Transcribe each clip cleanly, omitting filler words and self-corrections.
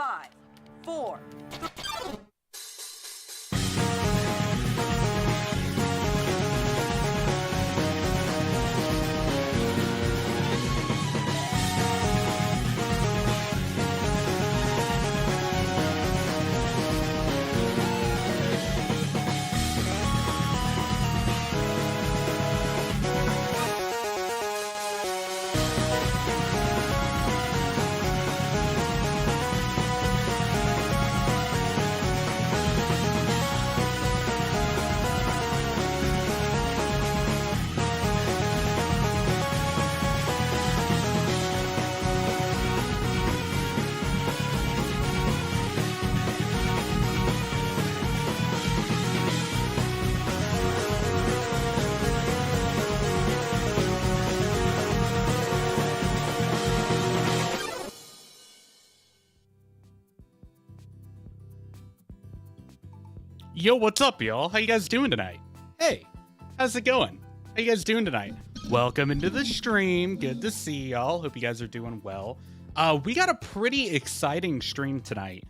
5, 4, 3. Yo, what's up, y'all? How you guys doing tonight? Hey, how's it going? How you guys doing tonight? Welcome into the stream. Good to see y'all. Hope you guys are doing well. We got a pretty exciting stream tonight.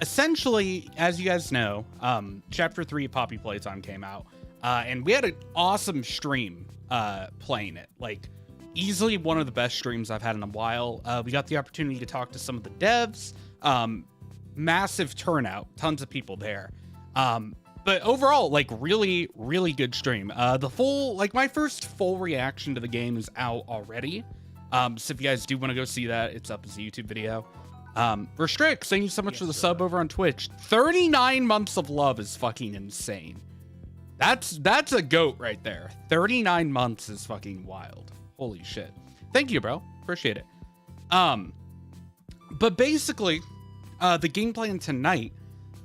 Essentially, as you guys know, Chapter 3 of Poppy Playtime came out, and we had an awesome stream playing it. Like, easily one of the best streams I've had in a while. We got the opportunity to talk to some of the devs. Massive turnout, tons of people there. But overall, like, really good stream. The full, like, my first full reaction to the game is out already. So if you guys do want to go see that, it's up as a YouTube video. Restrict, thank you so much for the sub over on Twitch. 39 months of love is fucking insane. That's a goat right there. 39 months is fucking wild. Holy shit. Thank you, bro. Appreciate it. But basically, the game plan tonight,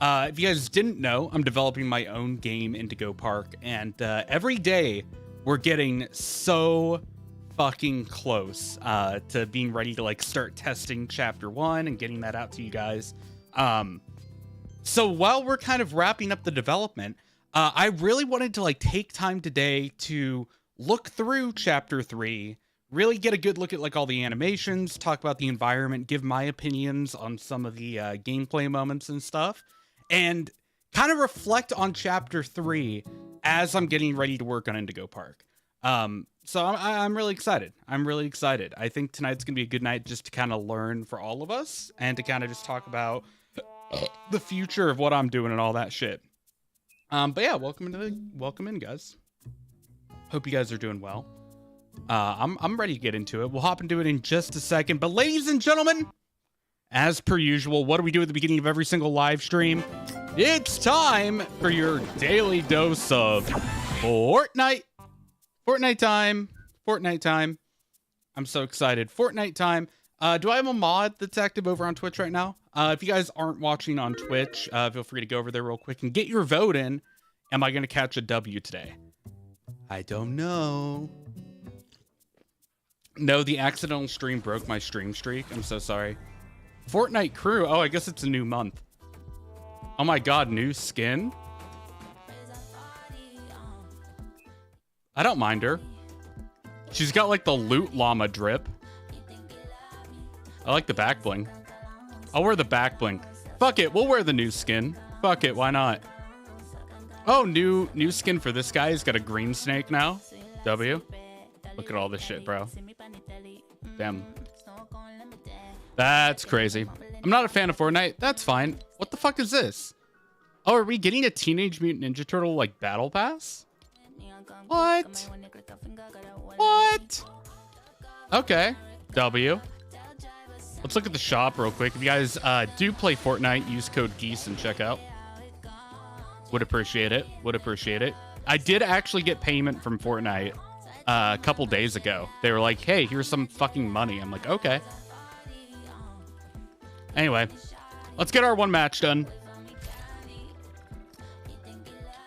if you guys didn't know, I'm developing my own game, Indigo Park, and every day we're getting so fucking close to being ready to like start testing Chapter 1 and getting that out to you guys. So while we're kind of wrapping up the development, I really wanted to like take time today to look through Chapter 3, really get a good look at like all the animations, talk about the environment, give my opinions on some of the gameplay moments and stuff, and kind of reflect on Chapter 3 as I'm getting ready to work on Indigo Park. So I'm really excited. I'm really excited. I think tonight's gonna be a good night just to kind of learn for all of us and to kind of just talk about the future of what I'm doing and all that shit. But yeah, welcome in, guys. Hope you guys are doing well. I'm ready to get into it. We'll hop into it in just a second. But ladies and gentlemen, as per usual, what do we do at the beginning of every single live stream? It's time for your daily dose of Fortnite. Fortnite time. Fortnite time. I'm so excited. Fortnite time. Do I have a mod that's active over on Twitch right now? If you guys aren't watching on Twitch, feel free to go over there real quick and get your vote in. Am I going to catch a W today? I don't know. No, the accidental stream broke my stream streak. I'm so sorry. Fortnite crew. Oh, I guess it's a new month. Oh my god, new skin? I don't mind her. She's got like the loot llama drip. I like the back bling. I'll wear the back bling. Fuck it, we'll wear the new skin. Fuck it, why not? Oh, new skin for this guy. He's got a green snake now. W. Look at all this shit, bro. Damn. That's crazy. I'm not a fan of Fortnite. That's fine. What the fuck is this? Oh, are we getting a Teenage Mutant Ninja Turtle, like, battle pass? What? What? Okay. W. Let's look at the shop real quick. If you guys do play Fortnite, use code Geese and check out. Would appreciate it. Would appreciate it. I did actually get payment from Fortnite a couple days ago. They were like, hey, here's some fucking money. I'm like, okay. Anyway, let's get our one match done.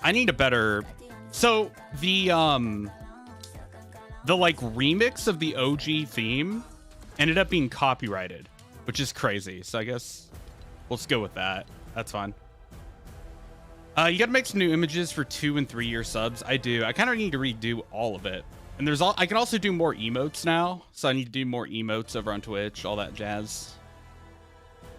I need a better... So, the like, remix of the OG theme ended up being copyrighted, which is crazy. So I guess let's go with that. That's fine. You gotta make some new images for 2 and 3 year subs. I do. I kind of need to redo all of it. And I can also do more emotes now. So I need to do more emotes over on Twitch, all that jazz.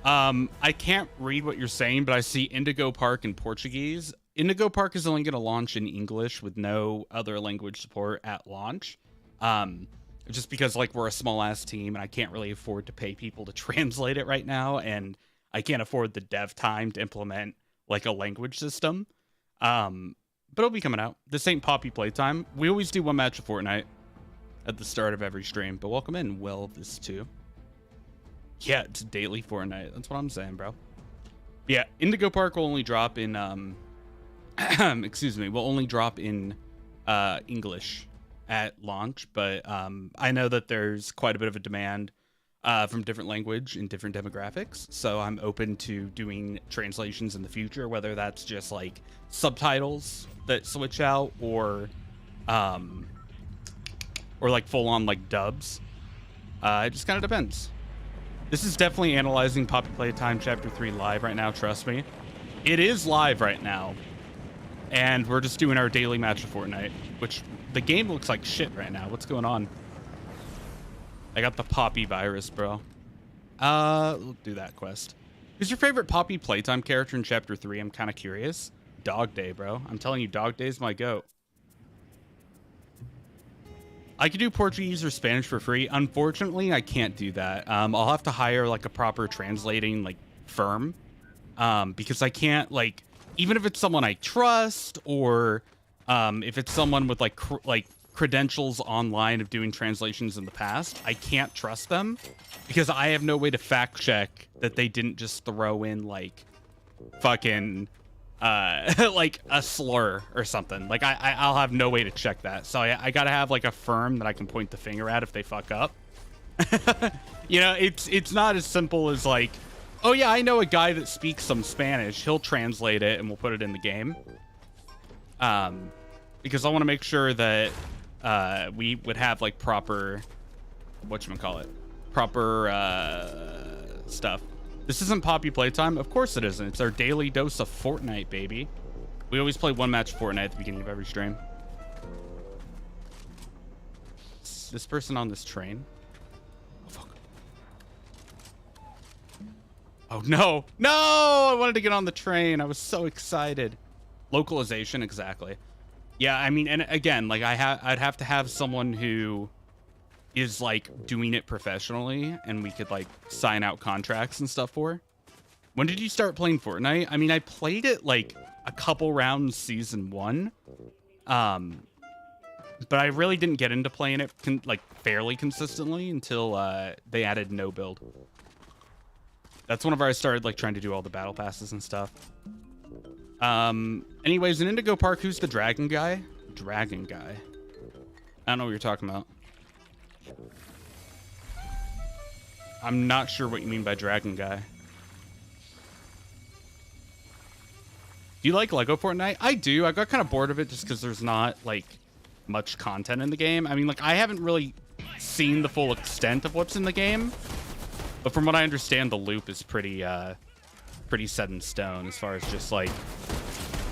I can't read what you're saying, but I see Indigo Park in Portuguese. Indigo Park is only going to launch in English with no other language support at launch. Just because like we're a small ass team and I can't really afford to pay people to translate it right now, and I can't afford the dev time to implement like a language system. But it'll be coming out. This ain't Poppy Playtime. We always do one match of Fortnite at the start of every stream, but welcome in, Will, this too. Yeah, it's daily Fortnite. That's what I'm saying, bro. Yeah, Indigo Park will only drop in, excuse me, will only drop in English at launch, but I know that there's quite a bit of a demand from different language and different demographics, so I'm open to doing translations in the future, whether that's just like subtitles that switch out or like full-on like dubs. It just kind of depends. This is definitely analyzing Poppy Playtime Chapter 3 live right now, trust me. It is live right now, and we're just doing our daily match of Fortnite, which the game looks like shit right now. What's going on? I got the Poppy virus, bro. We'll do that quest. Who's your favorite Poppy Playtime character in Chapter 3? I'm kind of curious. Dog Day, bro. I'm telling you, Dog Day's my goat. I could do Portuguese or Spanish for free. Unfortunately, I can't do that. I'll have to hire like a proper translating like firm, because I can't like, even if it's someone I trust or if it's someone with like credentials online of doing translations in the past, I can't trust them because I have no way to fact check that they didn't just throw in like fucking like a slur or something. Like I'll have no way to check that, so I gotta have like a firm that I can point the finger at if they fuck up. You know, it's not as simple as like, oh yeah, I know a guy that speaks some Spanish, he'll translate it and we'll put it in the game, because I want to make sure that we would have like proper, whatchamacallit, proper stuff. This isn't Poppy Playtime. Of course it isn't. It's our daily dose of Fortnite, baby. We always play one match of Fortnite at the beginning of every stream. Is this person on this train? Oh, fuck. Oh, no. No! I wanted to get on the train. I was so excited. Localization, exactly. Yeah, I mean, and again, like I'd have to have someone who is like doing it professionally and we could like sign out contracts and stuff for. When did you start playing Fortnite? I mean, I played it like a couple rounds season 1, but I really didn't get into playing it like fairly consistently until they added no build. That's whenever I started like trying to do all the battle passes and stuff. Anyways, in Indigo Park, who's the dragon guy? Dragon guy. I don't know what you're talking about. I'm not sure what you mean by dragon guy. Do you like Lego Fortnite? I do. I got kind of bored of it just because there's not like much content in the game. I mean, like I haven't really seen the full extent of what's in the game, but from what I understand, the loop is pretty set in stone as far as just like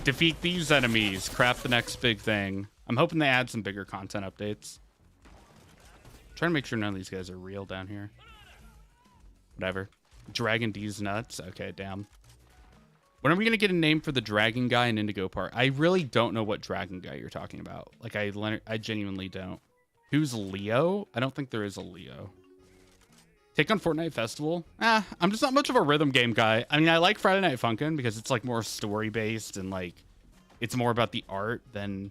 defeat these enemies, craft the next big thing. I'm hoping they add some bigger content updates. Trying to make sure none of these guys are real down here. Whatever. Dragon D's nuts. Okay, damn. When are we gonna get a name for the dragon guy in Indigo Park? I really don't know what dragon guy you're talking about. Like I genuinely don't. Who's Leo? I don't think there is a Leo. Take on Fortnite Festival? I'm just not much of a rhythm game guy. I mean, I like Friday Night Funkin' because it's like more story based and like it's more about the art than,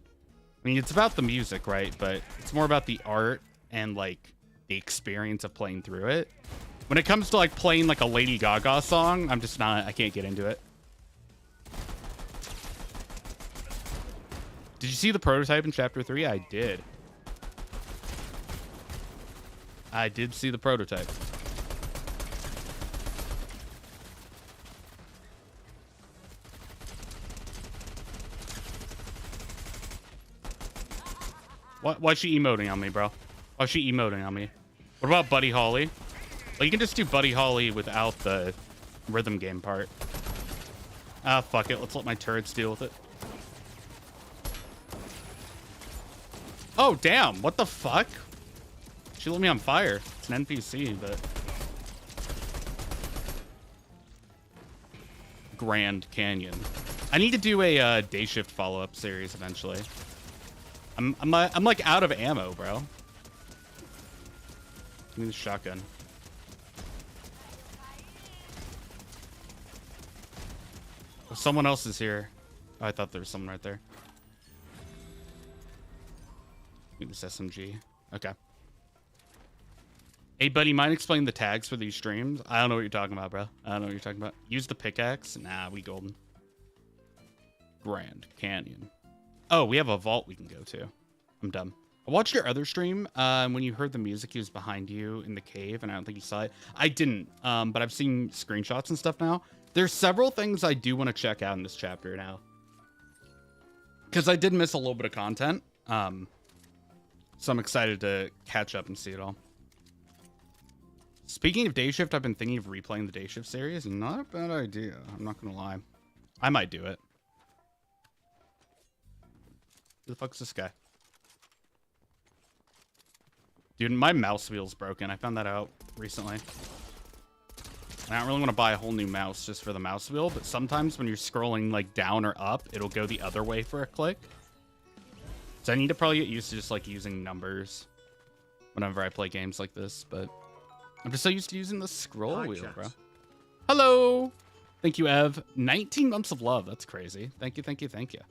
I mean, it's about the music, right? But it's more about the art and like the experience of playing through it. When it comes to like playing like a Lady Gaga song, I'm just not, I can't get into it. Did you see the prototype in Chapter 3? I did. I did see the prototype. Why's she emoting on me, bro? Why's she emoting on me? What about Buddy Holly? Well, you can just do Buddy Holly without the rhythm game part. Ah, fuck it. Let's let my turrets deal with it. Oh, damn. What the fuck? She lit me on fire. It's an NPC, but... Grand Canyon. I need to do a day shift follow-up series eventually. I'm like out of ammo, bro. Give me the shotgun. Oh, someone else is here. Oh, I thought there was someone right there. Give me this SMG. Okay. Hey, buddy, mind explaining the tags for these streams? I don't know what you're talking about, bro. I don't know what you're talking about. Use the pickaxe? Nah, we golden. Grand Canyon. Oh, we have a vault we can go to. I'm dumb. I watched your other stream. When you heard the music, he was behind you in the cave, and I don't think you saw it. I didn't, but I've seen screenshots and stuff now. There's several things I do want to check out in this chapter now. Because I did miss a little bit of content. So I'm excited to catch up and see it all. Speaking of day shift, I've been thinking of replaying the day shift series. Not a bad idea. I'm not going to lie. I might do it. Who the fuck's this guy? Dude, my mouse wheel's broken. I found that out recently. I don't really want to buy a whole new mouse just for the mouse wheel, but sometimes when you're scrolling like down or up, it'll go the other way for a click. So I need to probably get used to just like using numbers whenever I play games like this, but I'm just so used to using the scroll wheel, bro. Hello. Thank you, Ev. 19 months of love. That's crazy. Thank you, thank you, thank you.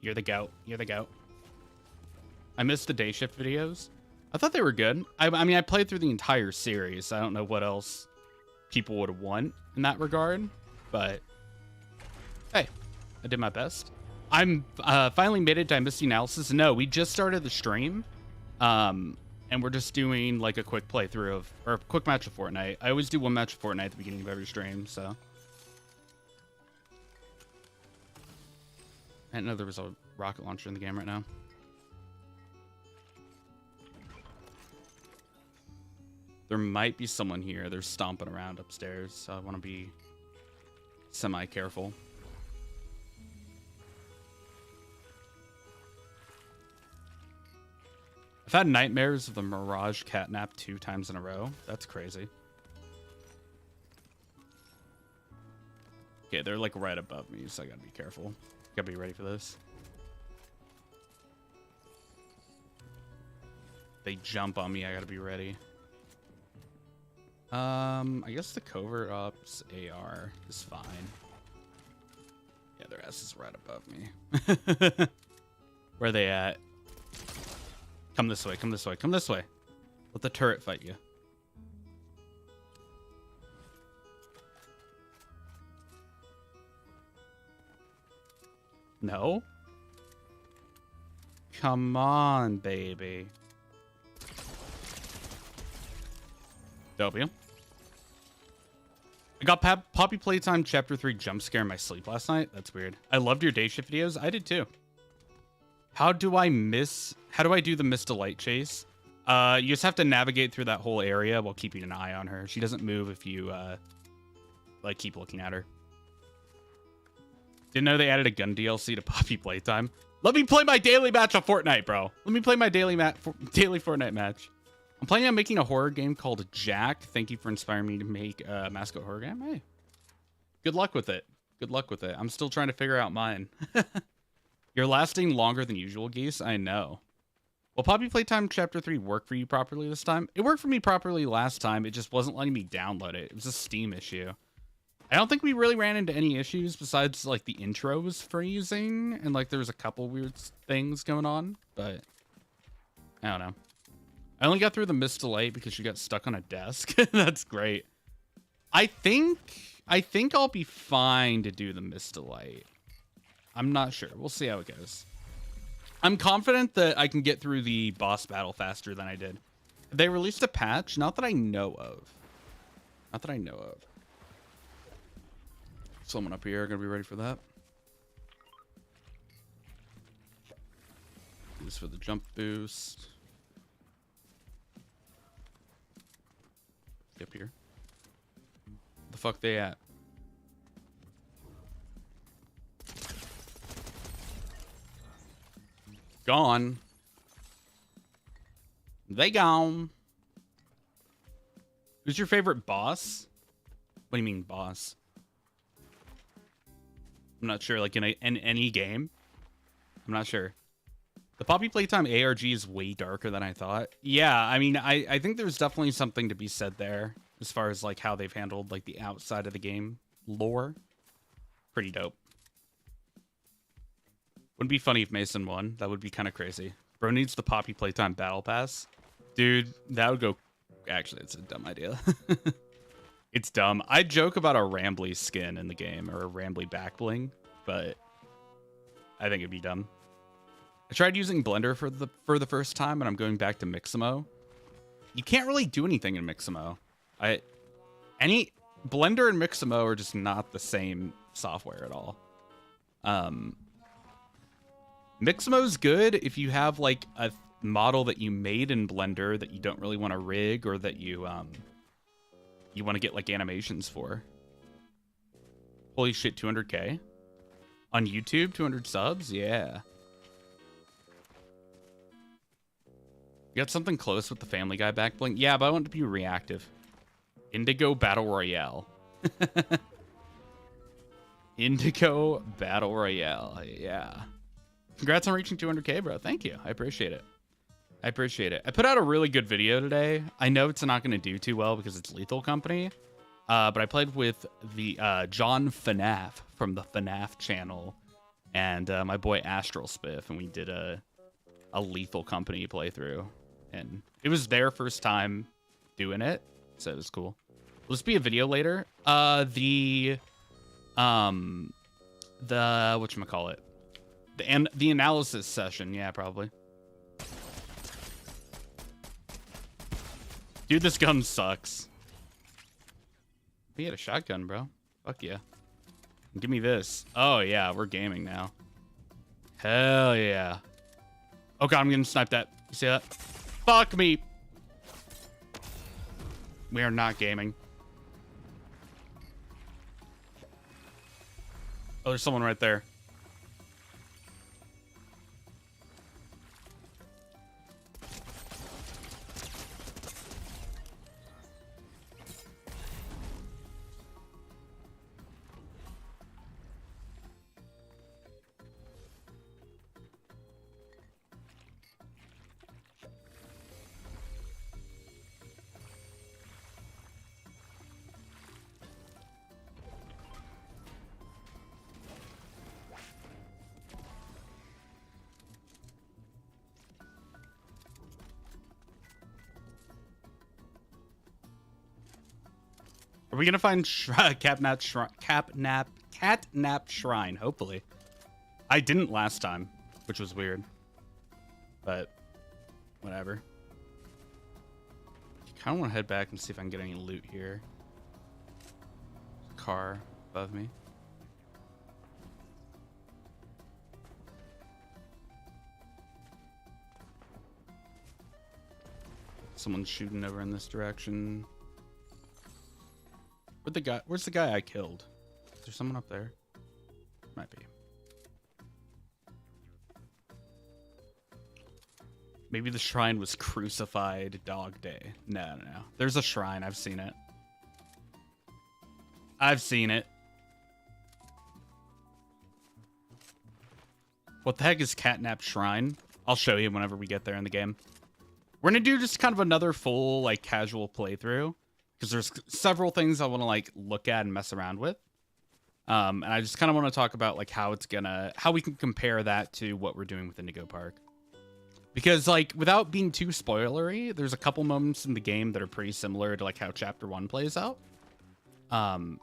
You're the goat. You're the goat. I missed the day shift videos. I thought they were good. I mean, I played through the entire series. So I don't know what else people would want in that regard, but hey, I did my best. I'm finally made it. Did I miss the analysis? No, we just started the stream. And we're just doing like a quick playthrough of, or a quick match of Fortnite. I always do one match of Fortnite at the beginning of every stream, so. I didn't know there was a rocket launcher in the game right now. There might be someone here. They're stomping around upstairs, so I want to be semi-careful. I've had nightmares of the Mirage catnap 2 times in a row. That's crazy. Okay, they're like right above me, so I gotta be careful. Gotta be ready for this. They jump on me, I gotta be ready. I guess the covert ops AR is fine. Yeah, their ass is right above me. Where are they at? Come this way, come this way, come this way. Let the turret fight you. No? Come on, baby. W. I got Poppy Playtime Chapter 3 jump scare in my sleep last night. That's weird. I loved your day shift videos. I did too. How do I do the Miss Delight chase? You just have to navigate through that whole area while keeping an eye on her. She doesn't move if you like keep looking at her. Didn't know they added a gun DLC to Poppy Playtime. Let me play my daily match of Fortnite, bro. Let me play my daily Fortnite match. I'm planning on making a horror game called Jack. Thank you for inspiring me to make a mascot horror game. Hey, good luck with it. Good luck with it. I'm still trying to figure out mine. You're lasting longer than usual, Geese. I know. Will Poppy Playtime Chapter 3 work for you properly this time? It worked for me properly last time. It just wasn't letting me download it. It was a Steam issue. I don't think we really ran into any issues besides like the intro was freezing and like there was a couple weird things going on, but I don't know. I only got through the Miss Delight because she got stuck on a desk. That's great. I think I'll be fine to do the Miss Delight. I'm not sure. We'll see how it goes. I'm confident that I can get through the boss battle faster than I did. They released a patch? Not that I know of. Not that I know of. Someone up here, gonna be ready for that. Do this for the jump boost. Up here. The fuck they at? Gone. They gone. Who's your favorite boss? What do you mean boss? I'm not sure, like in any game. I'm not sure. The Poppy Playtime ARG is way darker than I thought. Yeah, I mean, I think there's definitely something to be said there as far as like how they've handled like the outside of the game lore. Pretty dope. Wouldn't be funny if Mason won. That would be kind of crazy. Bro needs the Poppy Playtime Battle Pass. Dude, that would go... Actually, it's a dumb idea. It's dumb. I joke about a Rambly skin in the game, or a Rambly back bling, but I think it'd be dumb. I tried using Blender for the first time, and I'm going back to Mixamo. You can't really do anything in Mixamo. Blender and Mixamo are just not the same software at all. Mixamo's good if you have like a model that you made in Blender that you don't really want to rig, or that you want to get like animations for. Holy shit, 200k on YouTube, 200 subs, yeah. You got something close with the Family Guy back bling? Yeah, but I want it to be reactive. Indigo Battle Royale. Indigo Battle Royale, yeah. Congrats on reaching 200k, bro. Thank you. I appreciate it. I appreciate it. I put out a really good video today. I know it's not going to do too well because it's Lethal Company, but I played with the John FNAF from the FNAF channel and my boy Astral Spiff, and we did a Lethal Company playthrough, and it was their first time doing it, so it was cool. Will this be a video later? The whatchamacallit? The analysis session, yeah, probably. Dude, this gun sucks. He had a shotgun, bro. Fuck yeah. Give me this. Oh, yeah, we're gaming now. Hell yeah. Oh, God, I'm getting sniped at. You see that? Fuck me. We are not gaming. Oh, there's someone right there. Are we gonna find Catnap Shrine? Hopefully. I didn't last time, which was weird. But whatever. Kind of want to head back and see if I can get any loot here. Car above me. Someone's shooting over in this direction. Where's the guy I killed? Is there someone up there? Might be. Maybe the shrine was crucified dog day. No. There's a shrine. I've seen it. I've seen it. What the heck is Catnap Shrine? I'll show you whenever we get there in the game. We're gonna do just kind of another full, like, casual playthrough. Because there's several things I want to like look at and mess around with, and I just kind of want to talk about like how we can compare that to what we're doing with Indigo Park. Because like without being too spoilery, there's a couple moments in the game that are pretty similar to like how Chapter 1 plays out. But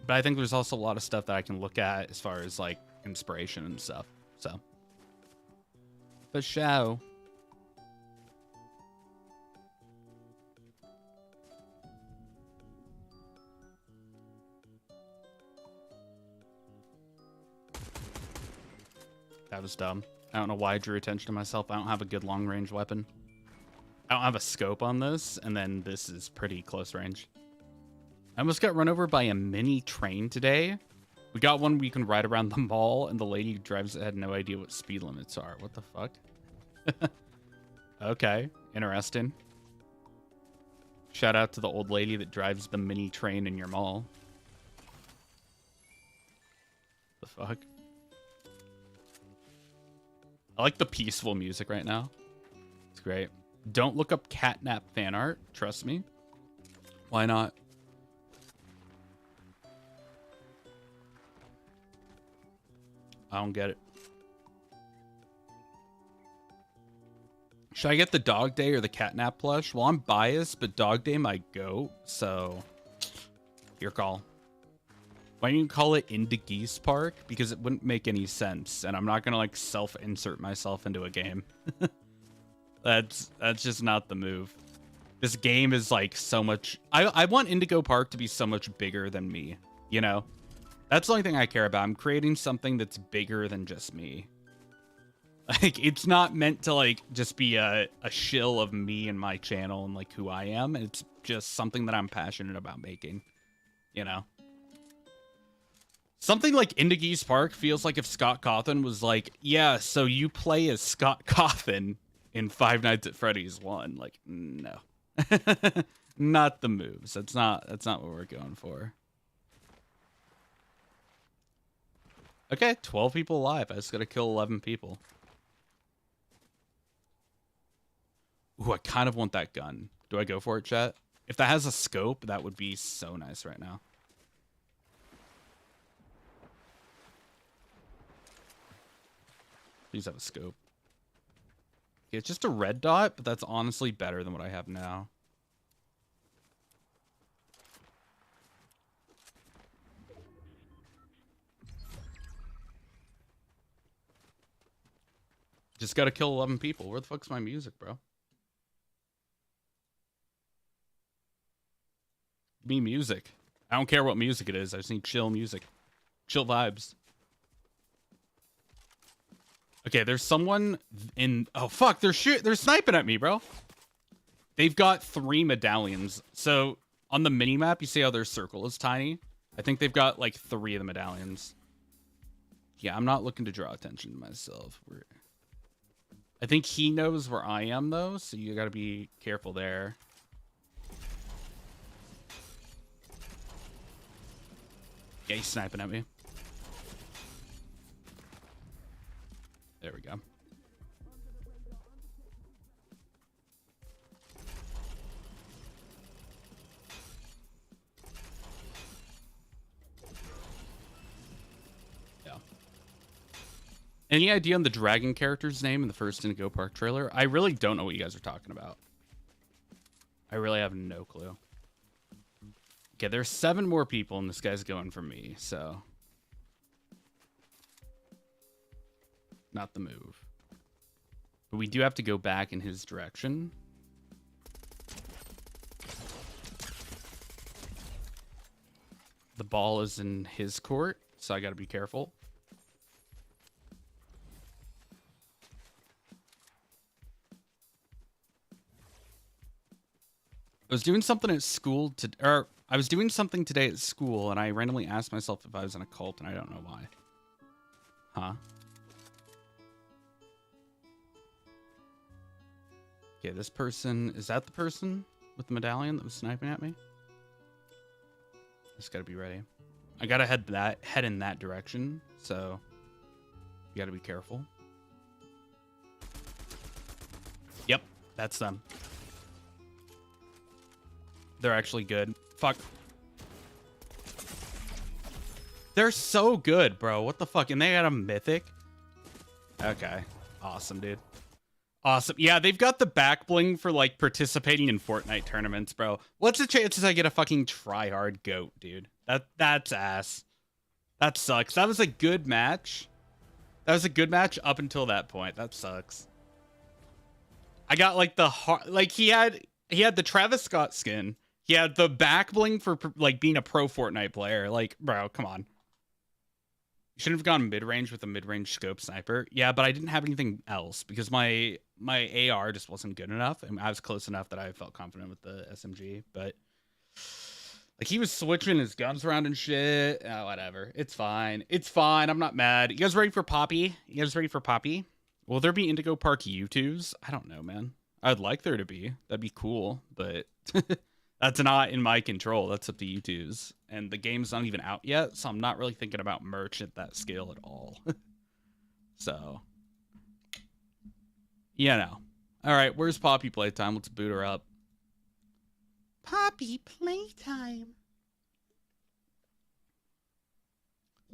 I think there's also a lot of stuff that I can look at as far as like inspiration and stuff. So, for show. That was dumb. I don't know why I drew attention to myself. I don't have a good long-range weapon. I don't have a scope on this, and then this is pretty close range. I almost got run over by a mini train today. We got one where you can ride around the mall, and the lady who drives it had no idea what speed limits are. What the fuck? Okay, interesting. Shout out to the old lady that drives the mini train in your mall. The fuck? fuck? I like the peaceful music right now. It's great. Don't look up catnap fan art. Trust me. Why not? I don't get it. Should I get the Dog Day or the Catnap plush? Well, I'm biased, but Dog Day might go, so your call. Why don't you call it Indigo Park? Because it wouldn't make any sense, and I'm not gonna like self-insert myself into a game. That's just not the move. This game is like so much. I want Indigo Park to be so much bigger than me. You know, that's the only thing I care about. I'm creating something that's bigger than just me. Like, it's not meant to, like, just be a shill of me and my channel and, like, who I am. It's just something that I'm passionate about making, you know? Something like Indigo Park feels like if Scott Cawthon was like, yeah, so you play as Scott Cawthon in Five Nights at Freddy's 1. Like, no. Not the moves. That's not what we're going for. Okay, 12 people alive. I just gotta kill 11 people. Ooh, I kind of want that gun. Do I go for it, chat? If that has a scope, that would be so nice right now. Please have a scope. Okay, it's just a red dot, but that's honestly better than what I have now. Just gotta kill 11 people. Where the fuck's my music, bro? Me music. I don't care what music it is. I just need chill music. Chill vibes. Okay, there's someone in... Oh, fuck. They're sniping at me, bro. They've got 3 medallions. So, on the minimap, you see how their circle is tiny? I think they've got, like, 3 of the medallions. Yeah, I'm not looking to draw attention to myself. I think he knows where I am, though, so you gotta be careful there. Yeah, he's sniping at me. There we go. Yeah. Any idea on the dragon character's name in the first Indigo Park trailer? I really don't know what you guys are talking about. I really have no clue. Okay, there's 7 more people, and this guy's going for me, so... Not the move. But we do have to go back in his direction. The ball is in his court, so I gotta be careful. I was doing something at school I was doing something today at school, and I randomly asked myself if I was in a cult, and I don't know why. Huh? Okay, this person... Is that the person with the medallion that was sniping at me? Just gotta be ready. I gotta head in that direction, so... You gotta be careful. Yep, that's them. They're actually good. Fuck. They're so good, bro. What the fuck? And they got a mythic? Okay. Awesome, dude. Awesome. Yeah, they've got the back bling for, like, participating in Fortnite tournaments, bro. What's the chances I get a fucking tryhard goat, dude? That's ass. That sucks. That was a good match. That was a good match up until that point. That sucks. I got, like, the heart... Like, he had the Travis Scott skin. He had the back bling for, like, being a pro Fortnite player. Like, bro, come on. You shouldn't have gone mid-range with a mid-range scope sniper. Yeah, but I didn't have anything else because my AR just wasn't good enough. And I was close enough that I felt confident with the SMG. But, like, he was switching his guns around and shit. Oh, whatever. It's fine. It's fine. I'm not mad. You guys ready for Poppy? You guys ready for Poppy? Will there be Indigo Park U2s? I don't know, man. I'd like there to be. That'd be cool, but... That's not in my control. That's up to you twos. And the game's not even out yet, so I'm not really thinking about merch at that scale at all. So, you know. All right, where's Poppy Playtime? Let's boot her up. Poppy Playtime.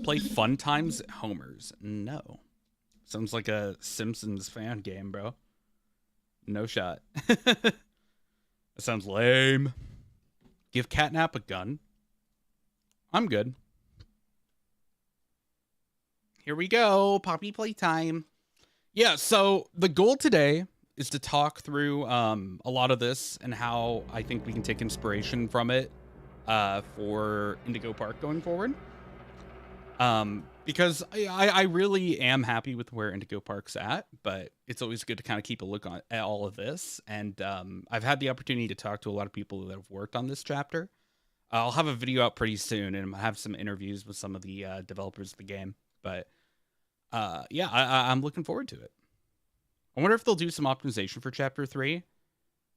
Play Fun Times at Homer's. No. Sounds like a Simpsons fan game, bro. No shot. That sounds lame. Give Catnap a gun. I'm good. Here we go. Poppy Playtime. Yeah, so the goal today is to talk through a lot of this and how I think we can take inspiration from it for Indigo Park going forward. Because I really am happy with where Indigo Park's at, but it's always good to kind of keep a look at all of this. And I've had the opportunity to talk to a lot of people that have worked on this chapter. I'll have a video out pretty soon, and I'll have some interviews with some of the developers of the game. But yeah, I'm looking forward to it. I wonder if they'll do some optimization for Chapter 3.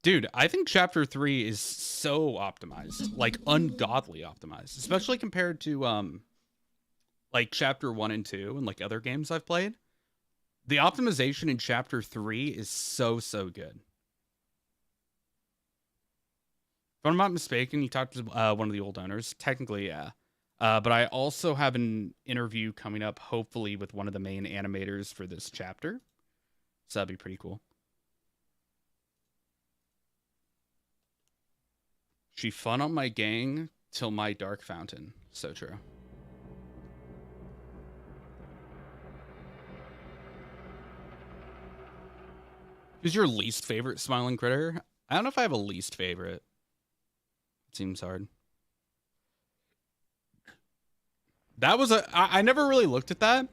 Dude, I think Chapter 3 is so optimized, like ungodly optimized, especially compared to like Chapter 1 and 2 and like other games I've played. The optimization in Chapter 3 is so good. If I'm not mistaken, you talked to one of the old owners. Technically, yeah. But I also have an interview coming up, hopefully, with one of the main animators for this chapter. So that'd be pretty cool. She fun on my gang till my dark fountain. So true. Who's your least favorite smiling critter? I don't know if I have a least favorite. It seems hard. That was I never really looked at that.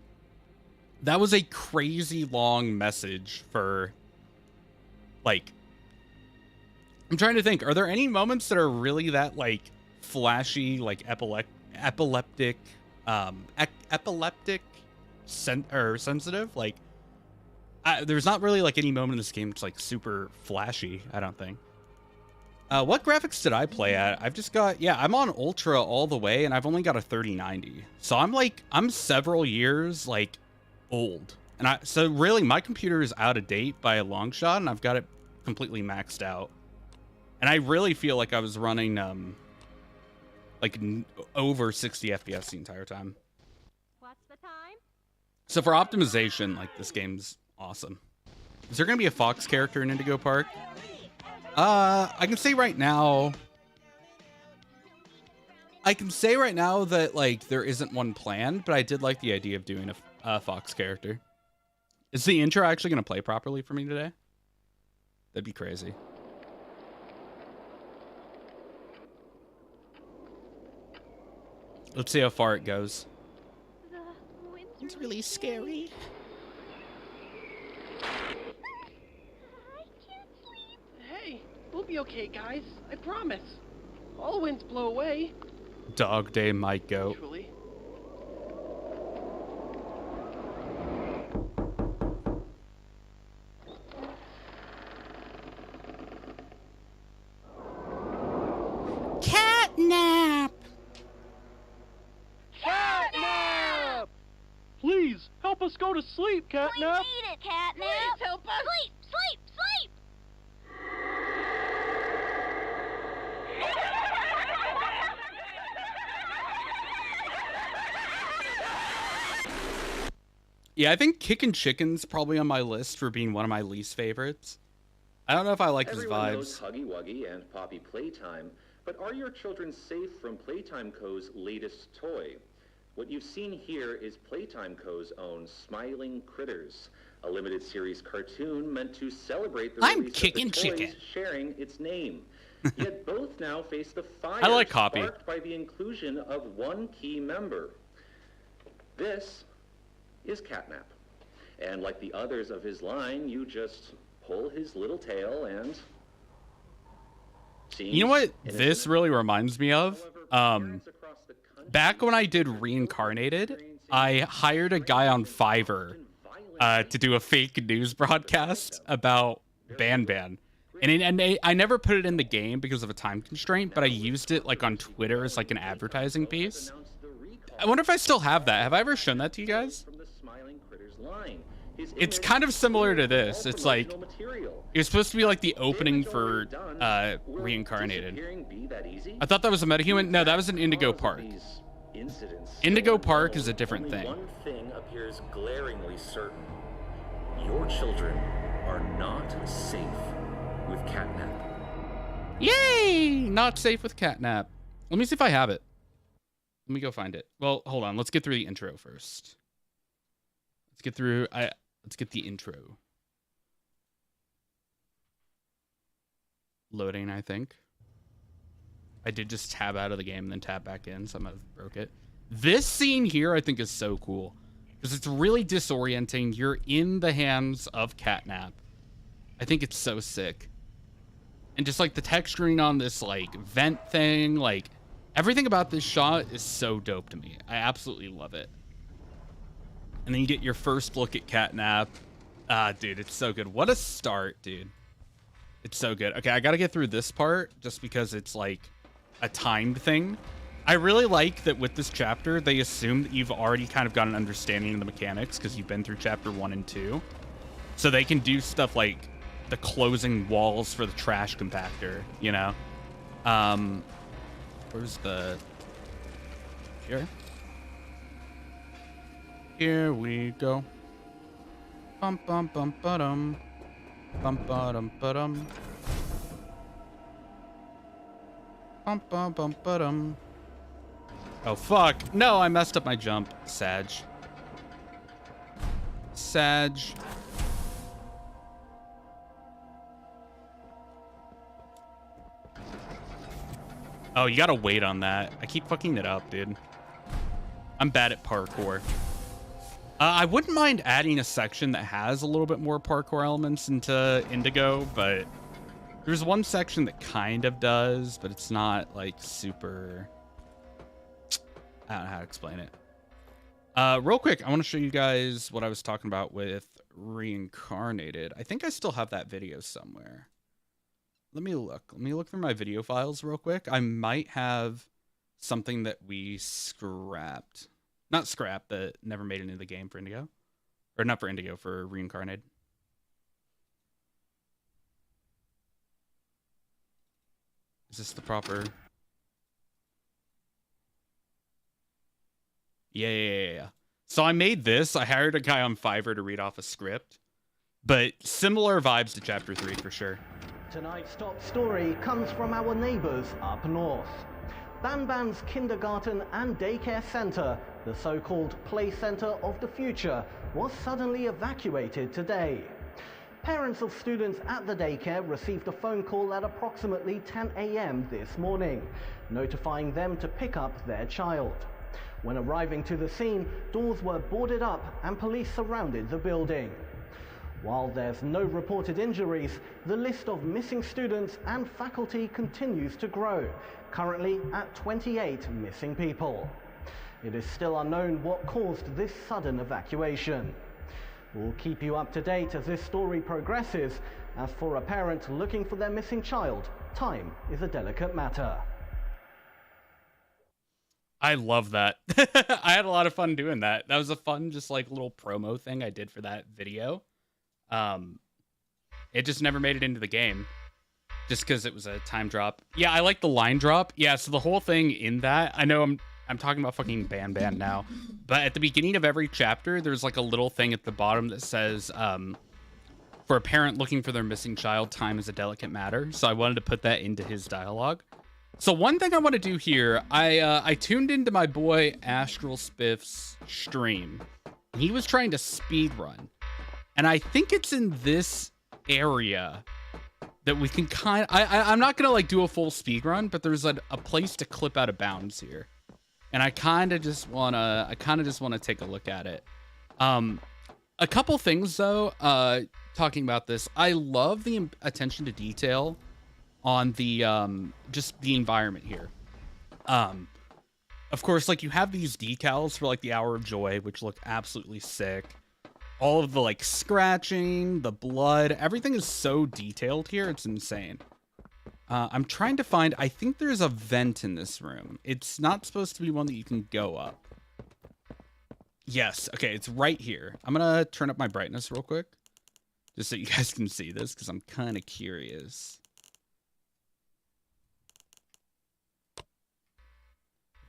That was a crazy long message for, like, I'm trying to think. Are there any moments that are really that, like, flashy, like, epileptic, sensitive? Like, there's not really, like, any moment in this game that's, like, super flashy, I don't think. What graphics did I play at? I've just got, yeah, I'm on Ultra all the way, and I've only got a 3090. So I'm several years, like, old. And so really, my computer is out of date by a long shot, and I've got it completely maxed out. And I really feel like I was running, like, over 60 FPS the entire time. What's the time? So for optimization, like, this game's awesome. Is there going to be a Fox character in Indigo Park? I can say right now that, like, there isn't one planned, but I did like the idea of doing a Fox character. Is the intro actually going to play properly for me today? That'd be crazy. Let's see how far it goes. It's really scary. Hey, we'll be okay, guys. I promise. All winds blow away. Dog day might go. Eventually. Catnap! Catnap! Please, help us go to sleep, Catnap! We need it, Catnap! Please help us! Sleep! Sleep! Sleep! Yeah, I think Kickin' Chicken's probably on my list for being one of my least favorites. I don't know if I like his Everyone vibes. knows Huggy Wuggy and Poppy Playtime, but are your children safe from Playtime Co.'s latest toy? What you've seen here is Playtime Co.'s own Smiling Critters, a limited series cartoon meant to celebrate the I'm release Kickin' of the Chicken. toys sharing its name. Yet both now face the fire I like Hoppy. sparked by the inclusion of one key member. This is Catnap. And like the others of his line, you just pull his little tail and... You know what this really reminds me of? Back when I did Reincarnated, I hired a guy on Fiverr to do a fake news broadcast about Ban Ban. I never put it in the game because of a time constraint, but I used it like on Twitter as like an advertising piece. I wonder if I still have that. Have I ever shown that to you guys? It's kind of similar to this. It's like it was supposed to be like the opening for Reincarnated. I thought that was a metahuman. No, that was an Indigo Park. Indigo Park is a different thing. One thing appears glaringly certain. Your children are not safe with catnap. Yay! Not safe with catnap. Let me see if I have it. Let me go find it. Well, hold on. Let's get through the intro first. Let's get through. Let's get the intro. Loading, I think. I did just tab out of the game and then tab back in, so I might have broke it. This scene here, I think, is so cool because it's really disorienting. You're in the hands of catnap. I think it's so sick. And just like the texturing on this like vent thing, like everything about this shot is so dope to me. I absolutely love it. And then you get your first look at catnap. Dude, it's so good. What a start, dude. It's so good. Okay, I got to get through this part just because it's like a timed thing. I really like that with this chapter, they assume that you've already kind of got an understanding of the mechanics because you've been through chapter 1 and 2. So they can do stuff like the closing walls for the trash compactor, you know? Where's the... Here? Here we go. Bum bum bum ba-dum. Bum ba-dum ba-dum. Bum bum bum ba-dum. Oh fuck. No, I messed up my jump. Sag. Oh, you gotta wait on that. I keep fucking it up, dude. I'm bad at parkour. I wouldn't mind adding a section that has a little bit more parkour elements into Indigo, but there's one section that kind of does, but it's not like super... I don't know how to explain it. Real quick, I want to show you guys what I was talking about with Reincarnated. I think I still have that video somewhere. Let me look. Let me look through my video files real quick. I might have something that we scrapped. Not scrapped, that never made it into the game for Indigo. Or not for Indigo, for Reincarnated. Is this the proper... Yeah. So I made this. I hired a guy on Fiverr to read off a script. But similar vibes to Chapter 3 for sure. Tonight's top story comes from our neighbors up north. Banban's kindergarten and daycare center, the so-called play center of the future, was suddenly evacuated today. Parents of students at the daycare received a phone call at approximately 10 a.m. this morning, notifying them to pick up their child. When arriving to the scene, doors were boarded up and police surrounded the building. While there's no reported injuries, the list of missing students and faculty continues to grow, currently at 28 missing people. It is still unknown what caused this sudden evacuation. We'll keep you up to date as this story progresses. As for a parent looking for their missing child, time is a delicate matter. I love that. I had a lot of fun doing that. That was a fun, just like little promo thing I did for that video. It just never made it into the game just because it was a time drop. Yeah, I like the line drop. Yeah, so the whole thing in that, I know I'm talking about fucking Ban now, but at the beginning of every chapter, there's like a little thing at the bottom that says, for a parent looking for their missing child, time is a delicate matter. So I wanted to put that into his dialogue. So one thing I want to do here, I tuned into my boy Astral Spiff's stream. He was trying to speed run. And I think it's in this area that we can kind of... I'm not going to like do a full speed run, but there's a place to clip out of bounds here. And I kind of just want to take a look at it. A couple things though, talking about this, I love the attention to detail on the just the environment here. Of course, like you have these decals for like the Hour of Joy, which look absolutely sick. All of the like scratching, the blood, everything is so detailed here. It's insane. I'm trying to find, I think there's a vent in this room. It's not supposed to be one that you can go up. Yes, okay, it's right here. I'm gonna turn up my brightness real quick, just so you guys can see this, because I'm kind of curious.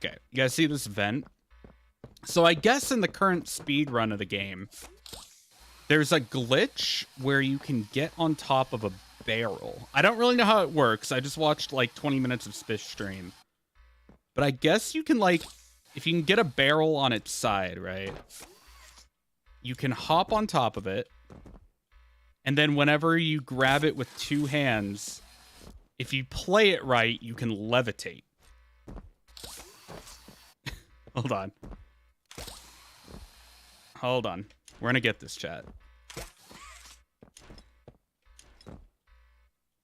Okay, you guys see this vent? So I guess in the current speed run of the game, there's a glitch where you can get on top of a barrel. I don't really know how it works. I just watched like 20 minutes of Spish stream. But I guess you can like, if you can get a barrel on its side, right? You can hop on top of it. And then whenever you grab it with 2 hands, if you play it right, you can levitate. Hold on. Hold on. We're gonna get this, chat.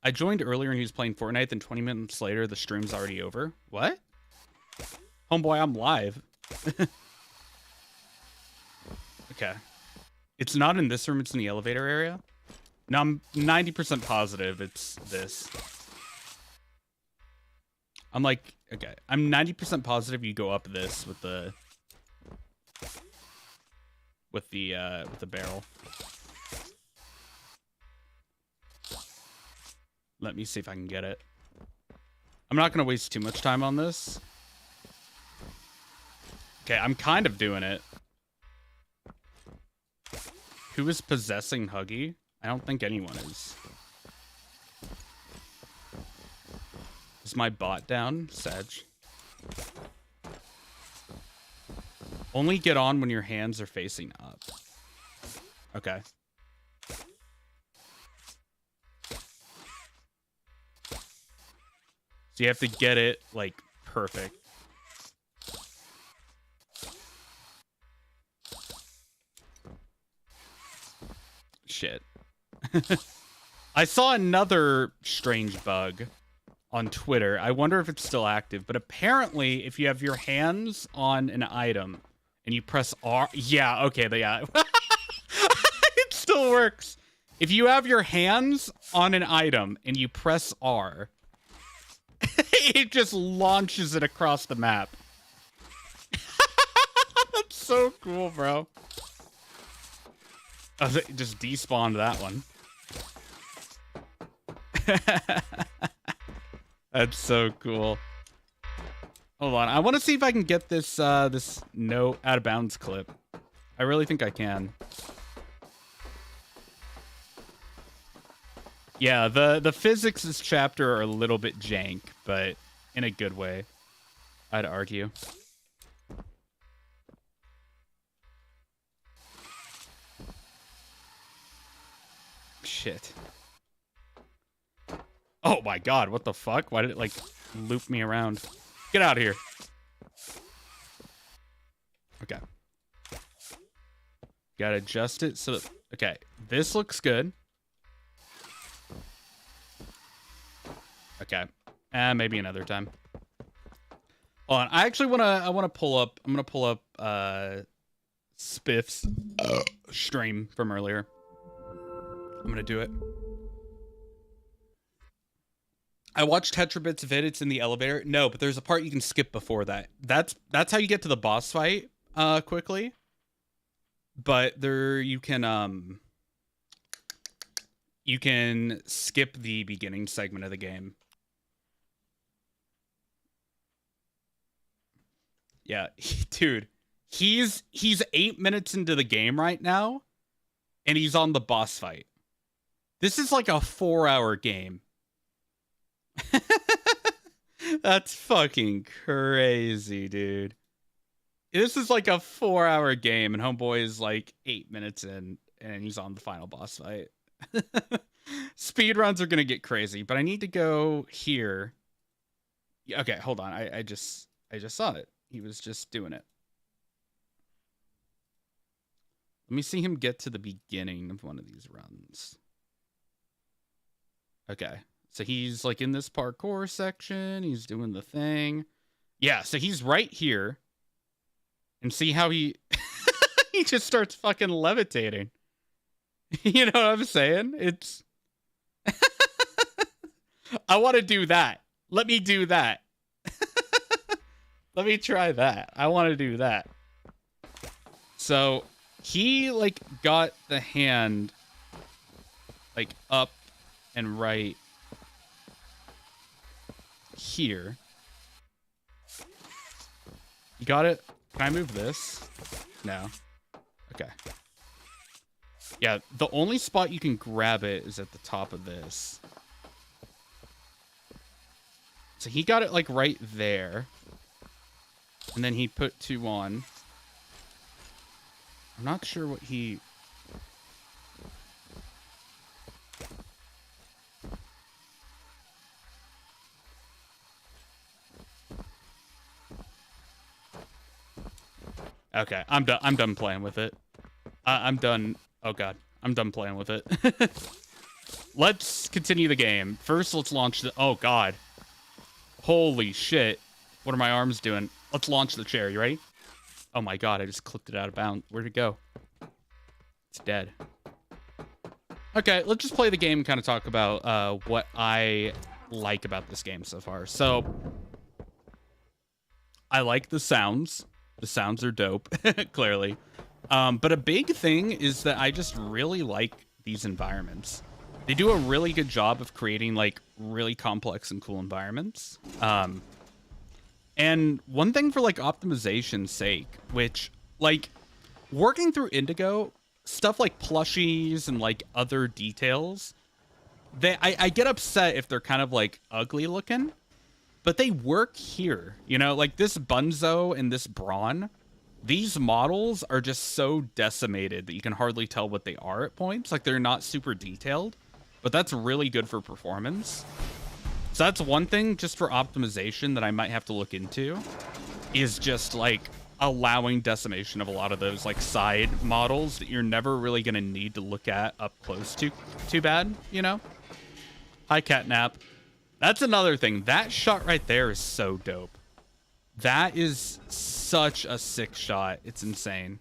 I joined earlier and he was playing Fortnite, then 20 minutes later, the stream's already over. What? Homeboy, I'm live. Okay. It's not in this room, it's in the elevator area. Now I'm 90% positive it's this. I'm like, okay. I'm 90% positive you go up this with the barrel. Let me see if I can get it. I'm not going to waste too much time on this. Okay, I'm kind of doing it. Who is possessing Huggy? I don't think anyone is. Is my bot down? Sedge. Only get on when your hands are facing up. Okay. So you have to get it, like, perfect. Shit. I saw another strange bug on Twitter. I wonder if it's still active. But apparently, if you have your hands on an item and you press R... Yeah, okay, yeah. It still works. If you have your hands on an item and you press R... it just launches it across the map. That's so cool, bro. Oh, it just despawned that one. That's so cool. Hold on, I want to see if I can get this this no out of bounds clip. I really think I can. Yeah, the physics this chapter are a little bit jank, but in a good way, I'd argue. Shit. Oh my god, what the fuck? Why did it, like, loop me around? Get out of here. Okay. Gotta adjust it so that... Okay, this looks good. Okay. Maybe another time. Hold on. I actually wanna pull up... I'm gonna pull up, Spiff's stream from earlier. I'm gonna do it. I watched Tetrabit's vid. It's in the elevator. No, but there's a part you can skip before that. That's how you get to the boss fight quickly. But there you can skip the beginning segment of the game. Yeah, dude. He's 8 minutes into the game right now, and he's on the boss fight. This is like a 4-hour game. That's fucking crazy, dude. This is like a 4-hour game, and homeboy is like 8 minutes in, and he's on the final boss fight. Speedruns are gonna get crazy, but I need to go here. Okay, hold on. I just saw it. He was just doing it. Let me see him get to the beginning of one of these runs. Okay. So he's like in this parkour section. He's doing the thing. Yeah, so he's right here. And see how he he just starts fucking levitating. You know what I'm saying? It's I want to do that. Let me do that. Let me try that. I want to do that. So he like got the hand like up and right here. You got it? Can I move this? No. Okay. Yeah, the only spot you can grab it is at the top of this. So he got it like right there. And then he put 2 on. I'm not sure what he... Okay, I'm done playing with it. I'm done. Oh god, I'm done playing with it. Let's continue the game. First, let's launch the... Oh god. Holy shit. What are my arms doing? Let's launch the chair. You ready? Oh my god, I just clipped it out of bounds. Where'd it go? It's dead. Okay, let's just play the game and kind of talk about what I like about this game so far. So, I like the sounds. The sounds are dope, clearly. But a big thing is that I just really like these environments. They do a really good job of creating like really complex and cool environments. And one thing for like optimization's sake, which like working through Indigo, stuff like plushies and like other details, I get upset if they're kind of like ugly looking. But they work here, you know, like this Bunzo and this Brawn. These models are just so decimated that you can hardly tell what they are at points. Like they're not super detailed, but that's really good for performance. So that's one thing just for optimization that I might have to look into, is just like allowing decimation of a lot of those like side models that you're never really going to need to look at up close too bad, you know? Hi, Catnap. That's another thing. That shot right there is so dope. That is such a sick shot. It's insane.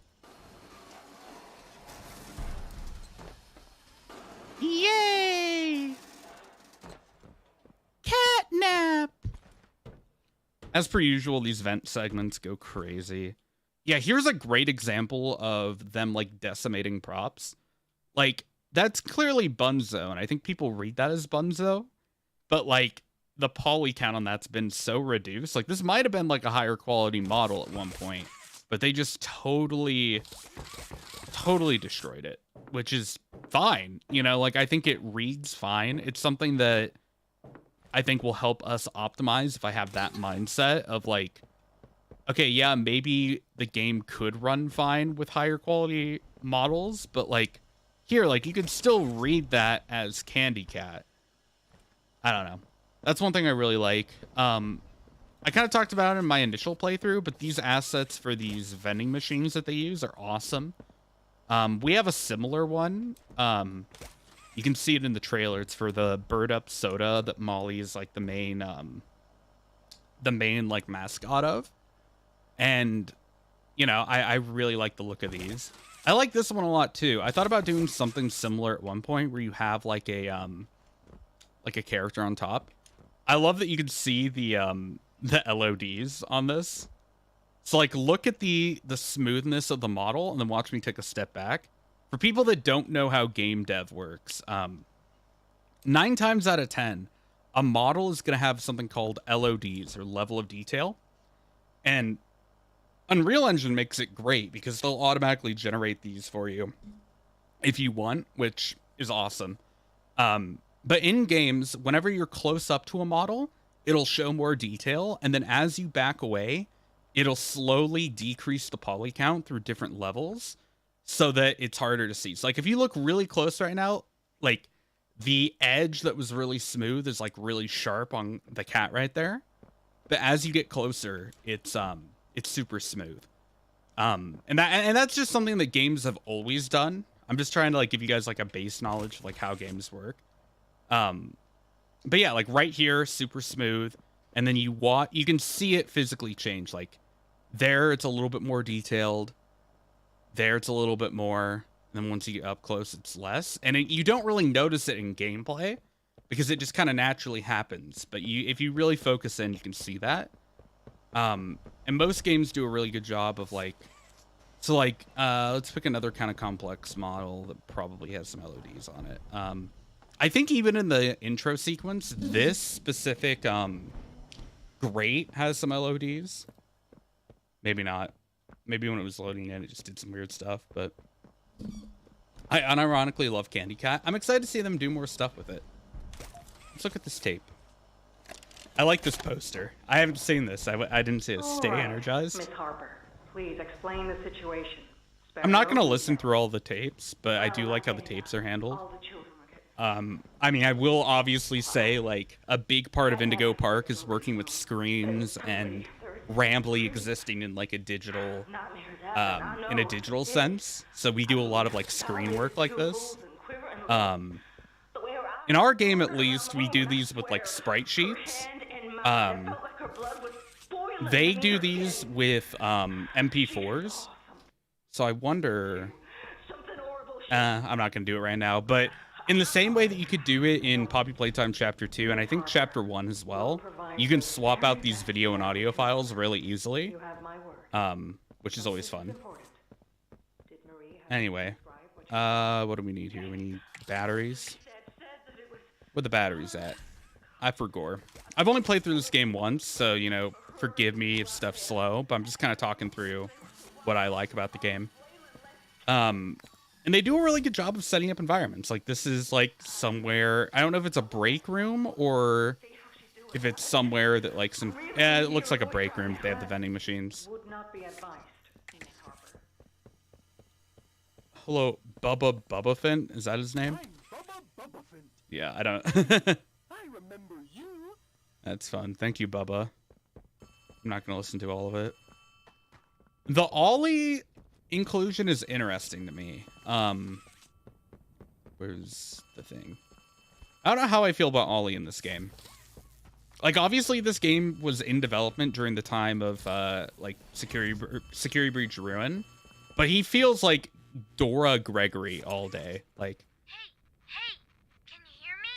Yay! Catnap! As per usual, these vent segments go crazy. Yeah, here's a great example of them like decimating props. Like, that's clearly Bunzo, and I think people read that as Bunzo. But, like, the poly count on that's been so reduced. Like, this might have been, like, a higher quality model at one point. But they just totally destroyed it. Which is fine. You know, like, I think it reads fine. It's something that I think will help us optimize if I have that mindset of, like, okay, yeah, maybe the game could run fine with higher quality models. But, like, here, like, you could still read that as Candy Cat. I don't know. That's one thing I really like. I kind of talked about it in my initial playthrough, but these assets for these vending machines that they use are awesome. We have a similar one. You can see it in the trailer. It's for the Bird Up soda that Molly is like the main like mascot of. And, you know, I really like the look of these. I like this one a lot too. I thought about doing something similar at one point where you have like a character on top. I love that you can see the LODs on this. So like look at the smoothness of the model and then watch me take a step back. For people that don't know how game dev works, 9 times out of 10, a model is going to have something called LODs, or level of detail. And Unreal Engine makes it great because they'll automatically generate these for you if you want, which is awesome. But in games, whenever you're close up to a model, it'll show more detail. And then as you back away, it'll slowly decrease the poly count through different levels so that it's harder to see. So like if you look really close right now, like the edge that was really smooth is like really sharp on the cat right there. But as you get closer, it's super smooth. And that's just something that games have always done. I'm just trying to like give you guys like a base knowledge of like how games work. But yeah, like right here, super smooth. And then you can see it physically change. Like there, it's a little bit more detailed. There, it's a little bit more. And then once you get up close, it's less. And you don't really notice it in gameplay because it just kind of naturally happens. But if you really focus in, you can see that. And most games do a really good job of like, so like, let's pick another kind of complex model that probably has some LODs on it. I think even in the intro sequence, this specific grate has some LODs. Maybe not. Maybe when it was loading in, it just did some weird stuff. But I unironically love Candy Cat. I'm excited to see them do more stuff with it. Let's look at this tape. I like this poster. I haven't seen this. I didn't see it. Stay energized. Miss Harper, please explain the situation. I'm not going to listen through all the tapes, but I do like how the tapes are handled. All the children were I mean, I will obviously say, like, a big part of Indigo Park is working with screens and rambly existing in, like, a digital, in a digital sense. So we do a lot of, like, screen work like this. In our game, at least, we do these with, like, sprite sheets. They do these with, MP4s. So I wonder, I'm not going to do it right now, but in the same way that you could do it in Poppy Playtime Chapter 2, and I think Chapter 1 as well, you can swap out these video and audio files really easily, which is always fun. Anyway, what do we need here? We need batteries. Where the batteries at? I forgot. I've only played through this game once, so, you know, forgive me if stuff's slow, but I'm just kind of talking through what I like about the game. And they do a really good job of setting up environments. Like, this is, like, somewhere... I don't know if it's a break room or if it's somewhere that, like, some... Yeah, it looks like a break room. They have the vending machines. Hello, Bubba Finn? Is that his name? Yeah, I don't... I remember you. That's fun. Thank you, Bubba. I'm not going to listen to all of it. The Ollie inclusion is interesting to me. Where's the thing? I don't know how I feel about Ollie in this game. Like, obviously, this game was in development during the time of, like, Security Breach Ruin. But he feels like Dora Gregory all day. Like... Hey, can you hear me?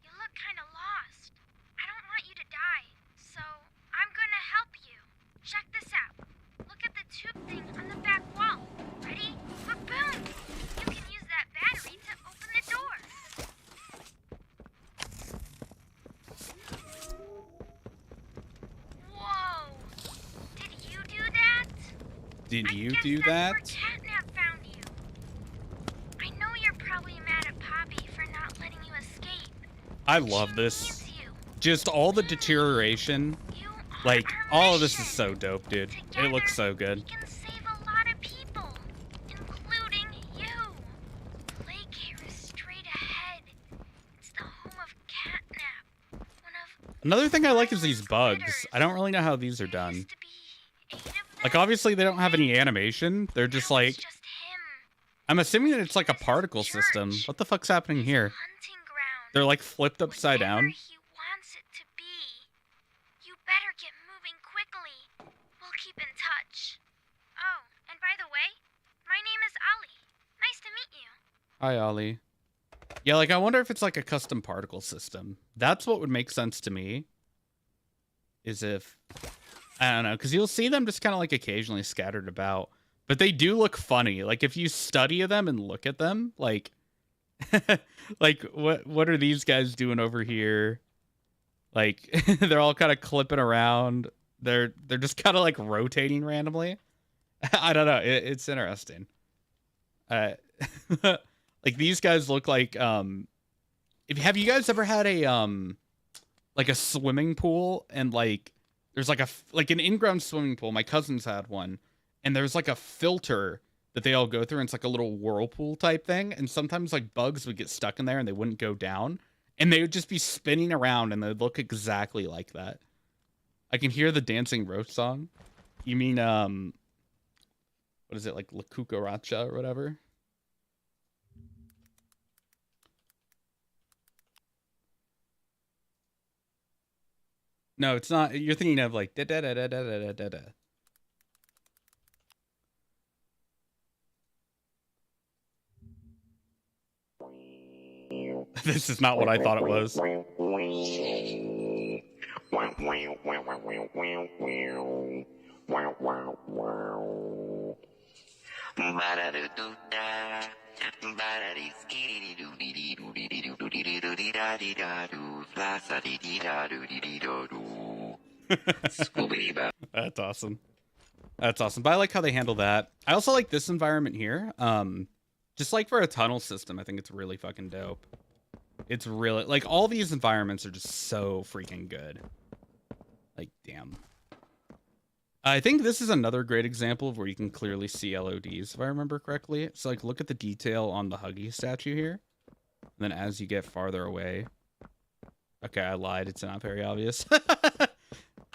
You look kind of lost. I don't want you to die, so I'm gonna help you. Check this out. Look at the tube thing on the back wall. Ready? Look, boom! You can use that battery to open the door. Whoa! Did you do that? Did you I guess do that's that? where Catnap found you. I know you're probably mad at Poppy for not letting you escape. I but love she this. needs you. Just all the deterioration. You are Like, our all of this is mission. so dope, dude. Together, It looks so good. We can save a lot of people, including you. Lake is straight ahead. It's the home of Catnap. One of Another thing I like is these bugs. I don't really know how these are there done. used to be 8 of them. Like, obviously, they don't have any animation. They're just Now like... it's just him. I'm assuming that it's like a particle system. What the fuck's happening here? Hunting ground. They're like flipped upside Whatever down. he wants it to be. You better get moving quickly. We'll keep in touch. Oh, and by the way, my name is Ali. Nice to meet you. Hi, Ollie. Yeah, like, I wonder if it's like a custom particle system. That's what would make sense to me. Is if... I don't know, because you'll see them just kind of like occasionally scattered about. But they do look funny. Like, if you study them and look at them, like... like, what are these guys doing over here? Like, they're all kind of clipping around. They're just kind of like rotating randomly. I don't know. It's interesting. Like, these guys look like... have you guys ever had a, like a swimming pool and like... There's like an in-ground swimming pool. My cousins had one. And there's like a filter that they all go through. And it's like a little whirlpool type thing. And sometimes like bugs would get stuck in there and they wouldn't go down. And they would just be spinning around and they'd look exactly like that. I can hear the Dancing Roach song. You mean, what is it? Like La Cucaracha or whatever? No, it's not. You're thinking of like da da da da da da da da. This is not what I thought it was. That's awesome. That's awesome. But I like how they handle that. I also like this environment here. Just like for a tunnel system, I think it's really fucking dope. It's really, like, all these environments are just so freaking good. Like, damn. I think this is another great example of where you can clearly see LODs, if I remember correctly. So, like, look at the detail on the Huggy statue here. And then as you get farther away... Okay, I lied. It's not very obvious.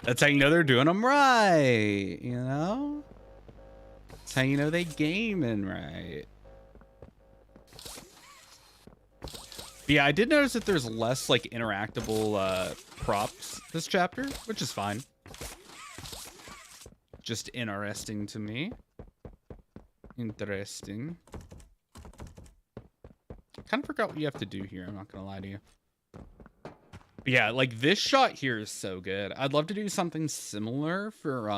That's how you know they're doing them right, you know? That's how you know they gaming right. But yeah, I did notice that there's less, like, interactable props this chapter, which is fine. Just interesting to me. Interesting. I kind of forgot what you have to do here, I'm not gonna lie to you. But yeah, like, this shot here is so good. I'd love to do something similar for,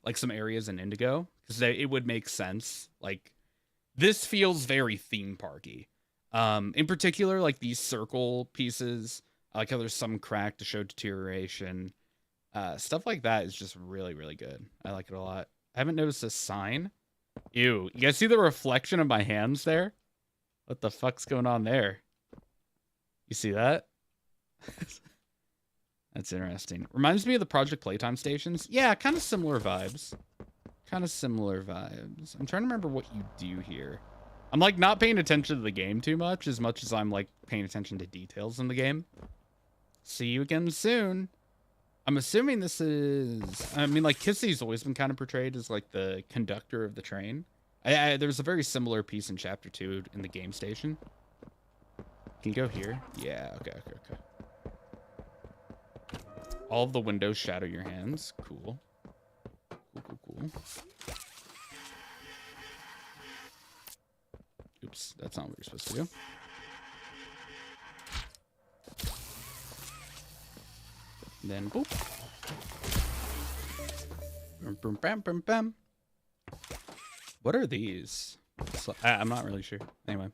like, some areas in Indigo, because it would make sense. Like, this feels very theme parky. In particular, like, these circle pieces, I like how there's some crack to show deterioration. Stuff like that is just really, really good. I like it a lot. I haven't noticed a sign. Ew. You guys see the reflection of my hands there? What the fuck's going on there? You see that? That's interesting. Reminds me of the Project Playtime stations. Yeah, kind of similar vibes. Kind of similar vibes. I'm trying to remember what you do here. I'm, like, not paying attention to the game too much as I'm, like, paying attention to details in the game. See you again soon. I'm assuming this is... I mean, like, Kissy's always been kind of portrayed as, like, the conductor of the train. There's a very similar piece in Chapter 2 in the game station. Can you go here? Yeah, okay. All of the windows shadow your hands. Cool. Cool. Oops, that's not what you're supposed to do. And then boop. Boom, bam, bam, bam. What are these? I'm not really sure. Anyway.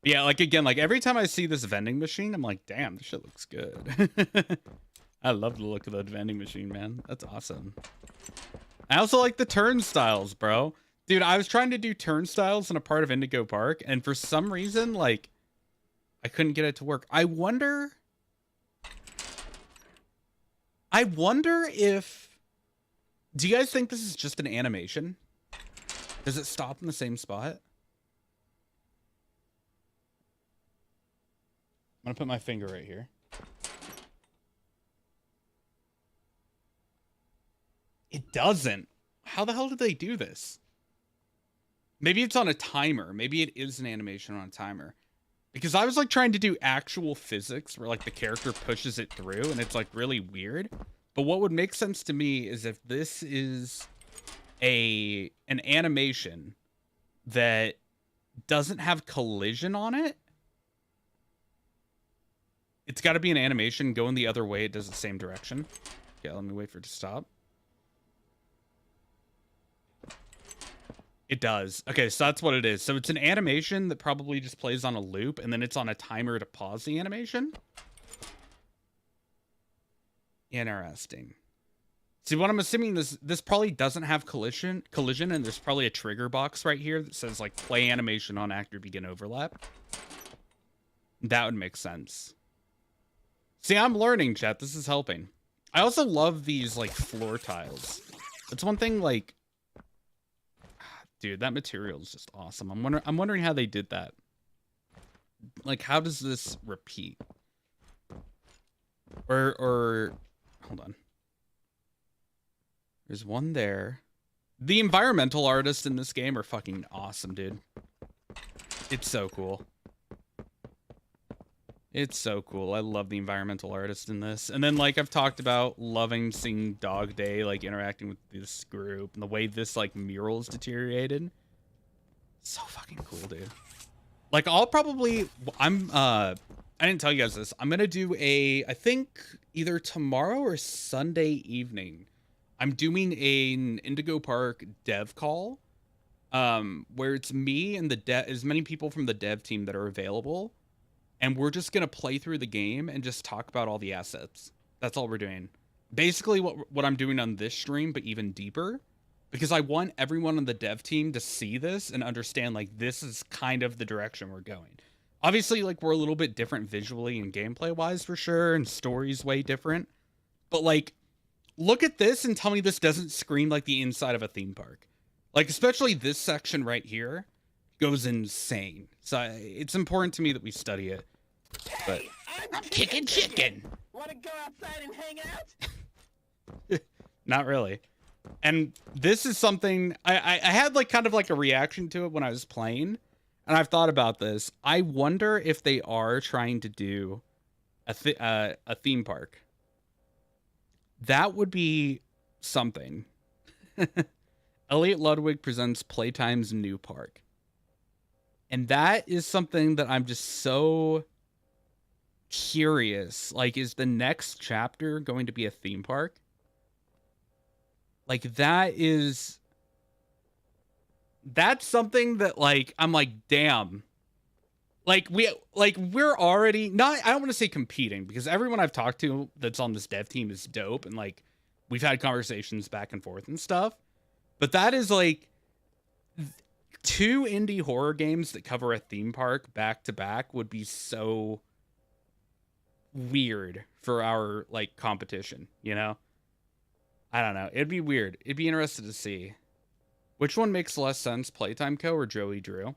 Yeah, like, again, like, every time I see this vending machine, I'm like, damn, this shit looks good. I love the look of the vending machine, man. That's awesome. I also like the turnstiles, bro. Dude, I was trying to do turnstiles in a part of Indigo Park, and for some reason, like, I couldn't get it to work. I wonder if... Do you guys think this is just an animation? Does it stop in the same spot? I'm gonna put my finger right here. It doesn't. How the hell did they do this? Maybe it's on a timer. Maybe it is an animation on a timer. Because I was, like, trying to do actual physics where, like, the character pushes it through and it's, like, really weird. But what would make sense to me is if this is an animation that doesn't have collision on it. It's got to be an animation going the other way. It does the same direction. Okay, let me wait for it to stop. It does. Okay, so that's what it is. So it's an animation that probably just plays on a loop, and then it's on a timer to pause the animation. Interesting. See, what I'm assuming this probably doesn't have collision, and there's probably a trigger box right here that says, like, play animation on actor begin overlap. That would make sense. See, I'm learning, chat. This is helping. I also love these, like, floor tiles. That's one thing, like... Dude, that material is just awesome. I'm wondering how they did that. Like, how does this repeat? Or... Hold on. There's one there. The environmental artists in this game are fucking awesome, dude. It's so cool. It's so cool. I love the environmental artist in this. And then, like I've talked about, loving seeing Dog Day, like, interacting with this group. And the way this, like, mural is deteriorated. So fucking cool, dude. Like I didn't tell you guys this. I'm gonna do I think either tomorrow or Sunday evening, I'm doing an Indigo Park dev call, where it's me and as many people from the dev team that are available, and we're just gonna play through the game and just talk about all the assets. That's all we're doing. Basically what I'm doing on this stream, but even deeper, because I want everyone on the dev team to see this and understand like this is kind of the direction we're going. Obviously, like, we're a little bit different visually and gameplay-wise for sure, and story's way different. But, like, look at this and tell me this doesn't scream like the inside of a theme park. Like, especially this section right here goes insane. So it's important to me that we study it. But I'm kicking chicken! Want to go outside and hang out? Not really. And this is something... I had, like, kind of like a reaction to it when I was playing. And I've thought about this. I wonder if they are trying to do a theme park. That would be something. Elliot Ludwig presents Playtime's new park. And that is something that I'm just so curious. Like, is the next chapter going to be a theme park? Like, that's something that, like, I'm like, damn. Like, we're already not, I don't want to say competing, because everyone I've talked to that's on this dev team is dope, and like we've had conversations back and forth and stuff. But that is like 2 indie horror games that cover a theme park back to back would be so weird for our like competition, you know? I don't know. It'd be weird. It'd be interesting to see. Which one makes less sense, Playtime Co. or Joey Drew?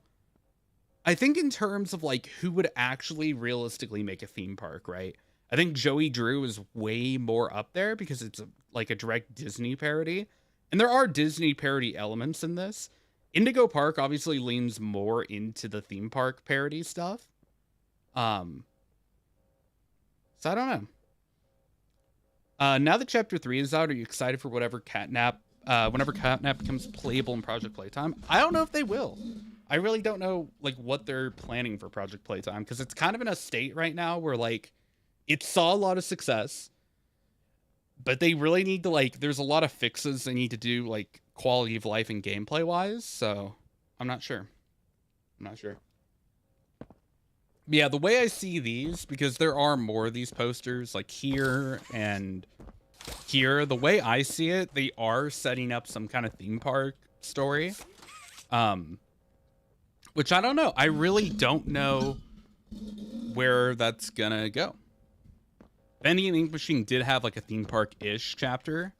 I think in terms of, like, who would actually realistically make a theme park, right? I think Joey Drew is way more up there because it's, like, a direct Disney parody. And there are Disney parody elements in this. Indigo Park obviously leans more into the theme park parody stuff. So I don't know. Now that Chapter 3 is out, are you excited for whenever Catnap becomes playable in Project Playtime? I don't know if they will. I really don't know, like, what they're planning for Project Playtime, because it's kind of in a state right now where, like, it saw a lot of success, but they really need to, like, there's a lot of fixes they need to do, like, quality of life and gameplay wise, so I'm not sure. Yeah, the way I see these, because there are more of these posters, like here and here, the way I see it, they are setting up some kind of theme park story. Which I don't know. I really don't know where that's gonna go. Bendy and Ink Machine did have like a theme park-ish chapter.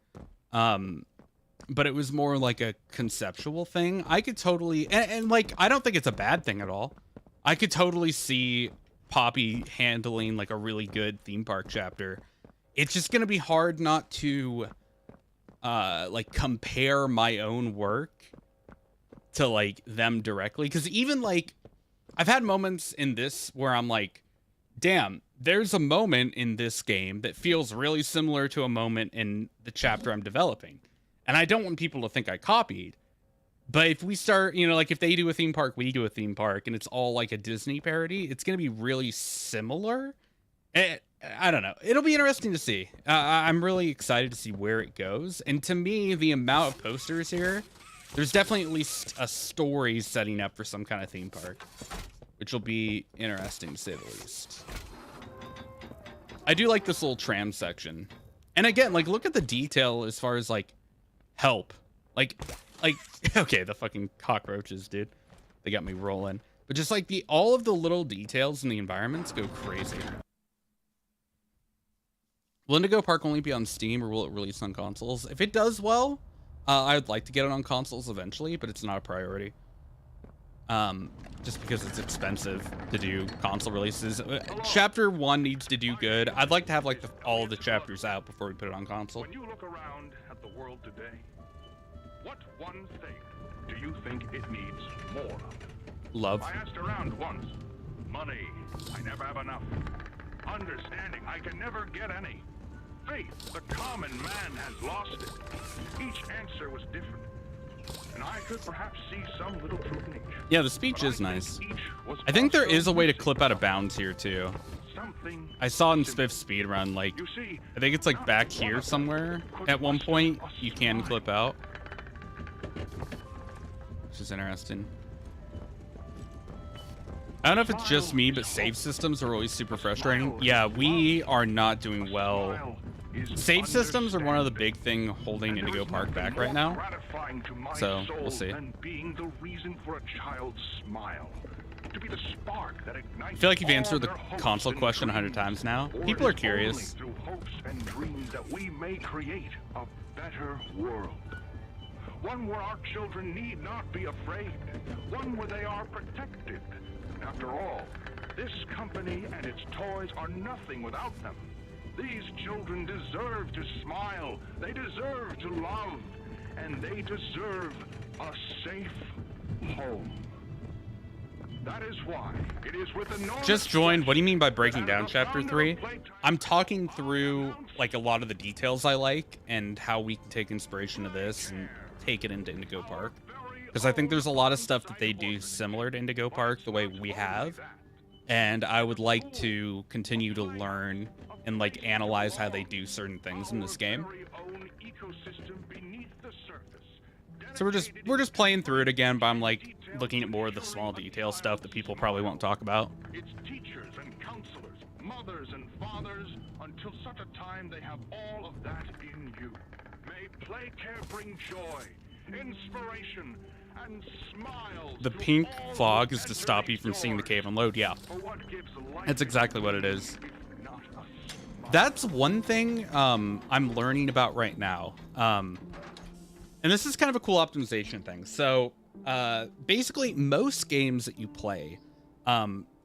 But it was more like a conceptual thing. I could totally, and like, I don't think it's a bad thing at all. I could totally see Poppy handling like a really good theme park chapter. It's just gonna be hard not to like compare my own work to like them directly, because even like I've had moments in this where I'm like, damn, there's a moment in this game that feels really similar to a moment in the chapter I'm developing, and I don't want people to think I copied. But if we start, you know, like if they do a theme park, we do a theme park, and it's all like a Disney parody, it's gonna be really similar. I don't know. It'll be interesting to see. I'm really excited to see where it goes. And to me, the amount of posters here, there's definitely at least a story setting up for some kind of theme park, which will be interesting to say the least. I do like this little tram section. And again, like, look at the detail as far as like help. Like, okay, the fucking cockroaches, dude. They got me rolling. But just like all of the little details in the environments go crazy. Will Indigo Park only be on Steam, or will it release on consoles? If it does well, I would like to get it on consoles eventually, but it's not a priority. Just because it's expensive to do console releases. Chapter 1 needs to do good. I'd like to have like all of the chapters out before we put it on console. When you look around at the world today, what one thing do you think it needs more of? Love. I asked around once. Money. I never have enough. Understanding. I can never get any. Faith. The common man has lost it. Each answer was different. and I could perhaps see some little truth in each. Yeah, the speech But is I think nice. each was I think there also is a way to missing clip out of bounds here too. something I saw in simple. Spiff's speedrun, like, You see, I think it's like not back one here of them somewhere. could At one muster point, a you can smile. clip out. Which is interesting. I don't know if it's just me, but save systems are always super frustrating. Yeah, we are not doing well. Smile is Save systems are one of the understanding. big thing holding And there Indigo is Park nothing back more right now. gratifying to my So, soul we'll see. than being the reason for a child's smile. To be the spark that ignites I feel like you've all answered the their hopes console and question 100 dreams. times now. For People are it is curious. only through hopes and dreams that we may create a better world. One where our children need not be afraid. One where they are protected. After all, this company and its toys are nothing without them. These children deserve to smile. They deserve to love. And they deserve a safe home. That is why it is with enormous Just joined. What do you mean by breaking pleasure down that as chapter the 3? founder of Playtime, I'm talking through like a lot of the details I like and how we can take inspiration of this and take it into Indigo Park. Because I think there's a lot of stuff that they do similar to Indigo Park the way we have. And I would like to continue to learn and like analyze how they do certain things in this game. So we're just playing through it again, but I'm like looking at more of the small detail stuff that people probably won't talk about. Its teachers and counselors, mothers and fathers, until such a time they have all of that in you. May play care bring joy, inspiration, and smiles. The to pink all fog who is to enter stop you these from seeing the doors. cave unload. Yeah, For what gives life that's exactly what it is. if not a smile? That's one thing I'm learning about right now. And this is kind of a cool optimization thing. So basically most games that you play,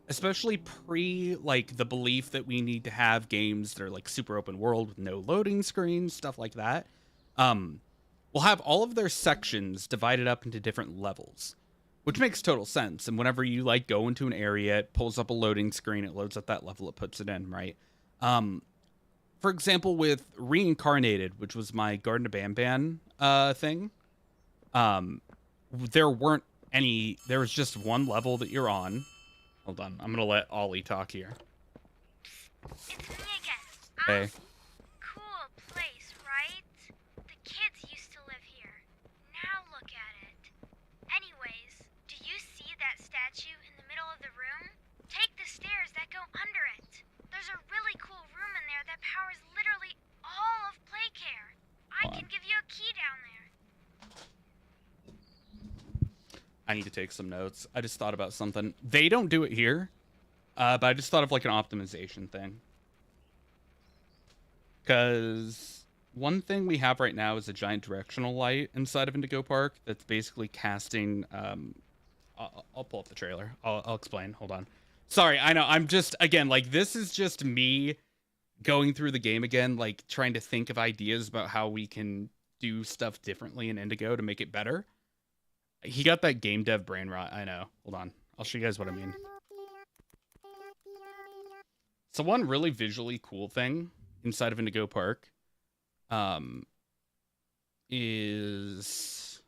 especially pre like the belief that we need to have games that are like super open world with no loading screens, stuff like that, will have all of their sections divided up into different levels, which makes total sense. And whenever you like go into an area, it pulls up a loading screen, it loads up that level, it puts it in, right? For example, with Reincarnated, which was my Garden of Banban thing, there was just one level that you're on. Hold on, I'm gonna let Ollie talk here. It's me again. Hey. Cool place, right? The kids used to live here. Now look at it. Anyways, do you see that statue in the middle of the room? Take the stairs that go under it. There's a really cool room in there that powers literally all of Playcare. I can give you a key down there. I need to take some notes. I just thought about something. They don't do it here, but I just thought of like an optimization thing. Because one thing we have right now is a giant directional light inside of Indigo Park that's basically casting... I'll pull up the trailer. I'll explain. Hold on. Sorry, I know. I'm just, again, like, this is just me going through the game again, like, trying to think of ideas about how we can do stuff differently in Indigo to make it better. He got that game dev brain rot. I know. Hold on. I'll show you guys what I mean. So one really visually cool thing inside of Indigo Park is...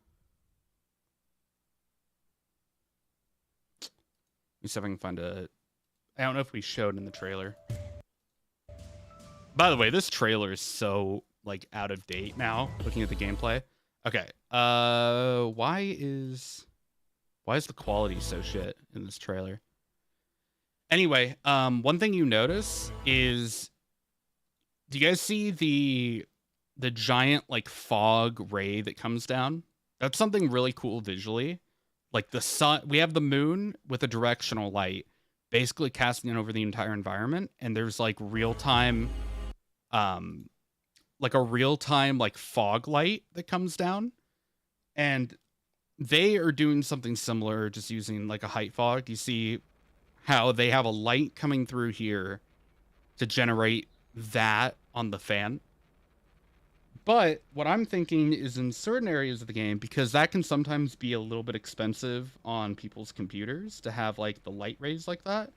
Let me see if I can find a... I don't know if we showed in the trailer. By the way, this trailer is so, like, out of date now, looking at the gameplay. Okay, why is the quality so shit in this trailer? Anyway, one thing you notice is, do you guys see the giant, like, fog ray that comes down? That's something really cool visually. Like, the sun, we have the moon with a directional light basically casting it over the entire environment, and there's like real-time like fog light that comes down, and they are doing something similar, just using like a height fog. You see how they have a light coming through here to generate that on the fan. But what I'm thinking is, in certain areas of the game, because that can sometimes be a little bit expensive on people's computers to have like the light rays like that,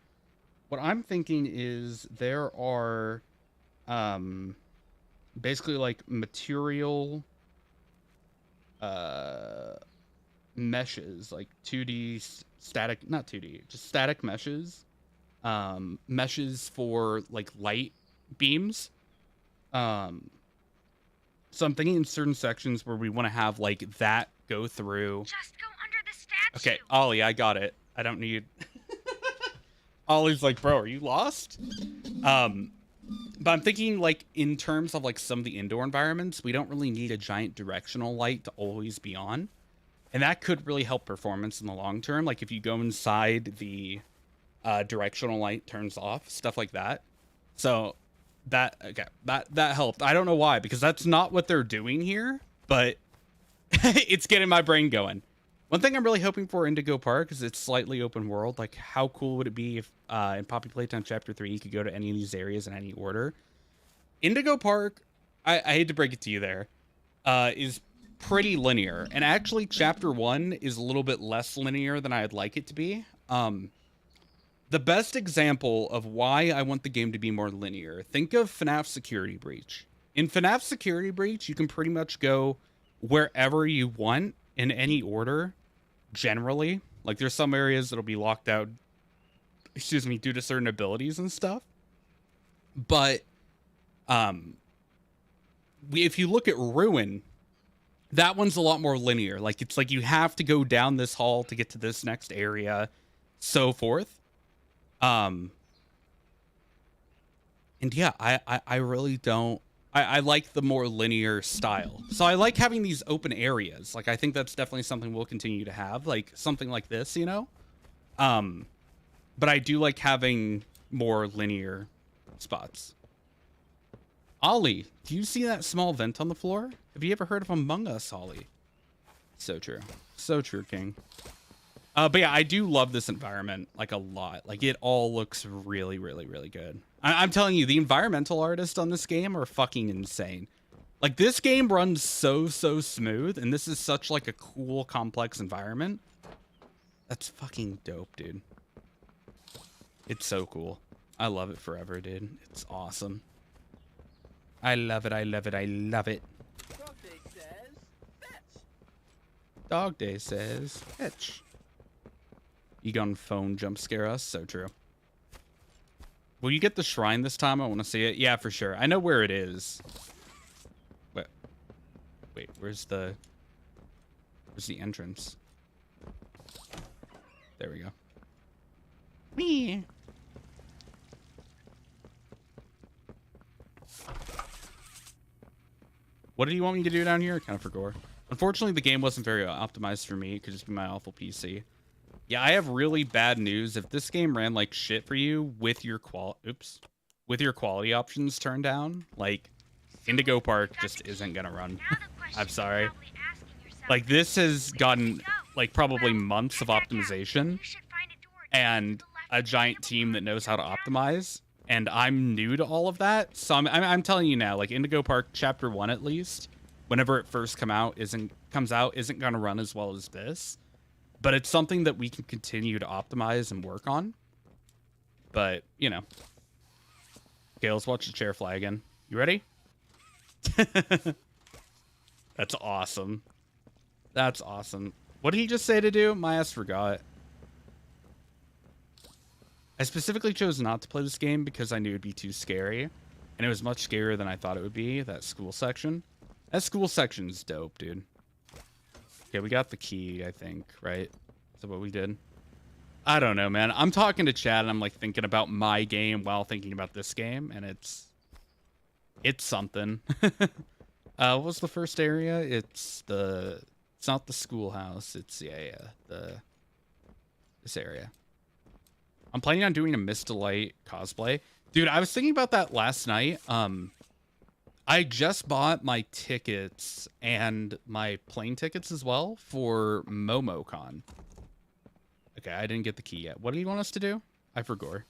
what I'm thinking is there are basically like material meshes, like 2D static, not 2D, just static meshes. Meshes for like light beams. So I'm thinking in certain sections where we want to have like that go through. Just go under the statue. Okay, Ollie, I got it. I don't need. Ollie's like, bro, are you lost? But I'm thinking like in terms of like some of the indoor environments, we don't really need a giant directional light to always be on. And that could really help performance in the long term. Like if you go inside, the directional light turns off, stuff like that. So that helped. I don't know why, because that's not what they're doing here, but it's getting my brain going. One thing I'm really hoping for Indigo Park is it's slightly open world. Like, how cool would it be if in Poppy Playtime Chapter 3 you could go to any of these areas in any order? Indigo Park, I hate to break it to you there, is pretty linear. And actually, Chapter 1 is a little bit less linear than I'd like it to be. The best example of why I want the game to be more linear, think of FNAF Security Breach. In FNAF Security Breach, you can pretty much go wherever you want in any order, generally. Like, there's some areas that'll be locked out, due to certain abilities and stuff. But, if you look at Ruin, that one's a lot more linear. Like, it's like you have to go down this hall to get to this next area, so forth. And yeah, I really don't. I like the more linear style. So I like having these open areas. Like, I think that's definitely something we'll continue to have. Like, something like this, you know? But I do like having more linear spots. Ollie, do you see that small vent on the floor? Have you ever heard of Among Us, Ollie? So true. So true, King. But yeah, I do love this environment, like, a lot. Like, it all looks really, really, really good. I'm telling you, the environmental artists on this game are fucking insane. Like, this game runs so smooth, and this is such, like, a cool, complex environment. That's fucking dope, dude. It's so cool. I love it forever, dude. It's awesome. I love it, I love it, I love it. Dog Day says, fetch. Dog Day says, fetch. Egon phone jump scare us. So true. Will you get the shrine this time? I want to see it. Yeah, for sure. I know where it is. Wait, where's the entrance? There we go. Me. What do you want me to do down here? Kind of forgot. Unfortunately, the game wasn't very optimized for me. It could just be my awful PC. Yeah, I have really bad news. If this game ran like shit for you with your quality options turned down, like, Indigo Park just isn't gonna run. I'm sorry. Like, this has gotten like probably months of optimization and a giant team that knows how to optimize, and I'm new to all of that. So I'm telling you now, like, Indigo Park Chapter 1 at least, whenever it first comes out isn't gonna run as well as this. But it's something that we can continue to optimize and work on. But, you know. Okay, let's watch the chair fly again. You ready? That's awesome. That's awesome. What did he just say to do? My ass forgot. I specifically chose not to play this game because I knew it'd be too scary. And it was much scarier than I thought it would be, that school section. That school section's dope, dude. Okay, we got the key, I think, right? Is that what we did? I don't know, man. I'm talking to Chad, and I'm, like, thinking about my game while thinking about this game, and it's something. What was the first area? It's not the schoolhouse. It's, this area. I'm planning on doing a Mist-Delight cosplay. Dude, I was thinking about that last night. I just bought my tickets and my plane tickets as well for MomoCon. Okay, I didn't get the key yet. What do you want us to do? I forgot.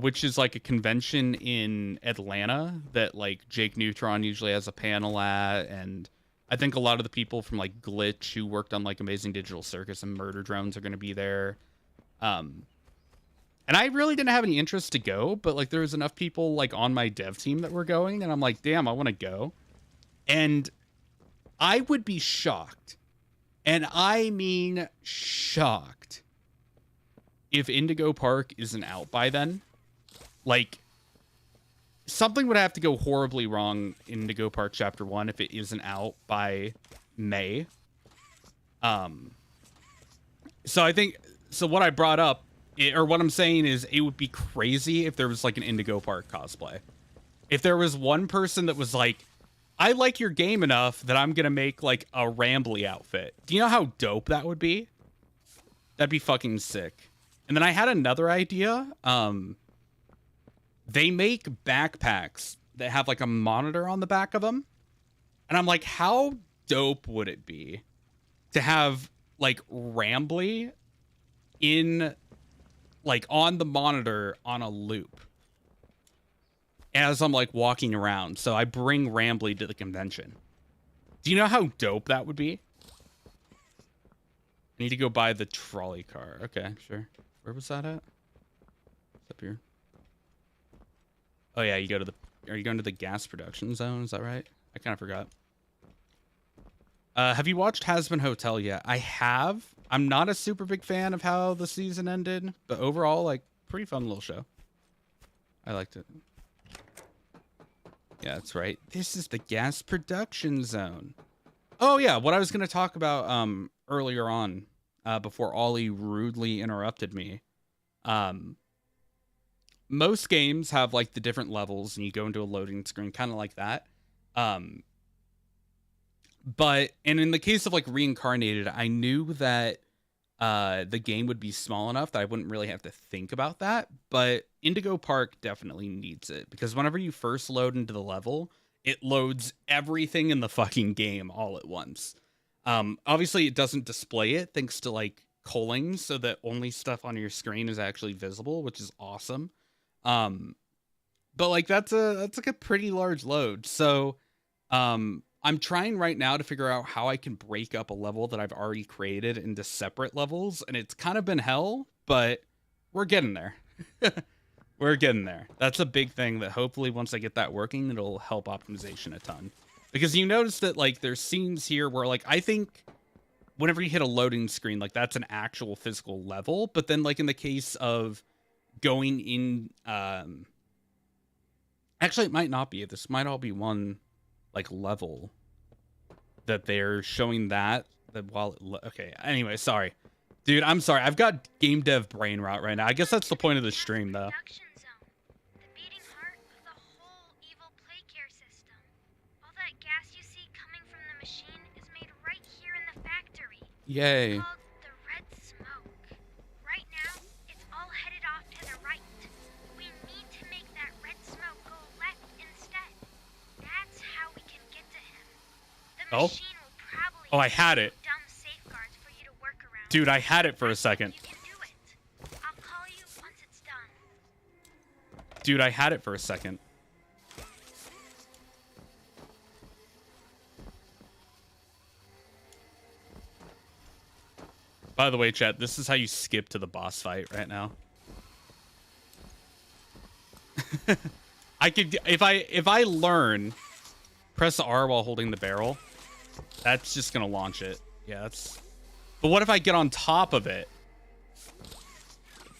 Which is like a convention in Atlanta that like Jake Neutron usually has a panel at, and I think a lot of the people from like Glitch who worked on like Amazing Digital Circus and Murder Drones are going to be there. And I really didn't have any interest to go, but like there was enough people like on my dev team that were going, and I'm like, damn, I want to go. And I would be shocked, and I mean shocked, if Indigo Park isn't out by then. Like, something would have to go horribly wrong in Indigo Park Chapter 1 if it isn't out by May. So I think, so what I brought up, or what I'm saying is, it would be crazy if there was like an Indigo Park cosplay. If there was one person that was like, I like your game enough that I'm going to make like a Rambly outfit. Do you know how dope that would be? That'd be fucking sick. And then I had another idea. They make backpacks that have like a monitor on the back of them. And I'm like, how dope would it be to have like Rambly in like on the monitor on a loop as I'm like walking around? So I bring Rambly to the convention. Do you know how dope that would be? I need to go buy the trolley car. Okay, sure. Where was that at? It's up here. Oh yeah, you go to the, are you going to the gas production zone? Is that right? I kind of forgot. Have you watched Hazbin Hotel yet? I have. I'm not a super big fan of how the season ended, but overall, like, pretty fun little show. I liked it. Yeah, that's right. This is the gas production zone. Oh yeah, what I was going to talk about earlier on, before Ollie rudely interrupted me. Most games have like the different levels and you go into a loading screen, kind of like that. But, and in the case of like Reincarnated, I knew that the game would be small enough that I wouldn't really have to think about that. But Indigo Park definitely needs it, because whenever you first load into the level, it loads everything in the fucking game all at once. Obviously it doesn't display it thanks to like culling, so that only stuff on your screen is actually visible, which is awesome. But like that's like a pretty large load. So I'm trying right now to figure out how I can break up a level that I've already created into separate levels, and it's kind of been hell, but we're getting there. We're getting there. That's a big thing that hopefully once I get that working, it'll help optimization a ton. Because you notice that like there's scenes here where like I think whenever you hit a loading screen, like that's an actual physical level, but then like in the case of going in, actually it might not be. This might all be one like level that they're showing that while okay, anyway, sorry dude, I'm sorry, I've got game dev brain rot right now. I guess that's the point of the stream though. The beating heart of the whole evil play care system. All that gas you see coming from the machine is made right here in the factory. Yay. It's called the red smoke. Right now it's all headed off to the right. We need to make that red smoke go left instead. That's how we can get to him. The machine will probably I had it. dumb safeguards for you to work around. Dude, I had it for a second. You can do it. I'll call you once it's done. Dude, I had it for a second. By the way, chat, this is how you skip to the boss fight right now. I could, if I learn, press R while holding the barrel, that's just gonna launch it. Yeah, that's. But what if I get on top of it?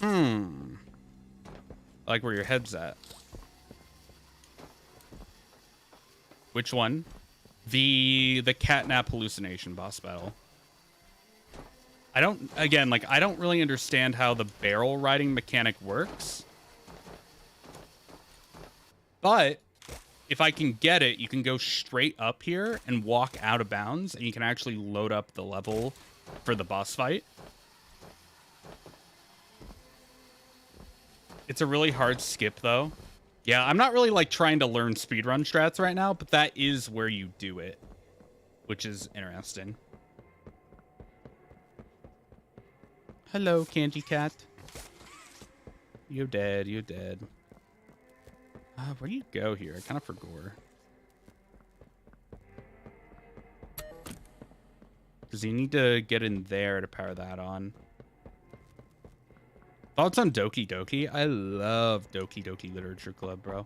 I like where your head's at. Which one? The catnap hallucination boss battle. I don't, again, like, I don't really understand how the barrel riding mechanic works. But if I can get it, you can go straight up here and walk out of bounds, and you can actually load up the level for the boss fight. It's a really hard skip, though. Yeah, I'm not really, like, trying to learn speedrun strats right now, but that is where you do it, which is interesting. Hello, Candy Cat. You're dead, you're dead. Where do you go here? I kind of forgot. Because you need to get in there to power that on. Thoughts on Doki Doki? I love Doki Doki Literature Club, bro.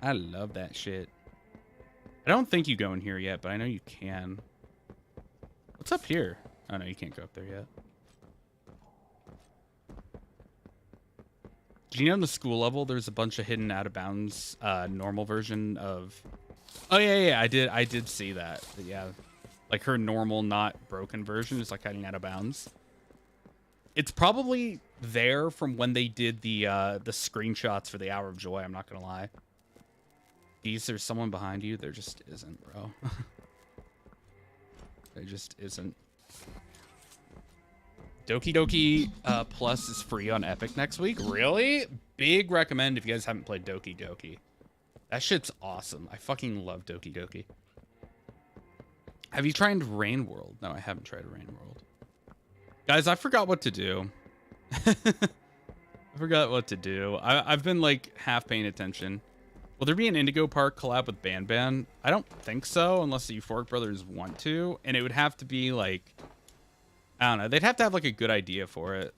I love that shit. I don't think you go in here yet, but I know you can. What's up here? Oh, no, you can't go up there yet. Do you know in the school level, there's a bunch of hidden out of bounds, normal version of... Oh, yeah, I did see that. But yeah, like her normal, not broken version is like hiding out of bounds. It's probably there from when they did the screenshots for the Hour of Joy, I'm not gonna lie. Geese, there's someone behind you. There just isn't, bro. There just isn't. Doki Doki Plus is free on Epic next week. Really? Big recommend if you guys haven't played Doki Doki. That shit's awesome. I fucking love Doki Doki. Have you tried Rain World? No, I haven't tried Rain World. Guys, I forgot what to do. I forgot what to do. I've been like half paying attention. Will there be an Indigo Park collab with Ban Ban? I don't think so, unless the Euphoric Brothers want to. And it would have to be like, I don't know. They'd have to have like a good idea for it.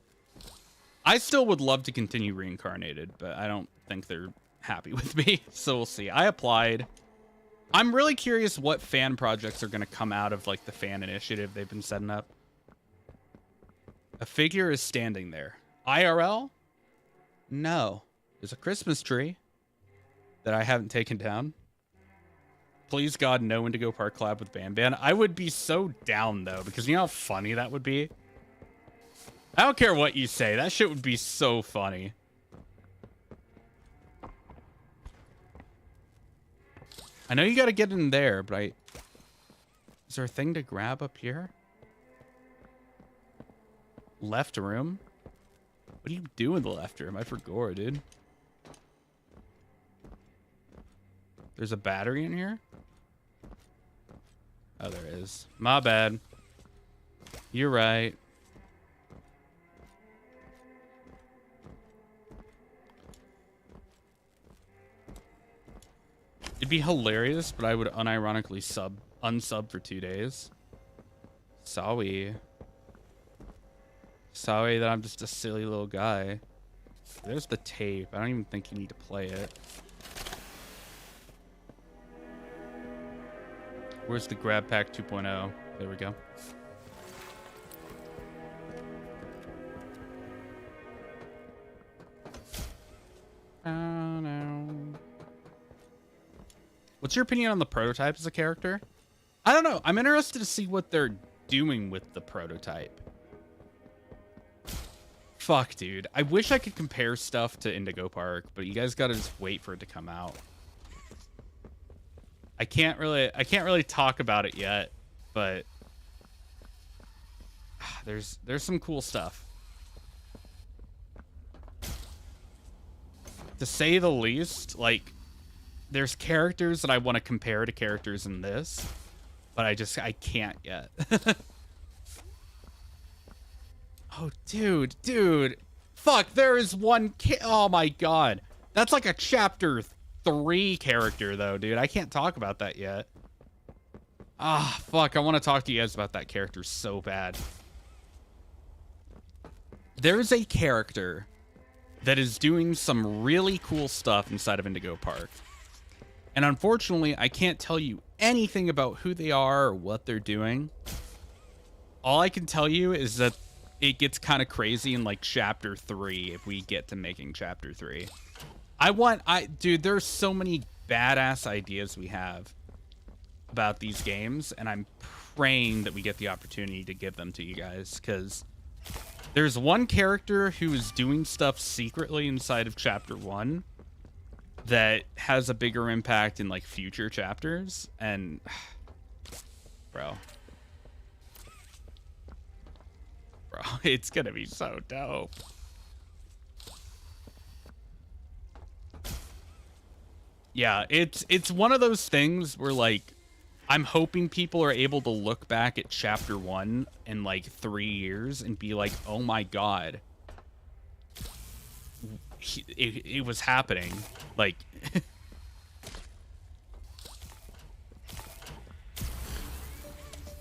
I still would love to continue Reincarnated, but I don't think they're happy with me. So we'll see. I applied. I'm really curious what fan projects are going to come out of like the fan initiative they've been setting up. A figure is standing there. IRL? No. There's a Christmas tree that I haven't taken down. Please God, no Indigo Park collab with Ban Ban. I would be so down though, because you know how funny that would be? I don't care what you say. That shit would be so funny. I know you gotta get in there, but is there a thing to grab up here? Left room? What do you do in the left room? I forgot, dude. There's a battery in here? Oh, there is. My bad. You're right. It'd be hilarious, but I would unironically unsub for 2 days. Sorry. Sorry that I'm just a silly little guy. There's the tape. I don't even think you need to play it. Where's the grab pack 2.0? There we go. Oh, no. What's your opinion on the prototype as a character? I don't know. I'm interested to see what they're doing with the prototype. Fuck, dude. I wish I could compare stuff to Indigo Park, but you guys gotta just wait for it to come out. I can't really talk about it yet, but there's some cool stuff. To say the least, like, there's characters that I want to compare to characters in this, but I can't yet. Oh, dude. Fuck, there is one oh my god. That's like a chapter 3 character though, dude. I can't talk about that yet. Ah, fuck, I want to talk to you guys about that character so bad. There's a character that is doing some really cool stuff inside of Indigo Park. And unfortunately, I can't tell you anything about who they are or what they're doing. All I can tell you is that it gets kind of crazy in like chapter 3 if we get to making chapter 3. Dude, there's so many badass ideas we have about these games, and I'm praying that we get the opportunity to give them to you guys, because there's one character who is doing stuff secretly inside of chapter 1 that has a bigger impact in like future chapters, and bro, it's gonna be so dope. Yeah, it's one of those things where like I'm hoping people are able to look back at chapter 1 in like 3 years and be like, oh my god, it was happening. Like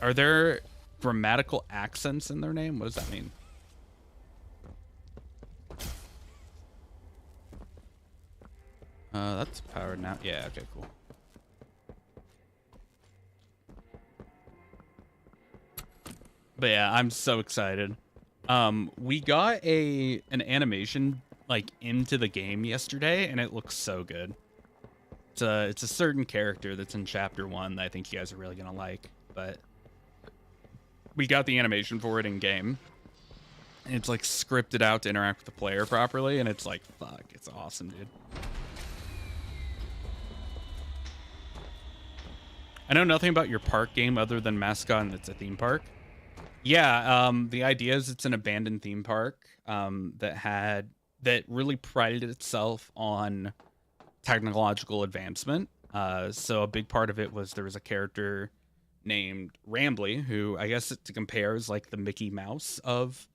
are there grammatical accents in their name? What does that mean? That's powered now. Yeah, okay, cool. But yeah, I'm so excited. We got an animation like into the game yesterday, and it looks so good. It's a certain character that's in chapter 1 that I think you guys are really gonna like. But we got the animation for it in game. And it's like scripted out to interact with the player properly, and it's like, fuck, it's awesome, dude. I know nothing about your park game other than mascot and it's a theme park. Yeah, the idea is it's an abandoned theme park that really prided itself on technological advancement. So a big part of it was there was a character named Rambly, who I guess to compare is like the Mickey Mouse of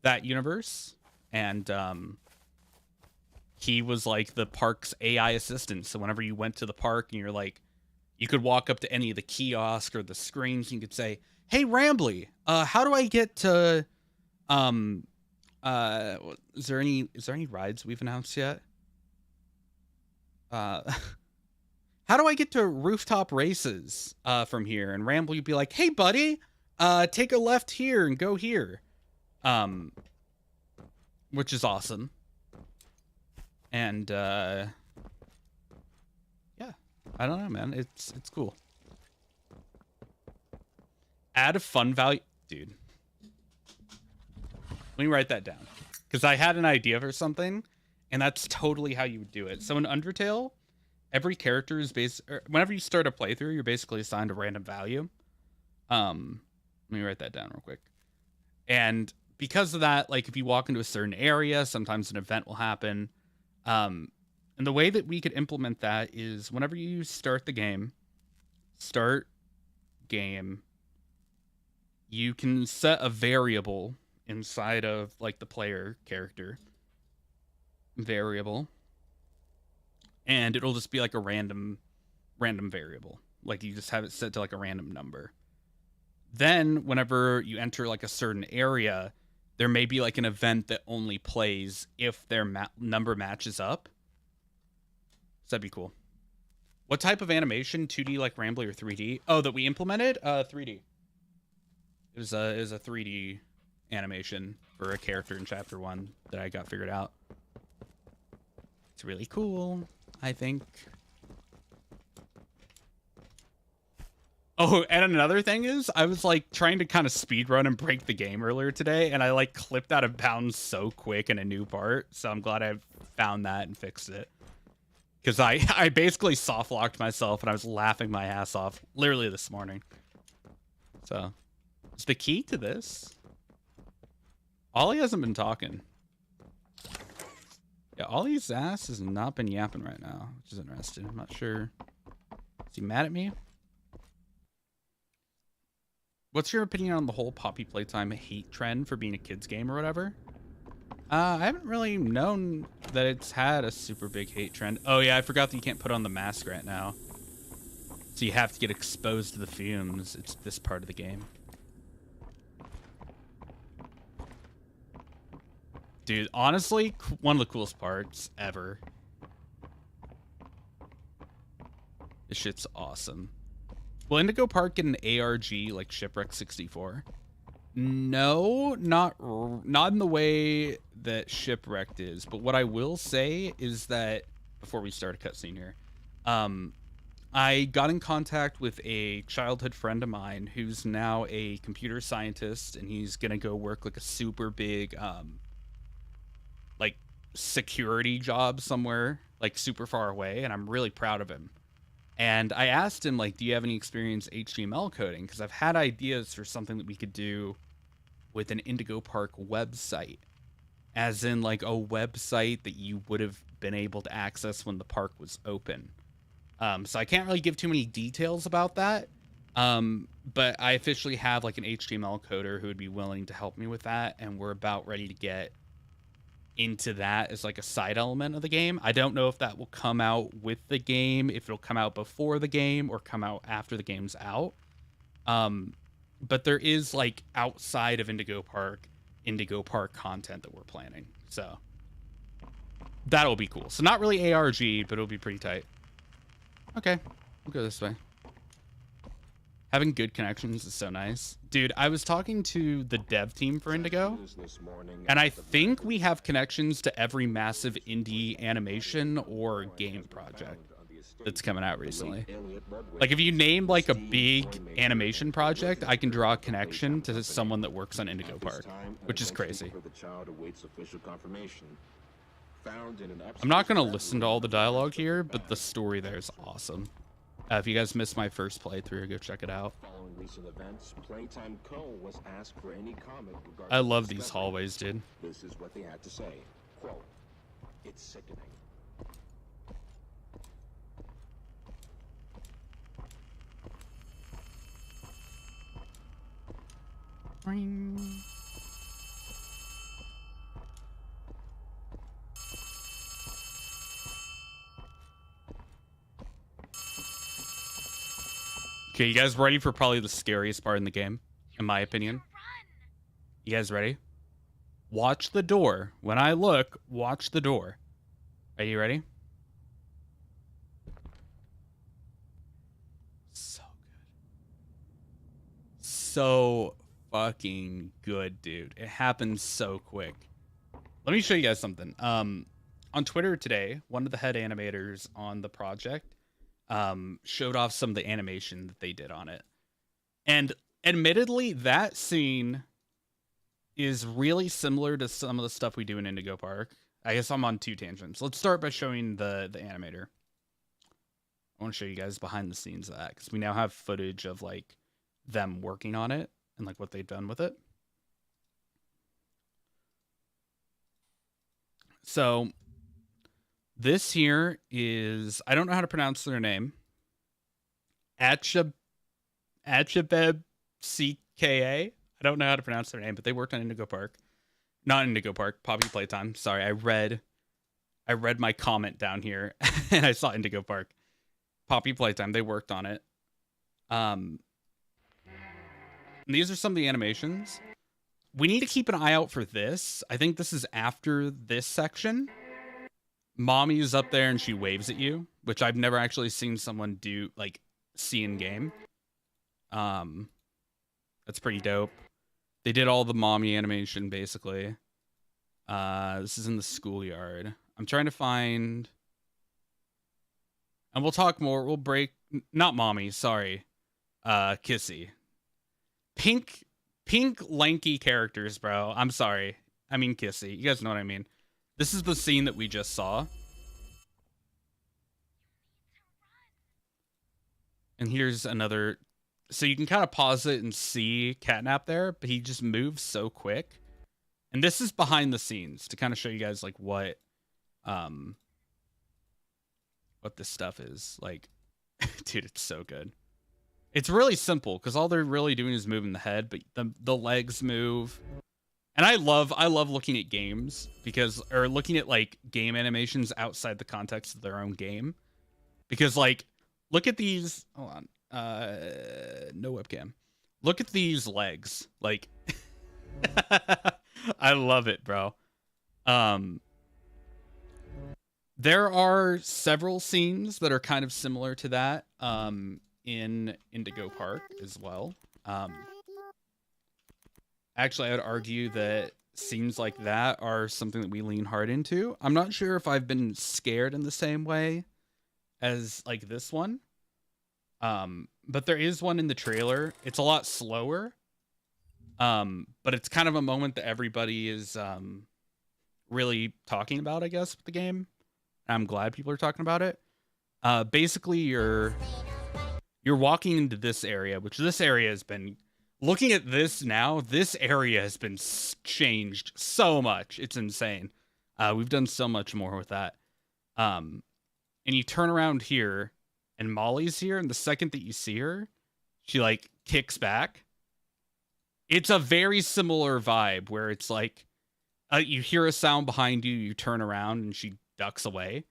that universe. And he was like the park's AI assistant. So whenever you went to the park and you're like, you could walk up to any of the kiosks or the screens and you could say, "Hey, Rambly, how do I get to, is there any rides we've announced yet? How do I get to rooftop races, from here?" And Rambly would be like, "Hey, buddy, take a left here and go here." Which is awesome. And, yeah, I don't know, man. It's cool. Add a fun value. Dude. Let me write that down. Because I had an idea for something, and that's totally how you would do it. So in Undertale, every character is whenever you start a playthrough, you're basically assigned a random value. Let me write that down real quick. And because of that, like if you walk into a certain area, sometimes an event will happen. And the way that we could implement that is whenever you start the game, you can set a variable inside of like the player character variable, and it'll just be like a random variable. Like you just have it set to like a random number. Then whenever you enter like a certain area, there may be like an event that only plays if their number matches up. So that'd be cool. What type of animation? 2D like Rambly or 3D? Oh, that we implemented? 3D. It was a 3D animation for a character in chapter 1 that I got figured out. It's really cool, I think. Oh, and another thing is, I was like trying to kind of speedrun and break the game earlier today, and I like clipped out of bounds so quick in a new part. So I'm glad I found that and fixed it. Because I basically soft locked myself and I was laughing my ass off literally this morning. So it's the key to this. Ollie hasn't been talking. Yeah, Ollie's ass has not been yapping right now, which is interesting. I'm not sure. Is he mad at me? What's your opinion on the whole Poppy Playtime hate trend for being a kid's game or whatever? I haven't really known that it's had a super big hate trend. Oh yeah, I forgot that you can't put on the mask right now. So you have to get exposed to the fumes. It's this part of the game. Dude, honestly, one of the coolest parts ever. This shit's awesome. Will Indigo Park get an ARG like Shipwreck 64? No, not in the way that Shipwrecked is. But what I will say is that, before we start a cutscene here, I got in contact with a childhood friend of mine who's now a computer scientist, and he's gonna go work like a super big, like security job somewhere, like super far away, and I'm really proud of him. And I asked him, like, do you have any experience HTML coding? Because I've had ideas for something that we could do with an Indigo Park website. As in, like, a website that you would have been able to access when the park was open. So I can't really give too many details about that. But I officially have, like, an HTML coder who would be willing to help me with that. And we're about ready to get into that as like a side element of the game. I don't know if that will come out with the game, if it'll come out before the game or come out after the game's out. But there is like outside of Indigo Park content that we're planning. So that'll be cool. So not really ARG, but it'll be pretty tight. Okay, we'll go this way. Having good connections is so nice. Dude, I was talking to the dev team for Indigo, and I think we have connections to every massive indie animation or game project that's coming out recently. Like, if you name, like, a big animation project, I can draw a connection to someone that works on Indigo Park, which is crazy. I'm not going to listen to all the dialogue here, but the story there is awesome. If you guys missed my first playthrough, go check it out. I love these hallways, dude. This is what they had to say. Quote, "It's sickening." Okay, you guys ready for probably the scariest part in the game, in my opinion? You guys ready? Watch the door. When I look, watch the door. Are you ready? So good. So fucking good, dude. It happens so quick. Let me show you guys something. On Twitter today, one of the head animators on the project showed off some of the animation that they did on it. And admittedly, that scene is really similar to some of the stuff we do in Indigo Park. I guess I'm on two tangents. Let's start by showing the animator. I want to show you guys behind the scenes of that, because we now have footage of, like, them working on it and, like, what they've done with it. So this here is, I don't know how to pronounce their name. Achabeb CKA. I don't know how to pronounce their name, but they worked on Indigo Park. Not Indigo Park, Poppy Playtime. Sorry, I read my comment down here and I saw Indigo Park. Poppy Playtime, they worked on it. And these are some of the animations. We need to keep an eye out for this. I think this is after this section. Mommy is up there and she waves at you, which I've never actually seen someone do, like, see in game. That's pretty dope. They did all the mommy animation, basically. This is in the schoolyard. I'm trying to find... And we'll talk more. We'll break... Not mommy, sorry. Kissy. Pink, lanky characters, bro. I'm sorry. I mean Kissy. You guys know what I mean. This is the scene that we just saw. And here's another... So you can kind of pause it and see Catnap there, but he just moves so quick. And this is behind the scenes to kind of show you guys, like, what this stuff is. Like, dude, it's so good. It's really simple, because all they're really doing is moving the head, but the legs move. And I love looking at games, or looking at, like, game animations outside the context of their own game. Because, like, look at these... Hold on. No webcam. Look at these legs. Like, I love it, bro. There are several scenes that are kind of similar to that in Indigo Park as well. Actually, I would argue that scenes like that are something that we lean hard into. I'm not sure if I've been scared in the same way as, like, this one. But there is one in the trailer. It's a lot slower. But it's kind of a moment that everybody is really talking about, I guess, with the game. I'm glad people are talking about it. Basically, you're walking into this area, which this area has been... Looking at this now, this area has been changed so much. It's insane. We've done so much more with that. And you turn around here... And Molly's here, and the second that you see her, she, like, kicks back. It's a very similar vibe, where it's like, you hear a sound behind you, you turn around, and she ducks away.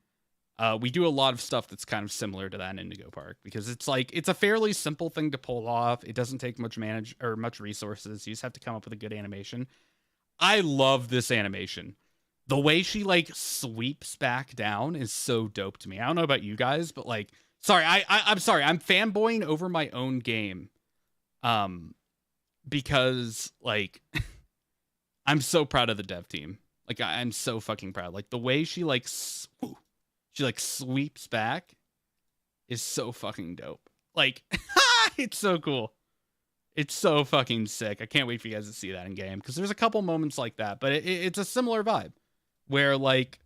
We do a lot of stuff that's kind of similar to that in Indigo Park, because it's like, it's a fairly simple thing to pull off. It doesn't take much much resources. You just have to come up with a good animation. I love this animation. The way she, like, sweeps back down is so dope to me. I don't know about you guys, but, like... Sorry, I'm sorry. I'm fanboying over my own game Because like I'm so proud of the dev team. Like I'm so fucking proud. Like the way she like sweeps back is so fucking dope. Like it's so cool. It's so fucking sick. I can't wait for you guys to see that in game, because there's a couple moments like that, but it's a similar vibe where like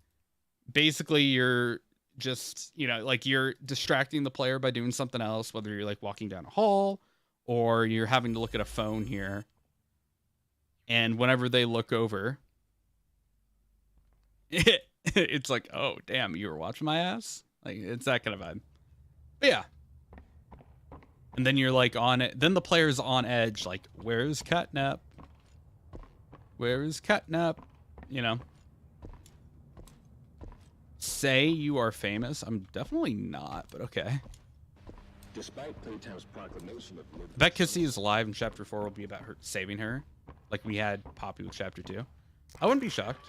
basically you're just, you know, like you're distracting the player by doing something else, whether you're like walking down a hall or you're having to look at a phone here. And whenever they look over, it's like, oh, damn, you were watching my ass? Like, it's that kind of vibe. But yeah. And then you're like on it. Then the player's on edge, like, where's Catnap? Where is Catnap? You know. Say you are famous. I'm definitely not, but okay. Despite Playtime's proclamation of liberty, Bet Kissy is alive and Chapter 4 will be about her saving her. Like we had Poppy with Chapter 2. I wouldn't be shocked.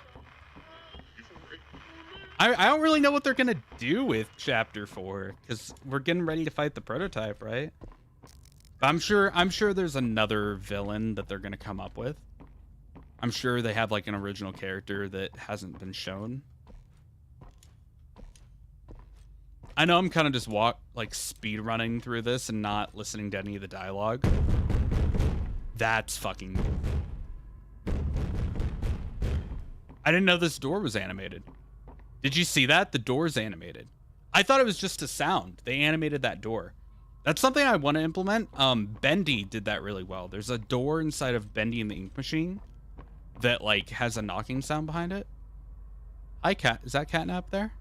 I don't really know what they're gonna do with Chapter 4, because we're getting ready to fight the prototype, right? But I'm sure there's another villain that they're gonna come up with. I'm sure they have like an original character that hasn't been shown. I know I'm kind of just speed running through this and not listening to any of the dialogue. That's fucking... I didn't know this door was animated. Did you see that? The door's animated. I thought it was just a sound. They animated that door. That's something I want to implement. Bendy did that really well. There's a door inside of Bendy and the Ink Machine that like has a knocking sound behind it. Hi, Cat. Is that Catnap there?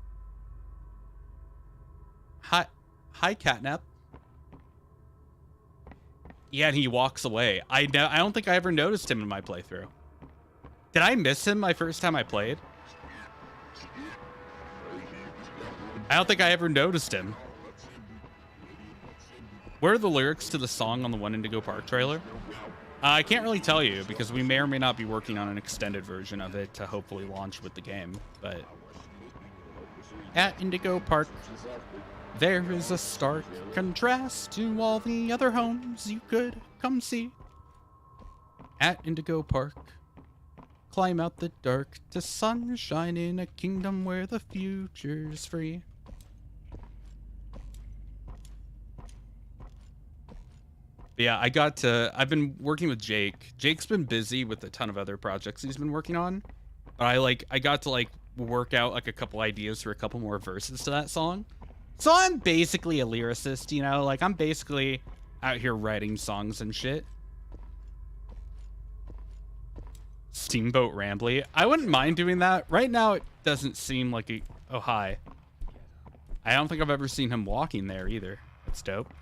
Hi, Catnap. Yeah, and he walks away. I don't think I ever noticed him in my playthrough. Did I miss him my first time I played? I don't think I ever noticed him. Where are the lyrics to the song on the One Indigo Park trailer? I can't really tell you, because we may or may not be working on an extended version of it to hopefully launch with the game, but... At Indigo Park, there is a stark contrast to all the other homes you could come see. At Indigo Park, climb out the dark to sunshine in a kingdom where the future's free. But yeah, I've been working with Jake. Jake's been busy with a ton of other projects he's been working on. But I got to like work out like a couple ideas for a couple more verses to that song. So I'm basically a lyricist, you know, like I'm basically out here writing songs and shit. Steamboat Rambly. I wouldn't mind doing that. Right now it doesn't seem like a... Oh, hi. I don't think I've ever seen him walking there either. That's dope.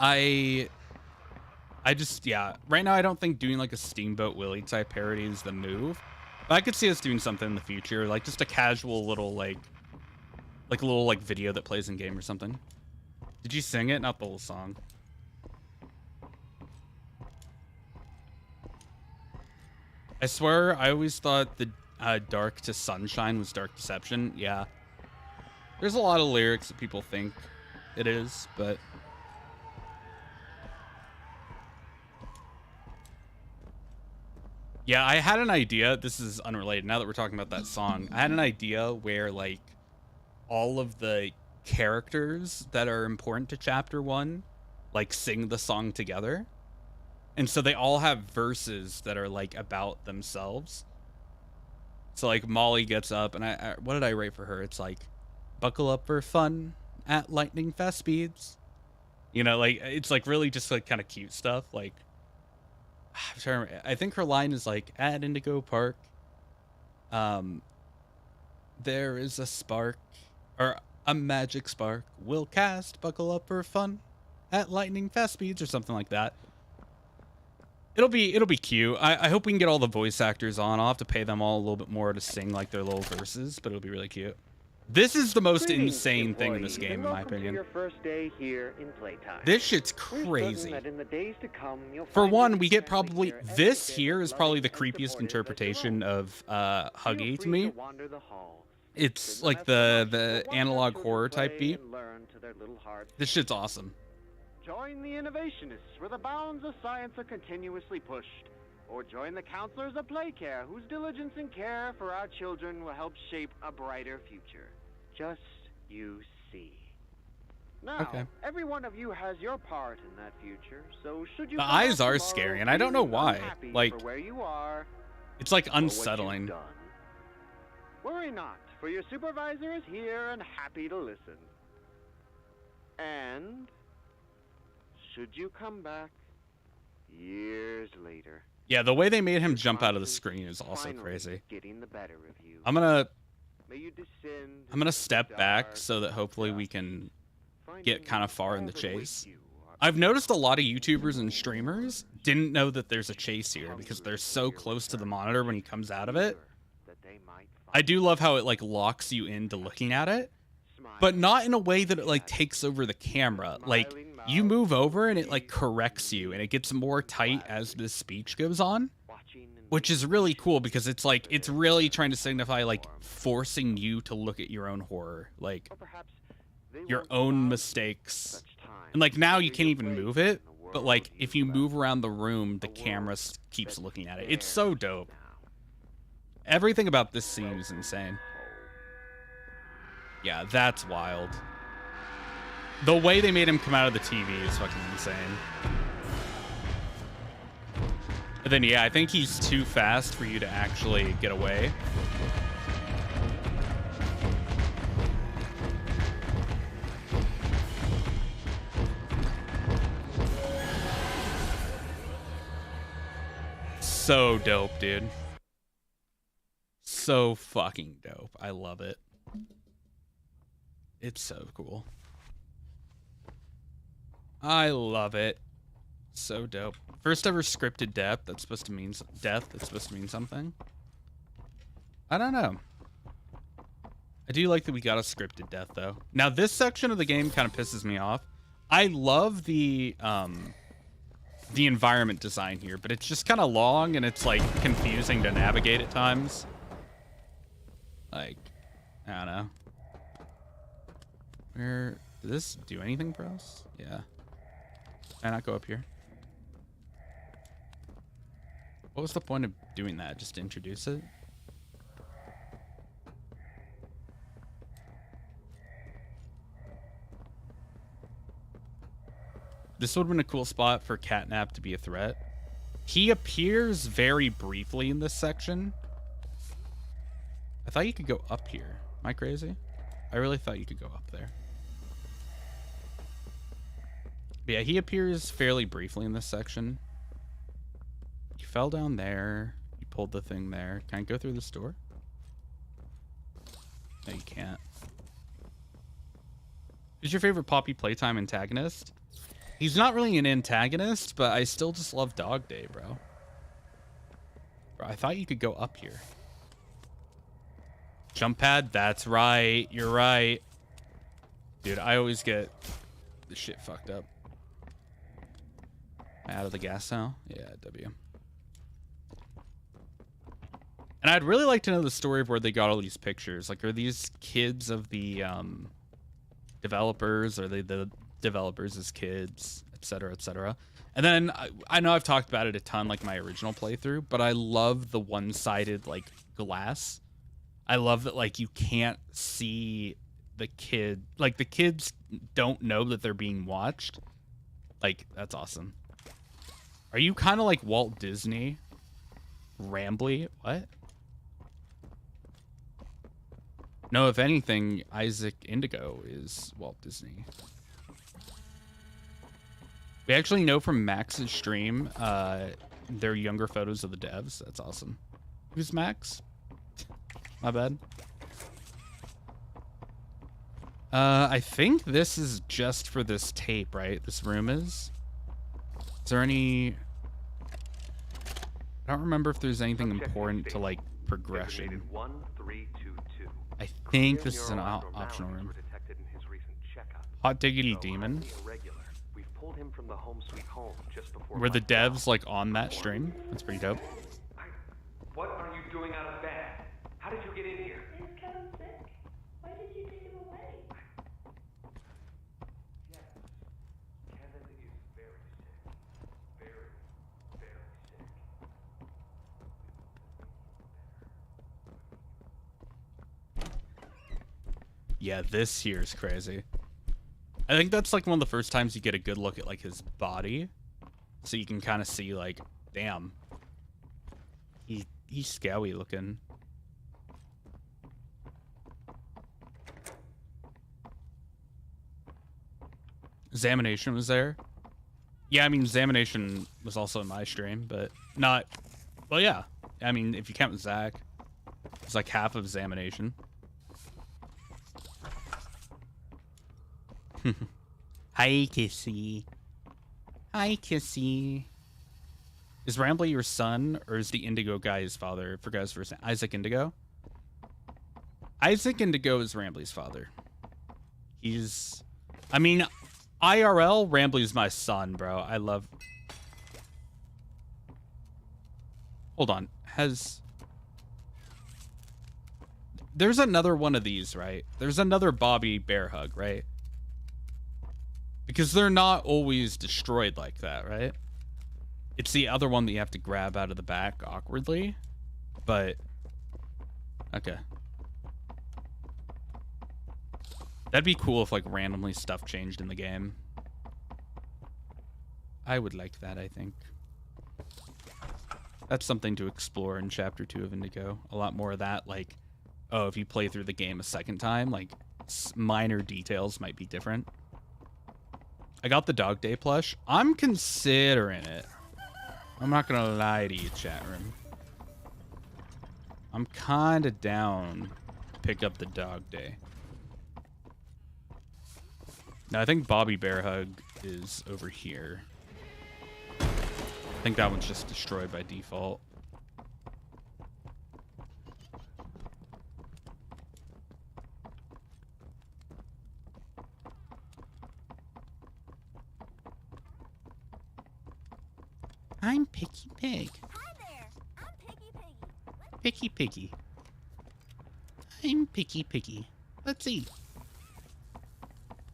I just, yeah. Right now I don't think doing like a Steamboat Willie type parody is the move. But I could see us doing something in the future. Like just a casual little like a little like video that plays in game or something. Did you sing it? Not the whole song. I swear, I always thought the Dark to Sunshine was Dark Deception. Yeah. There's a lot of lyrics that people think it is, but... Yeah, I had an idea. This is unrelated. Now that we're talking about that song, I had an idea where, like, all of the characters that are important to Chapter 1, like, sing the song together. And so they all have verses that are like about themselves. So like Molly gets up and I what did I write for her? It's like, buckle up for fun at lightning fast speeds. You know, like it's like really just like kind of cute stuff. Like I'm trying to remember, I think her line is like, at Indigo Park, there is a spark or a magic spark will cast, buckle up for fun at lightning fast speeds or something like that. It'll be cute. I hope we can get all the voice actors on. I'll have to pay them all a little bit more to sing like their little verses, but it'll be really cute. This is the most insane thing in this game, in my opinion. Your first day here in Playtime. This shit's crazy. For one, we get probably this here is probably the creepiest interpretation of Huggy to me. It's like the analog horror type beat. This shit's awesome. Join the innovationists, where the bounds of science are continuously pushed. Or join the counselors of Playcare, whose diligence and care for our children will help shape a brighter future. Just you see. Now, every one of you has your part in that future, so should you... The eyes are scary, and I don't know why. Like, for where you are, it's like unsettling. Worry not, for your supervisor is here and happy to listen. And should you come back years later... Yeah, the way they made him jump out of the screen is also crazy. Getting the better of you. I'm gonna step back so that hopefully we can get kind of far in the chase. I've noticed a lot of YouTubers and streamers didn't know that there's a chase here because they're so close to the monitor when he comes out of it. I do love how it like locks you into looking at it, but not in a way that it like takes over the camera. Like, you move over and it like corrects you and it gets more tight as the speech goes on, which is really cool because it's like, it's really trying to signify like forcing you to look at your own horror, like your own mistakes. And like now you can't even move it, but like if you move around the room, the camera keeps looking at it. It's so dope. Everything about this scene is insane. Yeah, that's wild. The way they made him come out of the TV is fucking insane. And then, yeah, I think he's too fast for you to actually get away. So dope, dude. So fucking dope. I love it. It's so cool. I love it. So dope. First ever scripted death. That's supposed to mean death. That's supposed to mean something. I don't know. I do like that we got a scripted death though. Now this section of the game kind of pisses me off. I love the environment design here, but it's just kind of long and it's like confusing to navigate at times. Like, I don't know. Where did this do anything for us? Yeah. Can I not go up here? What was the point of doing that? Just to introduce it? This would have been a cool spot for Catnap to be a threat. He appears very briefly in this section. I thought you could go up here. Am I crazy? I really thought you could go up there. But yeah, he appears fairly briefly in this section. You fell down there. You pulled the thing there. Can I go through this door? No, you can't. Who's your favorite Poppy Playtime antagonist? He's not really an antagonist, but I still just love Dog Day, bro. Bro, I thought you could go up here. Jump pad? That's right. You're right. Dude, I always get this shit fucked up. Am I out of the gas now? Yeah, W. And I'd really like to know the story of where they got all these pictures. Like, are these kids of the developers? Are they the developers as kids, etc., etc.? And then I know I've talked about it a ton, like my original playthrough, but I love the one-sided like glass. I love that like you can't see the kid, like the kids don't know that they're being watched. Like, that's awesome. Are you kind of like Walt Disney? Rambly? What? No, if anything, Isaac Indigo is Walt Disney. We actually know from Max's stream, they're younger photos of the devs. That's awesome. Who's Max? My bad. I think this is just for this tape, right? This room is? Is there any... I don't remember if there's anything important to, like, progression. I think this is an optional room. Hot Diggity Demon. Were the devs, like, on that stream? That's pretty dope. What are you doing out of bed? How did you get in here? Is Kevin sick? Why did you take him away? Yes. Kevin Yeah, this here is crazy. I think that's like one of the first times you get a good look at like his body. So you can kind of see like, damn. He's scowy looking. Examination was there. Yeah, I mean, Examination was also in my stream, but not... Well, yeah. I mean, if you count Zach, it's like half of Examination. Hi, Kissy. Hi, Kissy. Is Rambly your son, or is the Indigo guy his father? I forgot his first name. Isaac Indigo? Isaac Indigo is Rambly's father. He's... I mean... IRL, Rambly's my son, bro. I love... Hold on. There's another one of these, right? There's another Bobby Bear Hug, right? Because they're not always destroyed like that, right? It's the other one that you have to grab out of the back awkwardly. But... Okay. That'd be cool if, like, randomly stuff changed in the game. I would like that, I think. That's something to explore in Chapter 2 of Indigo. A lot more of that, like, oh, if you play through the game a second time, like, minor details might be different. I got the Dog Day plush. I'm considering it. I'm not gonna lie to you, chat room. I'm kinda down to pick up the Dog Day. Now, I think Bobby Bear Hug is over here. I think that one's just destroyed by default. I'm Picky Pig. Hi there. I'm Picky Piggy. Picky Piggy. I'm Picky Piggy. Let's see.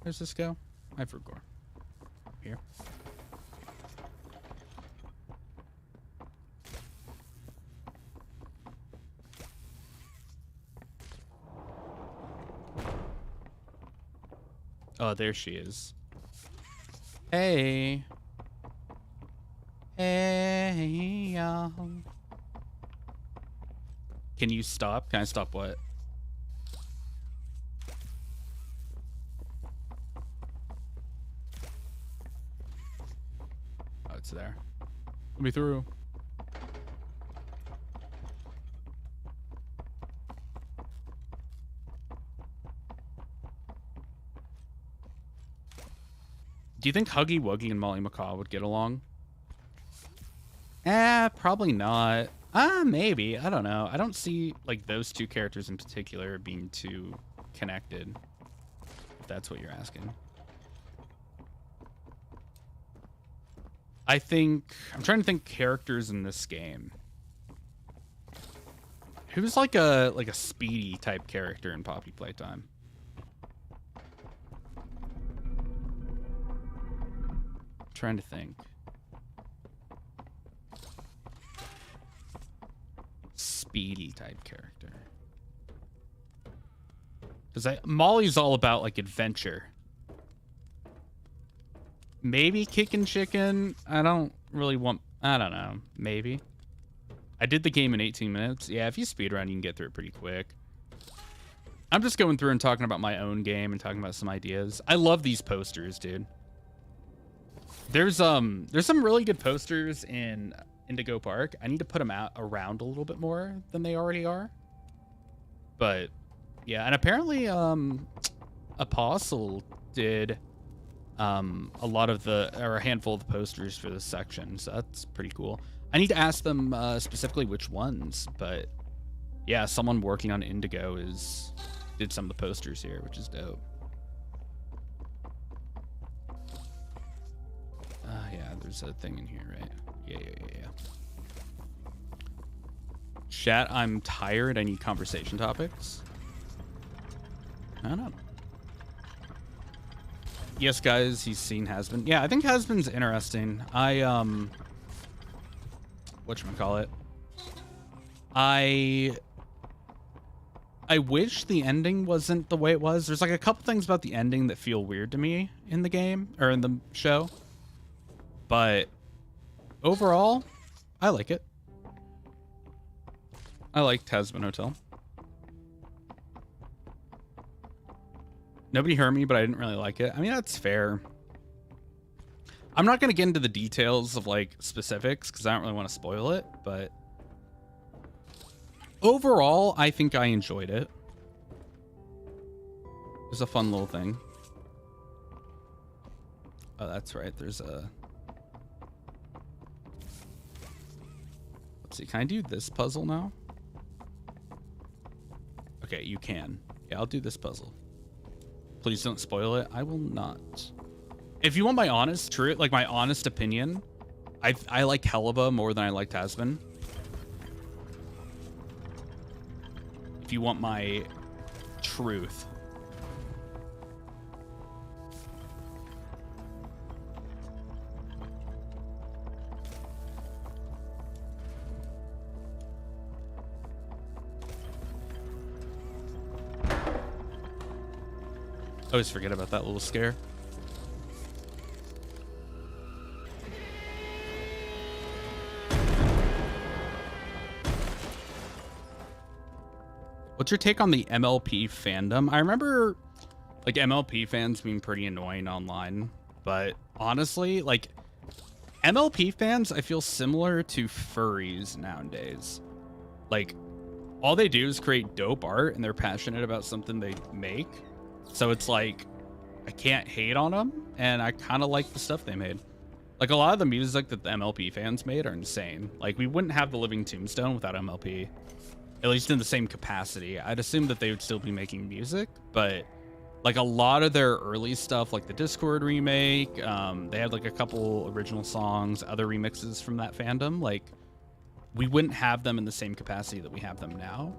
Where's this go? I forgot. Here. Oh, there she is. Hey. Hey, y'all. Can you stop? Can I stop what? Oh, it's there. Let me through. Do you think Huggy Wuggy and Molly Macaw would get along? Probably not. Maybe. I don't know. I don't see, like, those two characters in particular being too connected. If that's what you're asking. I'm trying to think characters in this game. Who's like a Speedy type character in Poppy Playtime? I'm trying to think. Speedy type character. Because Molly's all about like adventure. Maybe Kickin' Chicken. I don't know. Maybe. I did the game in 18 minutes. Yeah, if you speedrun, you can get through it pretty quick. I'm just going through and talking about my own game and talking about some ideas. I love these posters, dude. There's some really good posters in Indigo Park. I need to put them out around a little bit more than they already are. But yeah, and apparently Apostle did a lot of a handful of the posters for this section, so that's pretty cool. I need to ask them specifically which ones, but yeah, someone working on Indigo did some of the posters here, which is dope. Yeah, there's a thing in here, right? Yeah. Chat, I'm tired. I need conversation topics. I don't know. Yes, guys, he's seen Hasbin. Yeah, I think Hasbin's interesting. Whatchamacallit? I wish the ending wasn't the way it was. There's like a couple things about the ending that feel weird to me in the game or in the show. But overall, I like it. I like Tasman Hotel. Nobody heard me, but I didn't really like it. I mean, that's fair. I'm not going to get into the details of like specifics because I don't really want to spoil it, but overall, I think I enjoyed it. It was a fun little thing. Oh, that's right. There's a... Let's see. Can I do this puzzle now? Okay, you can. Yeah, I'll do this puzzle. Please don't spoil it. I will not. If you want my honest truth, like my honest opinion, I like Helaba more than I like Tasman. If you want my truth. I always forget about that little scare. What's your take on the MLP fandom? I remember like MLP fans being pretty annoying online, but honestly, like MLP fans, I feel similar to furries nowadays. Like all they do is create dope art and they're passionate about something they make. So it's like, I can't hate on them, and I kind of like the stuff they made. Like, a lot of the music that the MLP fans made are insane. Like, we wouldn't have the Living Tombstone without MLP, at least in the same capacity. I'd assume that they would still be making music, but, like, a lot of their early stuff, like the Discord remake, they had, like, a couple original songs, other remixes from that fandom. Like, we wouldn't have them in the same capacity that we have them now.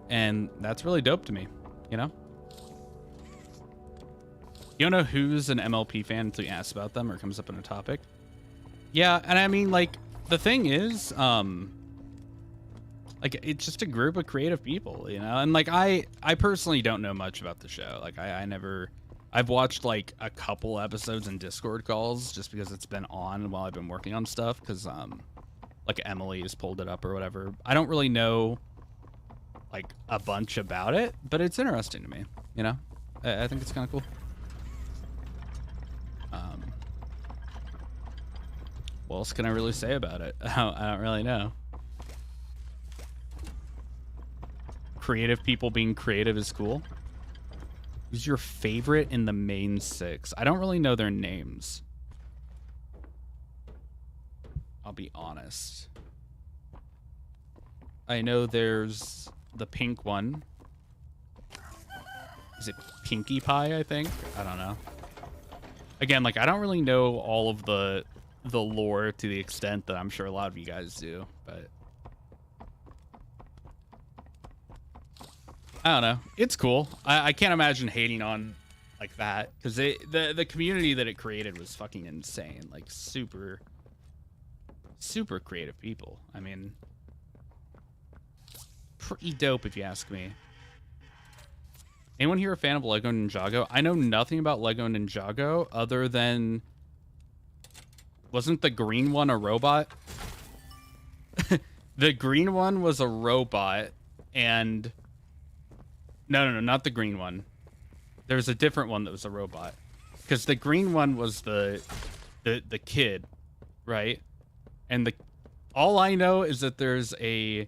And that's really dope to me, you know? You don't know who's an MLP fan until you ask about them or comes up in a topic. Yeah, and I mean, like, the thing is, like, it's just a group of creative people, you know? And, like, I personally don't know much about the show. Like, I've watched, like, a couple episodes in Discord calls just because it's been on while I've been working on stuff because, like, Emily has pulled it up or whatever. I don't really know, like, a bunch about it, but it's interesting to me, you know? I think it's kind of cool. What else can I really say about it? I don't really know. Creative people being creative is cool. Who's your favorite in the main 6? I don't really know their names. I'll be honest. I know there's the pink one. Is it Pinkie Pie, I think? I don't know. Again, like, I don't really know all of the lore to the extent that I'm sure a lot of you guys do, but I don't know. It's cool. I can't imagine hating on like that because the community that it created was fucking insane. Like super creative people. I mean, pretty dope if you ask me. Anyone here a fan of Lego Ninjago? I know nothing about Lego Ninjago other than... Wasn't the green one a robot? The green one was a robot, and... No, not the green one. There's a different one that was a robot. Because the green one was the kid, right? And all I know is that there's a...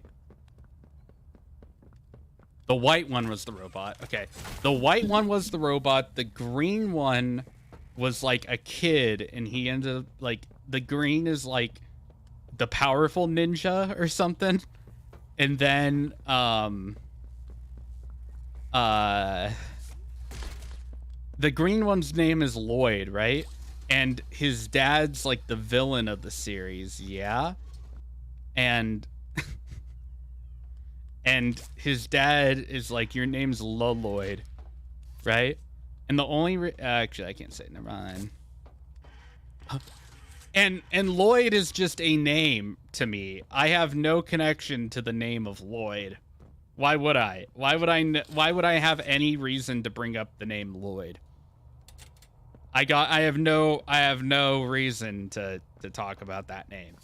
The white one was the robot. Okay. The white one was the robot. The green one was like a kid, and he ended up like the green is like the powerful ninja or something. And then the green one's name is Lloyd, right? And his dad's like the villain of the series, yeah? And and his dad is like, your name's Lloyd, right? And the only actually I can't say it, never mind. And Lloyd is just a name to me. I have no connection to the name of Lloyd. Why would I? Why would I have any reason to bring up the name Lloyd? I have no reason to talk about that name.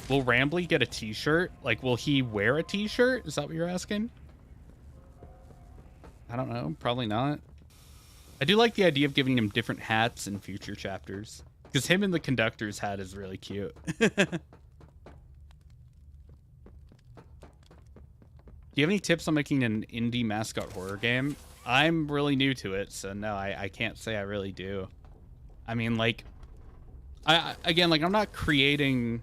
Will Rambly get a t-shirt? Like, will he wear a t-shirt? Is that what you're asking? I don't know. Probably not. I do like the idea of giving him different hats in future chapters. Because him and the conductor's hat is really cute. Do you have any tips on making an indie mascot horror game? I'm really new to it, so no, I can't say I really do. I mean, like, again, like, I'm not creating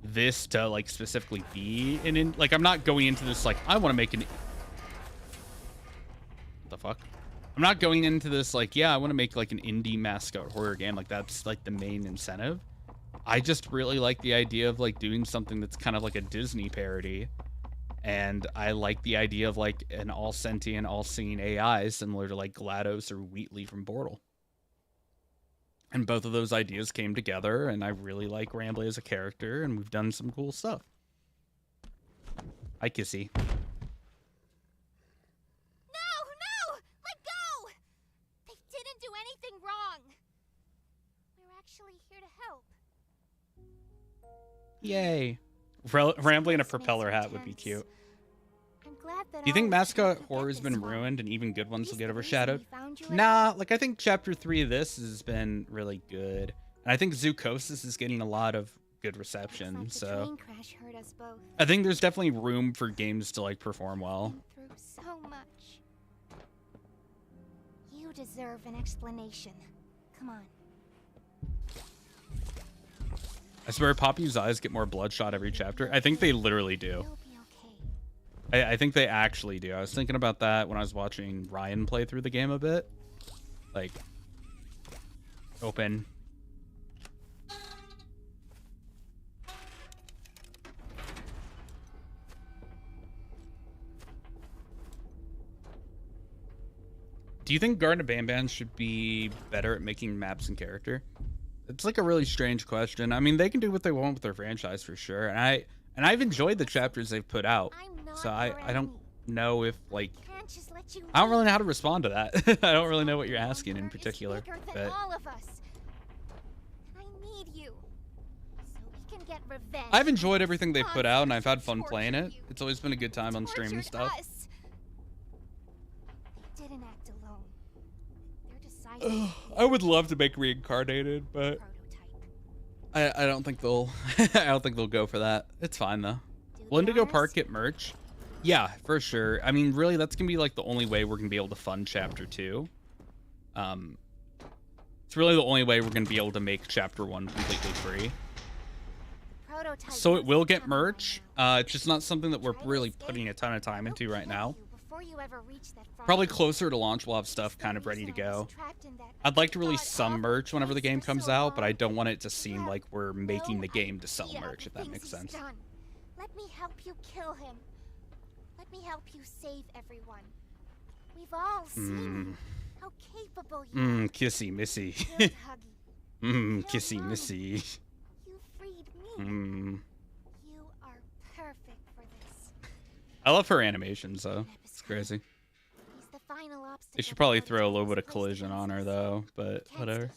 this to, like, specifically be like, I'm not going into this like I want to make an... What the fuck? I'm not going into this like, yeah, I want to make like an indie mascot horror game. Like, that's like the main incentive. I just really like the idea of like doing something that's kind of like a Disney parody. And I like the idea of like an all sentient, all seeing AI similar to like GLaDOS or Wheatley from Portal. And both of those ideas came together, and I really like Rambly as a character, and we've done some cool stuff. Hi, Kissy. No! Let go! They didn't do anything wrong. We're actually here to help. Yay. Rambly in a propeller hat would be cute. I'm glad that Do you think mascot horror has been ruined and even good ones will get overshadowed? Nah, like I think chapter 3 of this has been really good. And I think Zoocosis is getting a lot of good reception, so I think there's definitely room for games to like perform well. Through so much. You deserve an explanation. Come on. I swear Poppy's eyes get more bloodshot every chapter. I think they literally do. I think they actually do. I was thinking about that when I was watching Ryan play through the game a bit. Like, open. Do you think Garden of Banban should be better at making maps and character? It's like a really strange question. I mean, they can do what they want with their franchise for sure. And I've enjoyed the chapters they've put out. So I don't know if like I don't really know how to respond to that. I don't really know what you're asking in particular. But I've enjoyed everything they've put out, and I've had fun playing it. It's always been a good time on stream and stuff. I would love to make Reincarnated, but I don't think they'll I don't think they'll go for that. It's fine though. Will Indigo Park get merch? Yeah, for sure. I mean, really, that's gonna be like the only way we're gonna be able to fund chapter 2. It's really the only way we're gonna be able to make chapter 1 completely free. So it will get merch. It's just not something that we're really putting a ton of time into right now. Probably closer to launch, we'll have stuff kind of ready to go. I'd like to release some merch whenever the game comes out, but I don't want it to seem like we're making the game to sell merch, if that makes sense. Let me help you kill him. Let me help you save everyone. We've all seen how capable you are. Kissy Missy. Kissy Missy. You freed me. You are perfect for this. I love her animations, though. It's crazy. They should probably throw a little bit of collision on her, though, but whatever.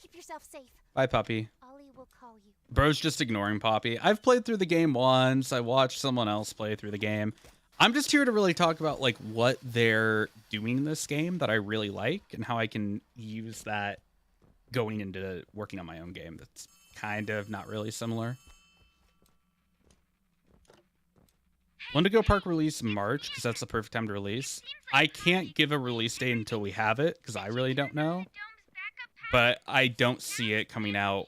Keep yourself safe. Bye, Poppy. Ollie will call you. Bro's just ignoring Poppy. I've played through the game once. I watched someone else play through the game. I'm just here to really talk about like what they're doing in this game that I really like and how I can use that going into working on my own game that's kind of not really similar. Indigo Park release in March because that's the perfect time to release. I can't give a release date until we have it because I really don't know. But I don't see it coming out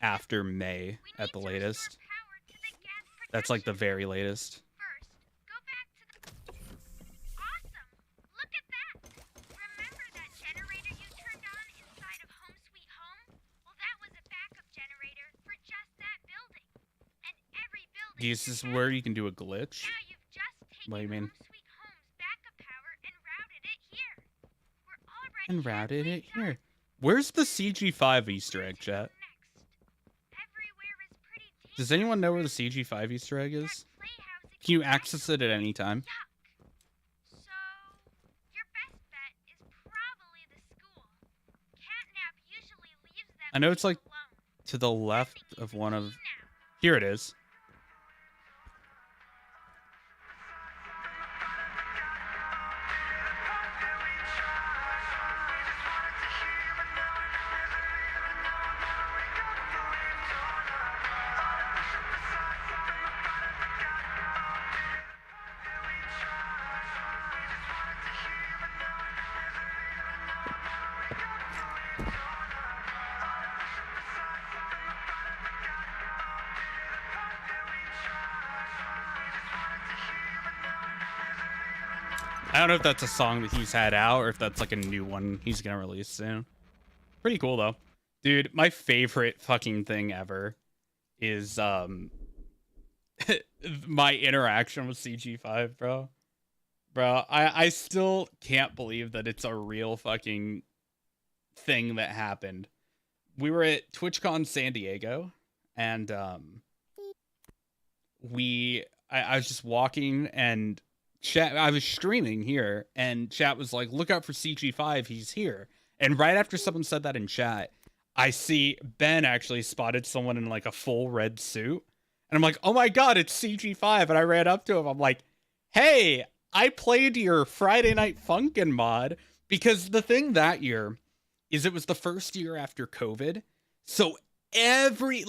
after May at the latest. That's like the very latest. Geese, this is where you can do a glitch. What do you mean? Sweet Home's backup power and routed it here. We're already And routed it here. Where's the CG5 Easter egg, chat? Does anyone know where the CG5 Easter egg is? Can you access it at any time? So, your best bet is probably the school. Catnap usually leaves them I know it's like alone. to the left of one of... Here it is. I don't know if that's a song that he's had out or if that's like a new one he's gonna release soon. Pretty cool though. Dude, my favorite fucking thing ever is my interaction with CG5, bro. Bro, I still can't believe that it's a real fucking thing that happened. We were at TwitchCon San Diego and I was just walking and chat, I was streaming here, and chat was like, look out for CG5, he's here. And right after someone said that in chat, I see Ben actually spotted someone in like a full red suit. And I'm like, oh my god, it's CG5. And I ran up to him. I'm like, hey, I played your Friday Night Funkin' mod. Because the thing that year is it was the first year after COVID. So every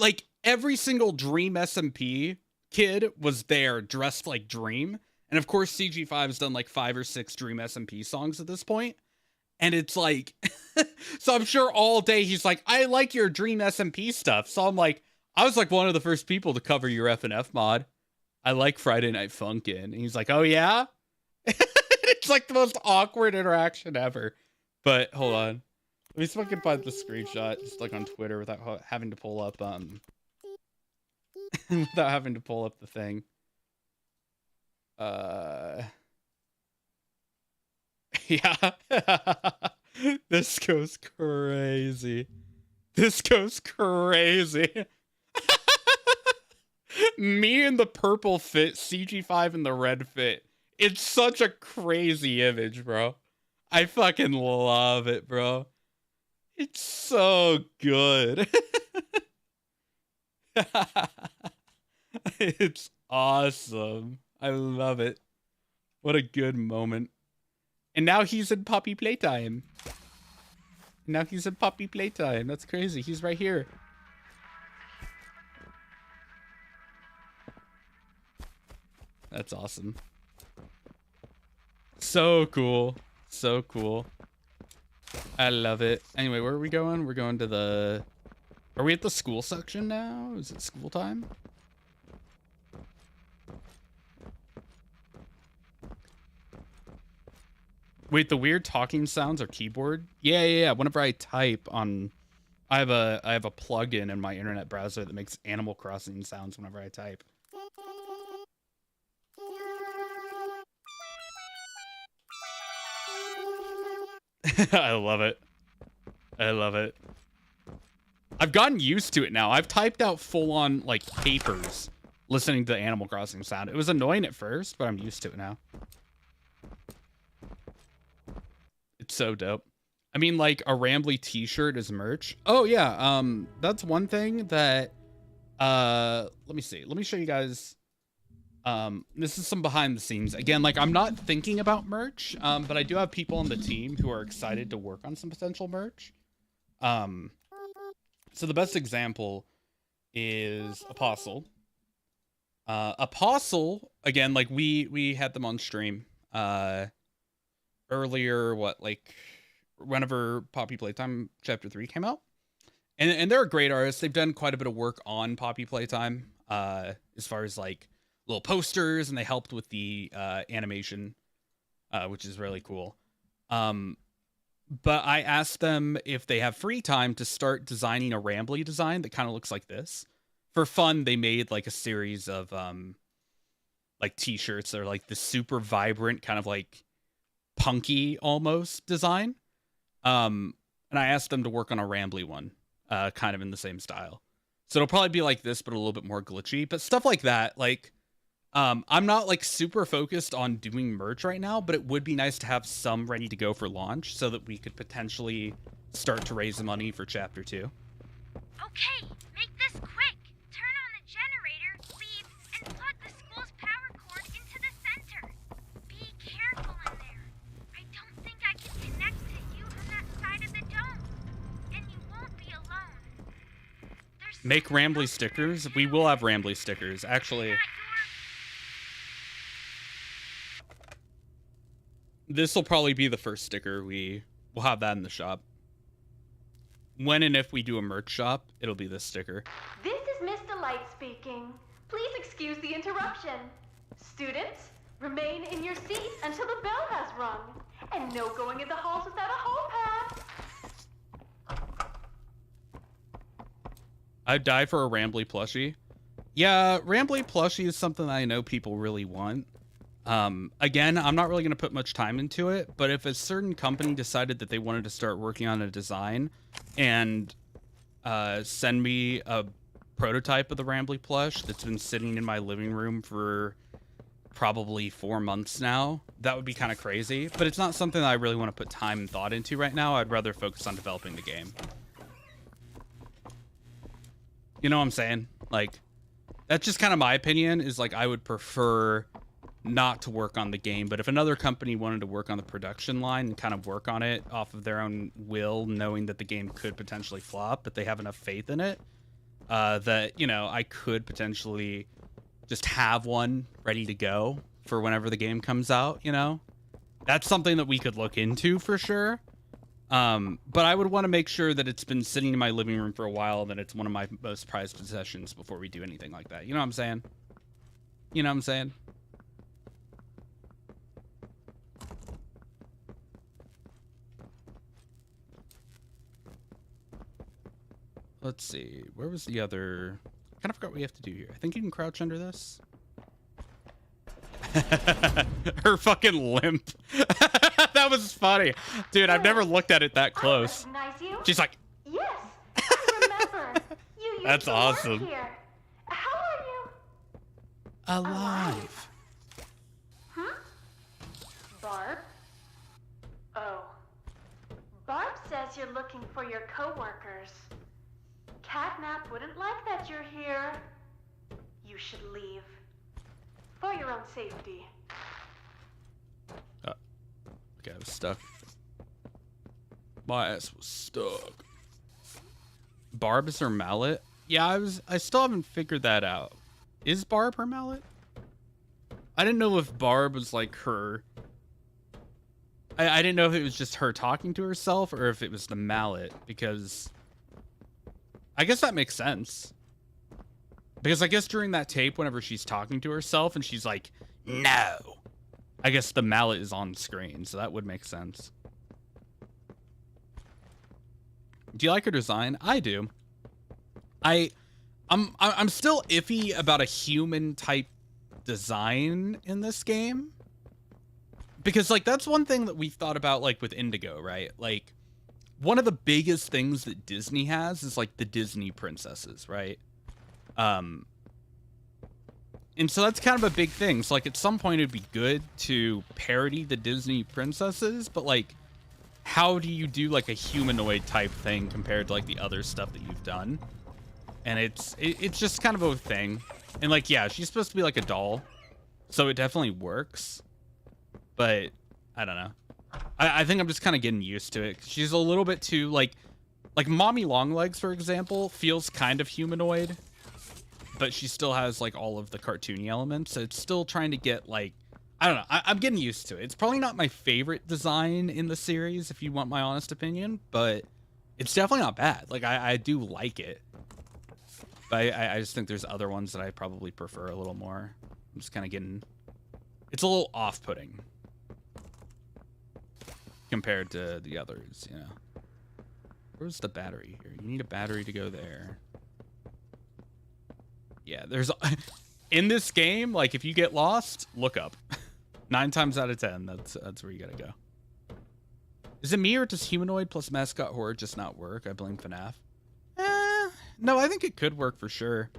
single Dream SMP kid was there dressed like Dream. And of course, CG5 has done like 5 or 6 Dream SMP songs at this point. And it's like, so I'm sure all day he's like, I like your Dream SMP stuff. So I'm like, I was like one of the first people to cover your FNF mod. I like Friday Night Funkin'. And he's like, oh yeah? It's like the most awkward interaction ever. But hold on. Let me see if I can find the screenshot just like on Twitter without having to pull up, without having to pull up the thing. Yeah. This goes crazy. This goes crazy. Me in the purple fit, CG5 in the red fit. It's such a crazy image, bro. I fucking love it, bro. It's so good. It's awesome. I love it. What a good moment. And now he's in Poppy Playtime. Now he's in Poppy Playtime. That's crazy. He's right here. That's awesome. So cool. So cool. I love it. Anyway, where are we going? We're going to the... Are we at the school section now? Is it school time? Wait, the weird talking sounds are keyboard? Yeah. Whenever I type on... I have a plugin in my internet browser that makes Animal Crossing sounds whenever I type. I love it. I love it. I've gotten used to it now. I've typed out full-on, like, papers listening to the Animal Crossing sound. It was annoying at first, but I'm used to it now. It's so dope. I mean, like, a Rambly t-shirt is merch. Oh, yeah. That's one thing that... let me see. Let me show you guys... this is some behind the scenes. Again, like, I'm not thinking about merch, but I do have people on the team who are excited to work on some potential merch. So the best example is Apostle. Apostle, again, like, we had them on stream, earlier, whenever Poppy Playtime Chapter 3 came out. And they're a great artist. They've done quite a bit of work on Poppy Playtime, as far as, like, little posters, and they helped with the animation, which is really cool. But I asked them if they have free time to start designing a Rambly design that kind of looks like this. For fun, they made like a series of like t-shirts. They're like the super vibrant kind of like punky almost design. And I asked them to work on a rambly one, kind of in the same style. So it'll probably be like this, but a little bit more glitchy. But stuff like that, like, I'm not like super focused on doing merch right now, but it would be nice to have some ready to go for launch so that we could potentially start to raise money for Chapter 2. Okay, make this quick. Turn on the generator, leave, and plug the school's power cord into the center. Be careful in there. I don't think I can connect to you on that side of the dome. And you won't be alone. Make Rambly stickers? We will have Rambly stickers. Actually, this will probably be the first sticker. We'll have that in the shop. When and if we do a merch shop, it'll be this sticker. This is Miss Delight speaking. Please excuse the interruption. Students, remain in your seats until the bell has rung. And no going in the halls without a hall pass. I'd die for a Rambly plushie. Yeah, Rambly plushie is something that I know people really want. Again, I'm not really going to put much time into it, but if a certain company decided that they wanted to start working on a design and send me a prototype of the Rambly plush that's been sitting in my living room for probably 4 months now, that would be kind of crazy. But it's not something that I really want to put time and thought into right now. I'd rather focus on developing the game. You know what I'm saying? Like, that's just kind of my opinion, is like I would prefer not to work on the game, but if another company wanted to work on the production line and kind of work on it off of their own will, knowing that the game could potentially flop, but they have enough faith in it, that, you know, I could potentially just have one ready to go for whenever the game comes out, you know? That's something that we could look into for sure. But I would want to make sure that it's been sitting in my living room for a while, that it's one of my most prized possessions before we do anything like that. You know what I'm saying? You know what I'm saying? Let's see. Where was the other... I kind of forgot what we have to do here. I think you can crouch under this. Her fucking limp. That was funny. Dude, I've never looked at it that close. She's like... Yes, I remember. You used That's to awesome. work here. How are you? Alive. Barb? Oh. Barb says you're looking for your co-workers. Catnap wouldn't like that you're here. You should leave. For your own safety. Okay, I was stuck. My ass was stuck. Barb is her mallet? Yeah, I still haven't figured that out. Is Barb her mallet? I didn't know if Barb was like her... I didn't know if it was just her talking to herself or if it was the mallet, because... I guess that makes sense. Because I guess during that tape, whenever she's talking to herself and she's like, no, I guess the mallet is on screen, so that would make sense. Do you like her design? I do. I'm still iffy about a human type design in this game. Because like that's one thing that we've thought about like with Indigo, right? Like one of the biggest things that Disney has is like the Disney princesses, right? And so that's kind of a big thing. So like at some point it'd be good to parody the Disney princesses, but like how do you do like a humanoid type thing compared to like the other stuff that you've done? And it's just kind of a thing. And like, yeah, she's supposed to be like a doll, so it definitely works. But I don't know. I think I'm just kind of getting used to it. She's a little bit too like Mommy Longlegs, for example, feels kind of humanoid, but she still has like all of the cartoony elements. So it's still trying to get like, I don't know. I'm getting used to it. It's probably not my favorite design in the series, if you want my honest opinion, but it's definitely not bad. Like I do like it, but I just think there's other ones that I probably prefer a little more. I'm just kind of getting, it's a little off-putting compared to the others, you know. Where's the battery here? You need a battery to go there. Yeah, there's... in this game, like if you get lost, look up. 9 times out of 10, that's where you gotta go. Is it me or does humanoid plus mascot horror just not work? I blame FNAF. No, I think it could work for sure.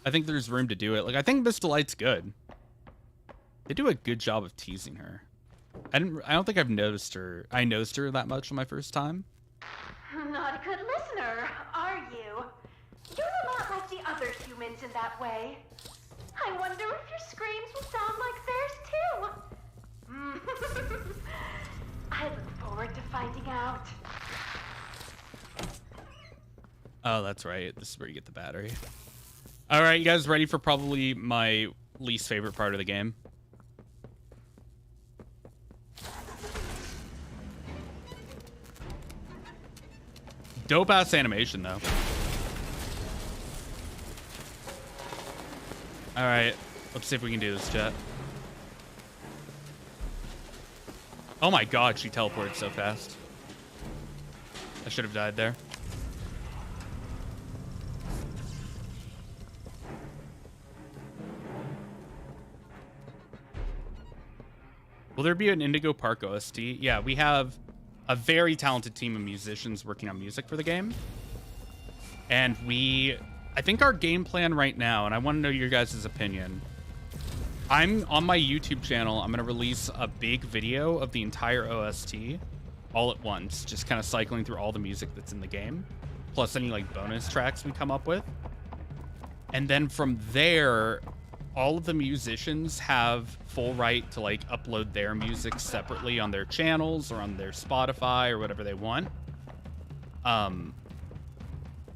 I think there's room to do it. Like I think Miss Delight's good. They do a good job of teasing her. I don't think I've noticed her. I noticed her that much on my first time. Not a good listener, are you? You're not like the other humans in that way. I wonder if your screams will sound like theirs too. I look forward to finding out. Oh, that's right. This is where you get the battery. All right, you guys ready for probably my least favorite part of the game? Dope ass animation though. All right, let's see if we can do this, chat. Oh my god, she teleported so fast. I should have died there. Will there be an Indigo Park OST? Yeah, we have a very talented team of musicians working on music for the game. And I think our game plan right now, and I want to know your guys' opinion. I'm on my YouTube channel, I'm going to release a big video of the entire OST all at once, just kind of cycling through all the music that's in the game, plus any like bonus tracks we come up with. And then from there, all of the musicians have full right to like upload their music separately on their channels or on their Spotify or whatever they want. And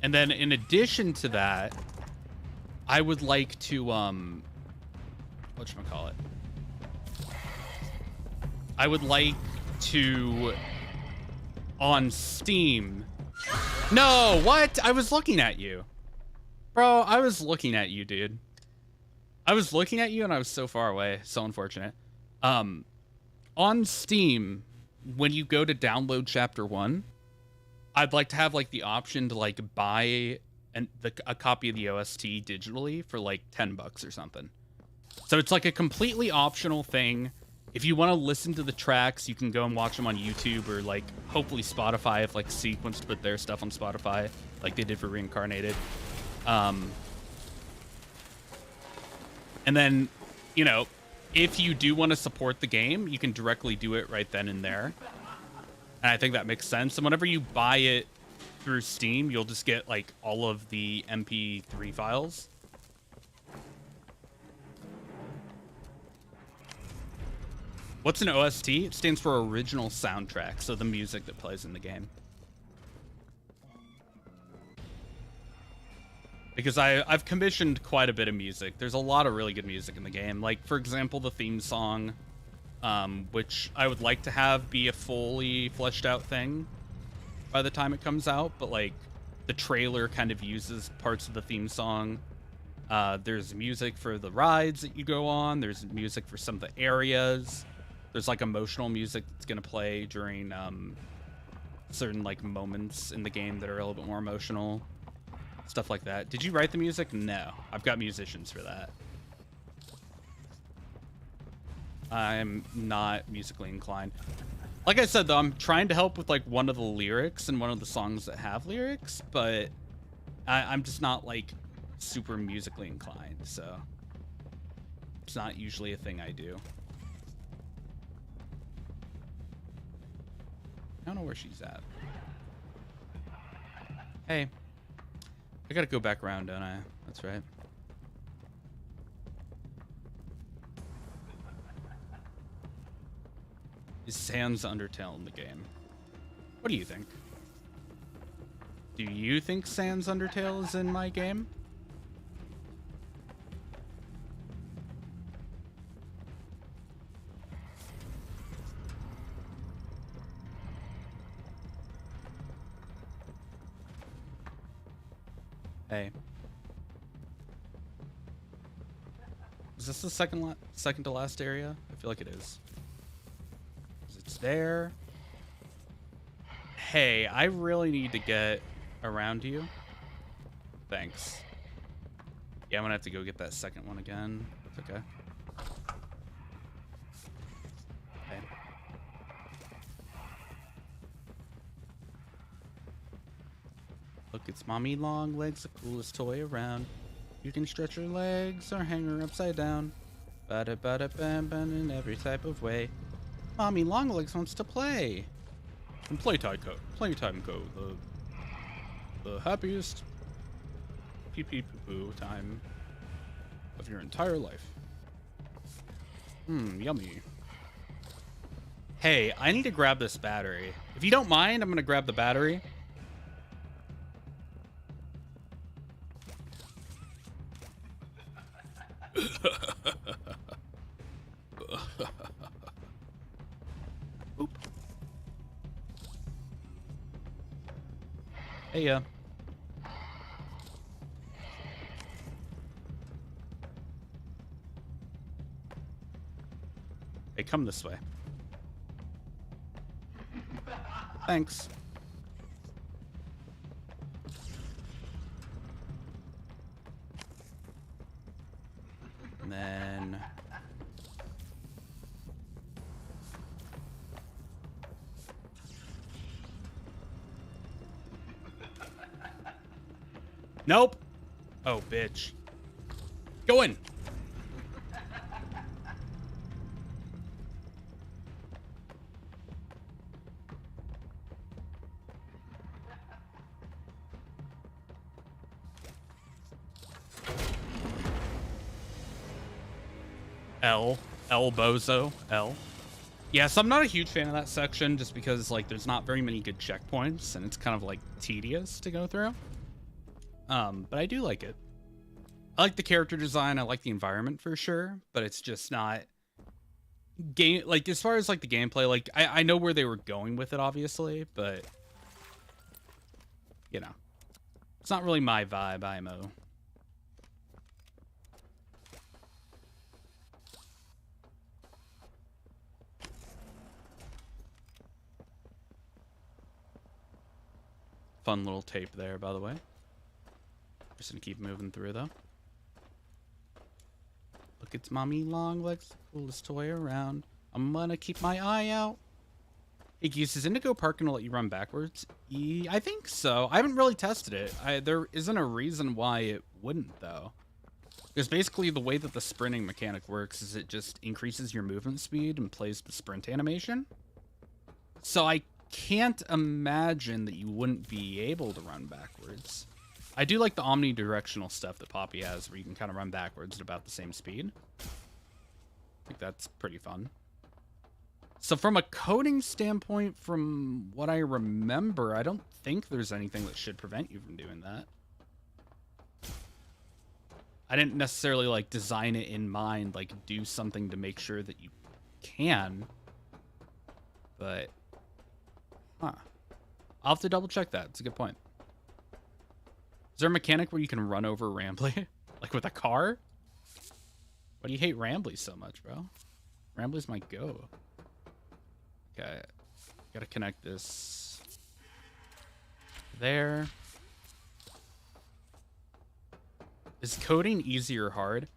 then in addition to that, I would like to, whatchamacallit? I would like to, on Steam. No, what? I was looking at you. Bro, I was looking at you, dude. I was looking at you and I was so far away. So unfortunate. On Steam, when you go to download Chapter 1, I'd like to have like the option to like buy a copy of the OST digitally for like $10 or something. So it's like a completely optional thing. If you want to listen to the tracks, you can go and watch them on YouTube or like hopefully Spotify if like Sequence put their stuff on Spotify like they did for Reincarnated. And then, you know, if you do want to support the game, you can directly do it right then and there. And I think that makes sense. And whenever you buy it through Steam, you'll just get like all of the MP3 files. What's an OST? It stands for original soundtrack, so the music that plays in the game. Because I've commissioned quite a bit of music. There's a lot of really good music in the game. Like, for example, the theme song, which I would like to have be a fully fleshed out thing by the time it comes out. But, like, the trailer kind of uses parts of the theme song. There's music for the rides that you go on. There's music for some of the areas. There's, like, emotional music that's going to play during certain, like, moments in the game that are a little bit more emotional. Stuff like that. Did you write the music? No. I've got musicians for that. I'm not musically inclined. Like I said, though, I'm trying to help with, like, one of the lyrics and one of the songs that have lyrics, but I'm just not, like, super musically inclined, so it's not usually a thing I do. I don't know where she's at. Hey. I gotta go back around, don't I? That's right. Is Sans Undertale in the game? What do you think? Do you think Sans Undertale is in my game? Hey. Is this the second to last area? I feel like it is. 'Cause it's there. Hey, I really need to get around you. Thanks. Yeah, I'm gonna have to go get that second one again. That's okay. Okay. Look, it's Mommy Long Legs, the coolest toy around. You can stretch her legs or hang her upside down. Bada bada bam bam in every type of way. Mommy Long Legs wants to play. And Playtime Co. The happiest pee pee poo poo time of your entire life. Yummy. Hey, I need to grab this battery. If you don't mind, I'm gonna grab the battery. Oop. Hey, Hey, come this way. Thanks. And then... Nope. Oh, bitch. Go in. L bozo. L. Yeah, so I'm not a huge fan of that section just because, like, there's not very many good checkpoints and it's kind of, like, tedious to go through. But I do like it. I like the character design. I like the environment for sure, but it's just not game. Like, as far as, like, the gameplay, like, I know where they were going with it, obviously, but, you know, it's not really my vibe, IMO. Fun little tape there, by the way. Just gonna keep moving through, though. Look, it's Mommy Long Legs, the coolest toy around. I'm gonna keep my eye out. Hey, Geese, is Indigo Park gonna let you run backwards? I think so. I haven't really tested it. There isn't a reason why it wouldn't, though. Because basically the way that the sprinting mechanic works is it just increases your movement speed and plays the sprint animation. So I can't imagine that you wouldn't be able to run backwards. I do like the omnidirectional stuff that Poppy has where you can kind of run backwards at about the same speed. I think that's pretty fun. So from a coding standpoint, from what I remember, I don't think there's anything that should prevent you from doing that. I didn't necessarily like design it in mind, like do something to make sure that you can, but huh. I'll have to double check that. It's a good point. Is there a mechanic where you can run over Rambly? Like with a car? Why do you hate Rambly so much, bro? Rambly's my go. Okay. Gotta connect this there. Is coding easy or hard?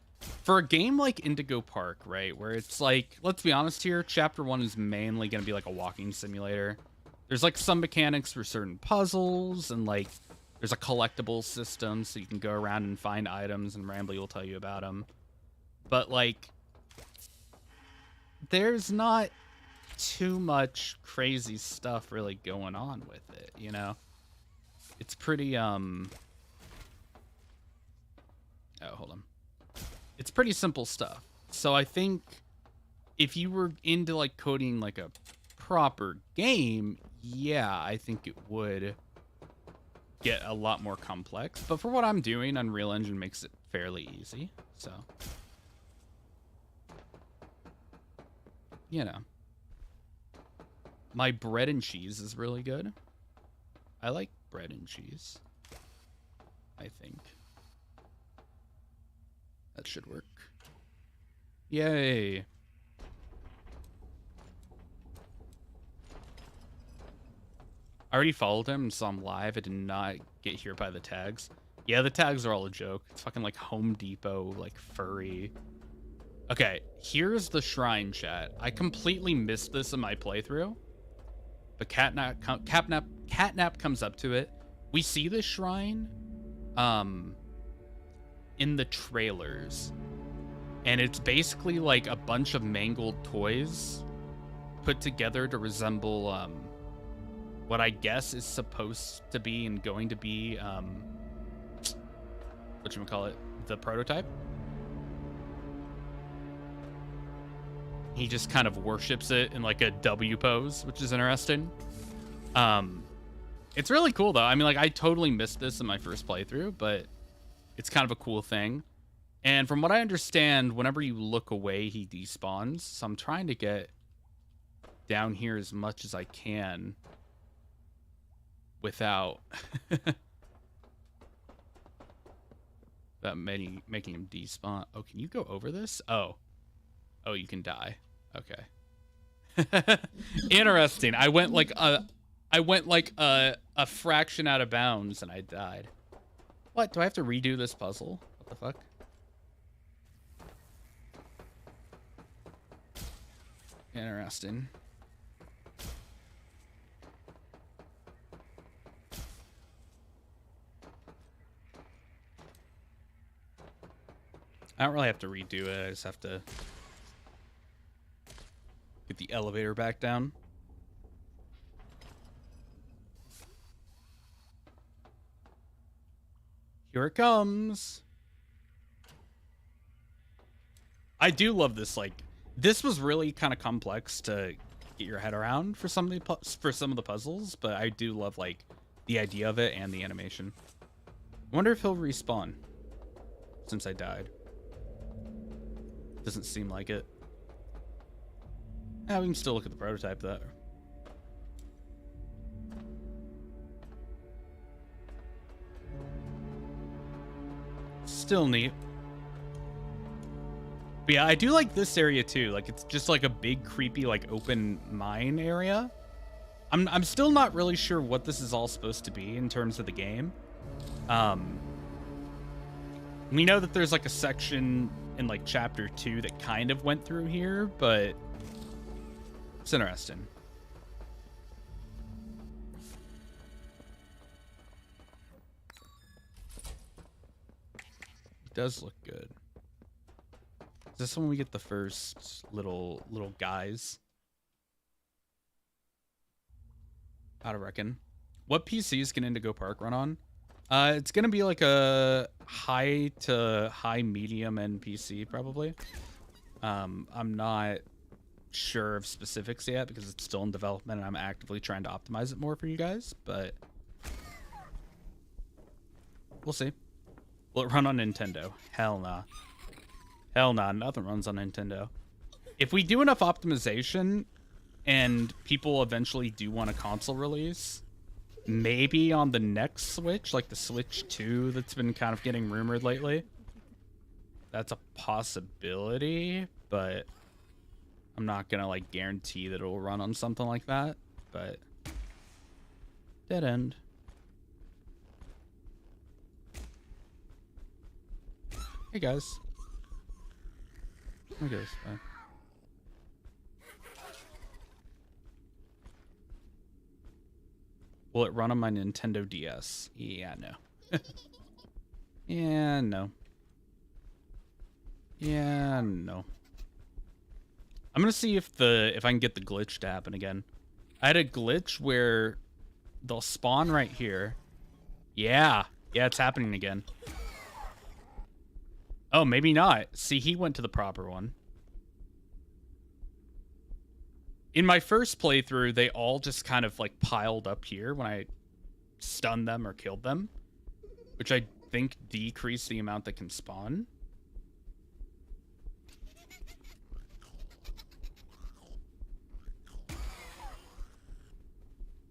For a game like Indigo Park, right, where it's like, let's be honest here, Chapter 1 is mainly going to be like a walking simulator. There's like some mechanics for certain puzzles, and like there's a collectible system so you can go around and find items, and Rambly will tell you about them. But like, there's not too much crazy stuff really going on with it, you know? It's pretty, oh, hold on. It's pretty simple stuff. So I think if you were into like coding like a proper game, yeah, I think it would get a lot more complex. But for what I'm doing, Unreal Engine makes it fairly easy. So, you know. My bread and cheese is really good. I like bread and cheese, I think. That should work. Yay. I already followed him and saw him live. I did not get here by the tags. Yeah, the tags are all a joke. It's fucking like Home Depot, like furry. Okay, here's the shrine, chat. I completely missed this in my playthrough. But Catnap comes up to it. We see this shrine in the trailers. And it's basically like a bunch of mangled toys put together to resemble what I guess is supposed to be and going to be whatchamacallit, the prototype. He just kind of worships it in like a W pose, which is interesting. It's really cool though. I mean, like, I totally missed this in my first playthrough, but it's kind of a cool thing. And from what I understand, whenever you look away, he despawns. So I'm trying to get down here as much as I can without making him despawn. Oh, can you go over this? Oh, you can die. Okay. Interesting. I went like a fraction out of bounds and I died. What? Do I have to redo this puzzle? What the fuck? Interesting. I don't really have to redo it. I just have to get the elevator back down. Here it comes. I do love this. Like, this was really kind of complex to get your head around for some of the puzzles, but I do love like the idea of it and the animation. I wonder if he'll respawn since I died. Doesn't seem like it. Yeah, we can still look at the prototype though. Still neat. But yeah, I do like this area too. Like, it's just like a big creepy like open mine area. I'm still not really sure what this is all supposed to be in terms of the game. We know that there's like a section in like chapter 2 that kind of went through here, but it's interesting. It does look good. Is this when we get the first little guys? I'd reckon. What PCs can Indigo Park run on? It's gonna be like a high to high medium end PC probably. I'm not sure of specifics yet because it's still in development and I'm actively trying to optimize it more for you guys, but we'll see. Will it run on Nintendo? Hell nah. Hell nah, nothing runs on Nintendo. If we do enough optimization and people eventually do want a console release, maybe on the next Switch, like the Switch 2 that's been kind of getting rumored lately. That's a possibility, but I'm not gonna like guarantee that it'll run on something like that, but dead end. Hey guys. Hey guys. Bye. Will it run on my Nintendo DS? Yeah, no. Yeah, no. Yeah, no. I'm gonna see if I can get the glitch to happen again. I had a glitch where they'll spawn right here. Yeah, it's happening again. Oh, maybe not. See, he went to the proper one. In my first playthrough, they all just kind of like piled up here when I stunned them or killed them, which I think decreased the amount that can spawn.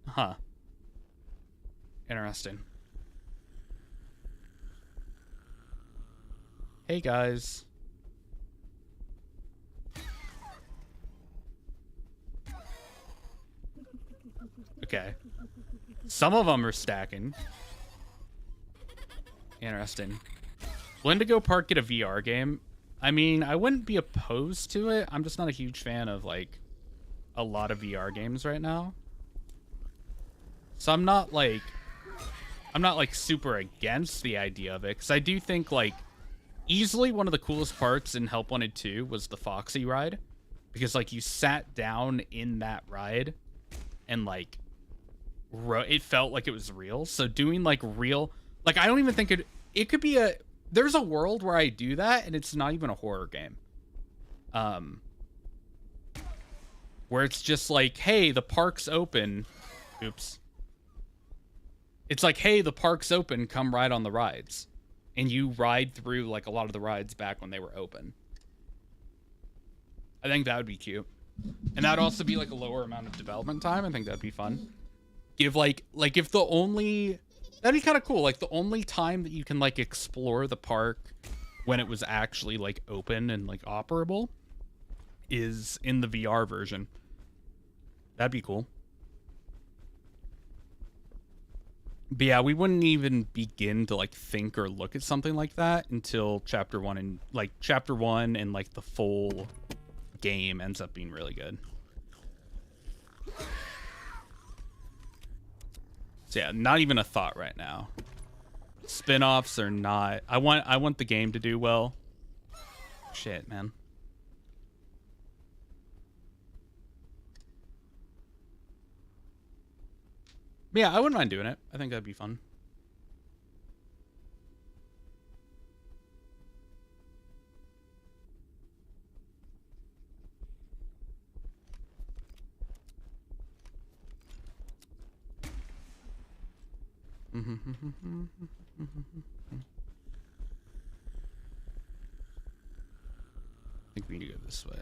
Huh. Interesting. Hey guys. Okay. Some of them are stacking. Interesting. Will Indigo Park get a VR game? I mean, I wouldn't be opposed to it. I'm just not a huge fan of, like, a lot of VR games right now. So I'm not, like, super against the idea of it. Because I do think, like, easily one of the coolest parts in Help Wanted 2 was the Foxy ride. Because, like, you sat down in that ride and, like, it felt like it was real. So doing, like, real... Like, I don't even think it could be a... There's a world where I do that, and it's not even a horror game. Where it's just like, hey, the park's open. Oops. It's like, hey, the park's open, come ride on the rides. And you ride through, like, a lot of the rides back when they were open. I think that would be cute. And that would also be, like, a lower amount of development time. I think that'd be fun. Give, like if the only... That'd be kind of cool. Like, the only time that you can, like, explore the park when it was actually, like, open and, like, operable is in the VR version. That'd be cool. But yeah, we wouldn't even begin to, like, think or look at something like that until Chapter 1 and, like, the full game ends up being really good. So yeah, not even a thought right now. Spin-offs are not... I want the game to do well. Shit, man. But yeah, I wouldn't mind doing it. I think that'd be fun. I think we need to go this way.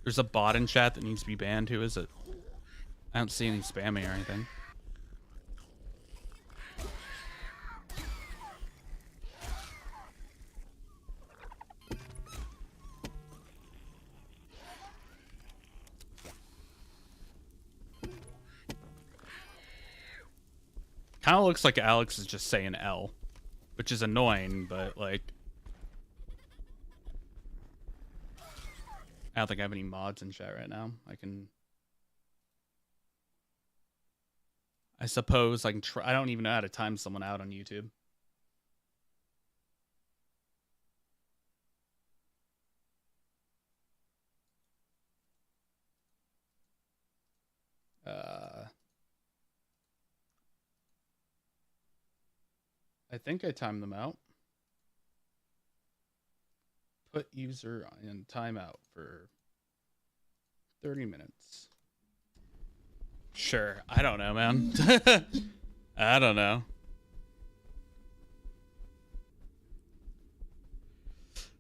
There's a bot in chat that needs to be banned. Who is it? I don't see any spamming or anything. Kind of looks like Alex is just saying L, which is annoying, but like... I don't think I have any mods in chat right now. I suppose I can try. I don't even know how to time someone out on YouTube. I think I timed them out. Put user in timeout for 30 minutes. Sure. I don't know, man. I don't know.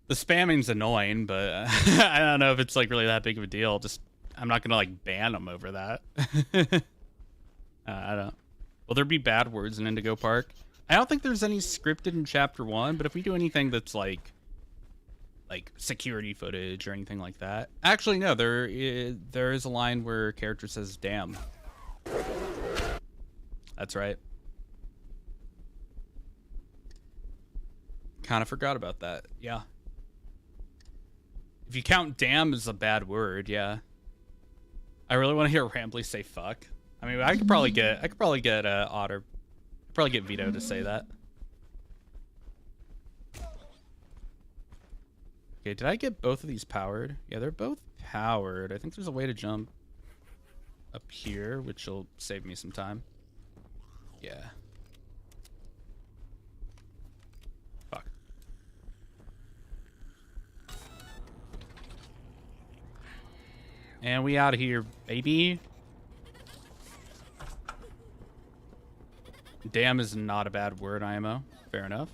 The spamming's annoying, but I don't know if it's like really that big of a deal. Just, I'm not gonna like ban them over that. I don't. Will there be bad words in Indigo Park? I don't think there's any scripted in Chapter 1, but if we do anything that's like security footage or anything like that. Actually, no, there is a line where a character says, damn. That's right. Kind of forgot about that. Yeah. If you count damn as a bad word, yeah. I really want to hear Rambly say fuck. I mean, I could probably get Otter, probably get Vito to say that. Okay, did I get both of these powered? Yeah, they're both powered. I think there's a way to jump up here, which will save me some time. Yeah. Fuck. And we out of here, baby. Damn is not a bad word, IMO. Fair enough.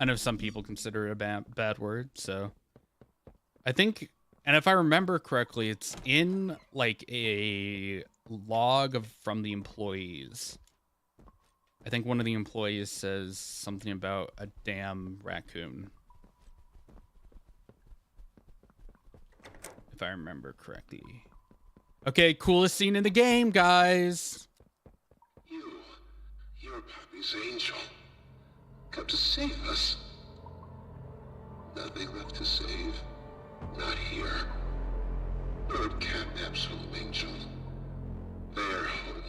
I know some people consider it a bad word, so I think, and if I remember correctly, it's in like a log from the employees. I think one of the employees says something about a damn raccoon. If I remember correctly. Okay, coolest scene in the game, guys. You're Pappy's angel. Come to save us. Nothing left to save. Not here. Bird catnaps home, Angel. Their home.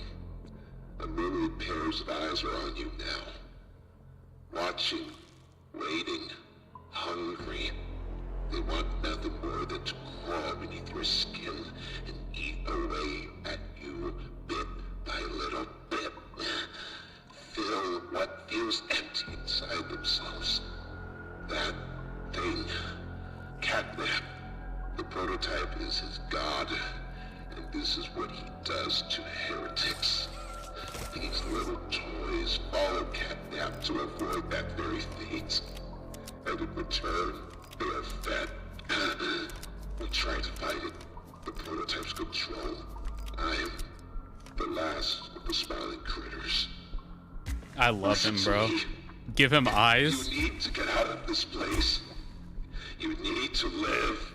A myriad pairs of eyes are on you now. Watching, waiting, hungry. They want nothing more than to crawl beneath your skin and eat away at you bit by little bit. Fill what feels empty inside themselves. That thing. Catnap. The prototype is his god, and this is what he does to heretics. These little toys follow Catnap to avoid that very fate. And in return, they are fed. We try to fight it. The prototype's control. I am the last of the smiling critters. I love him, bro. Give him eyes. You need to get out of this place. You need to live.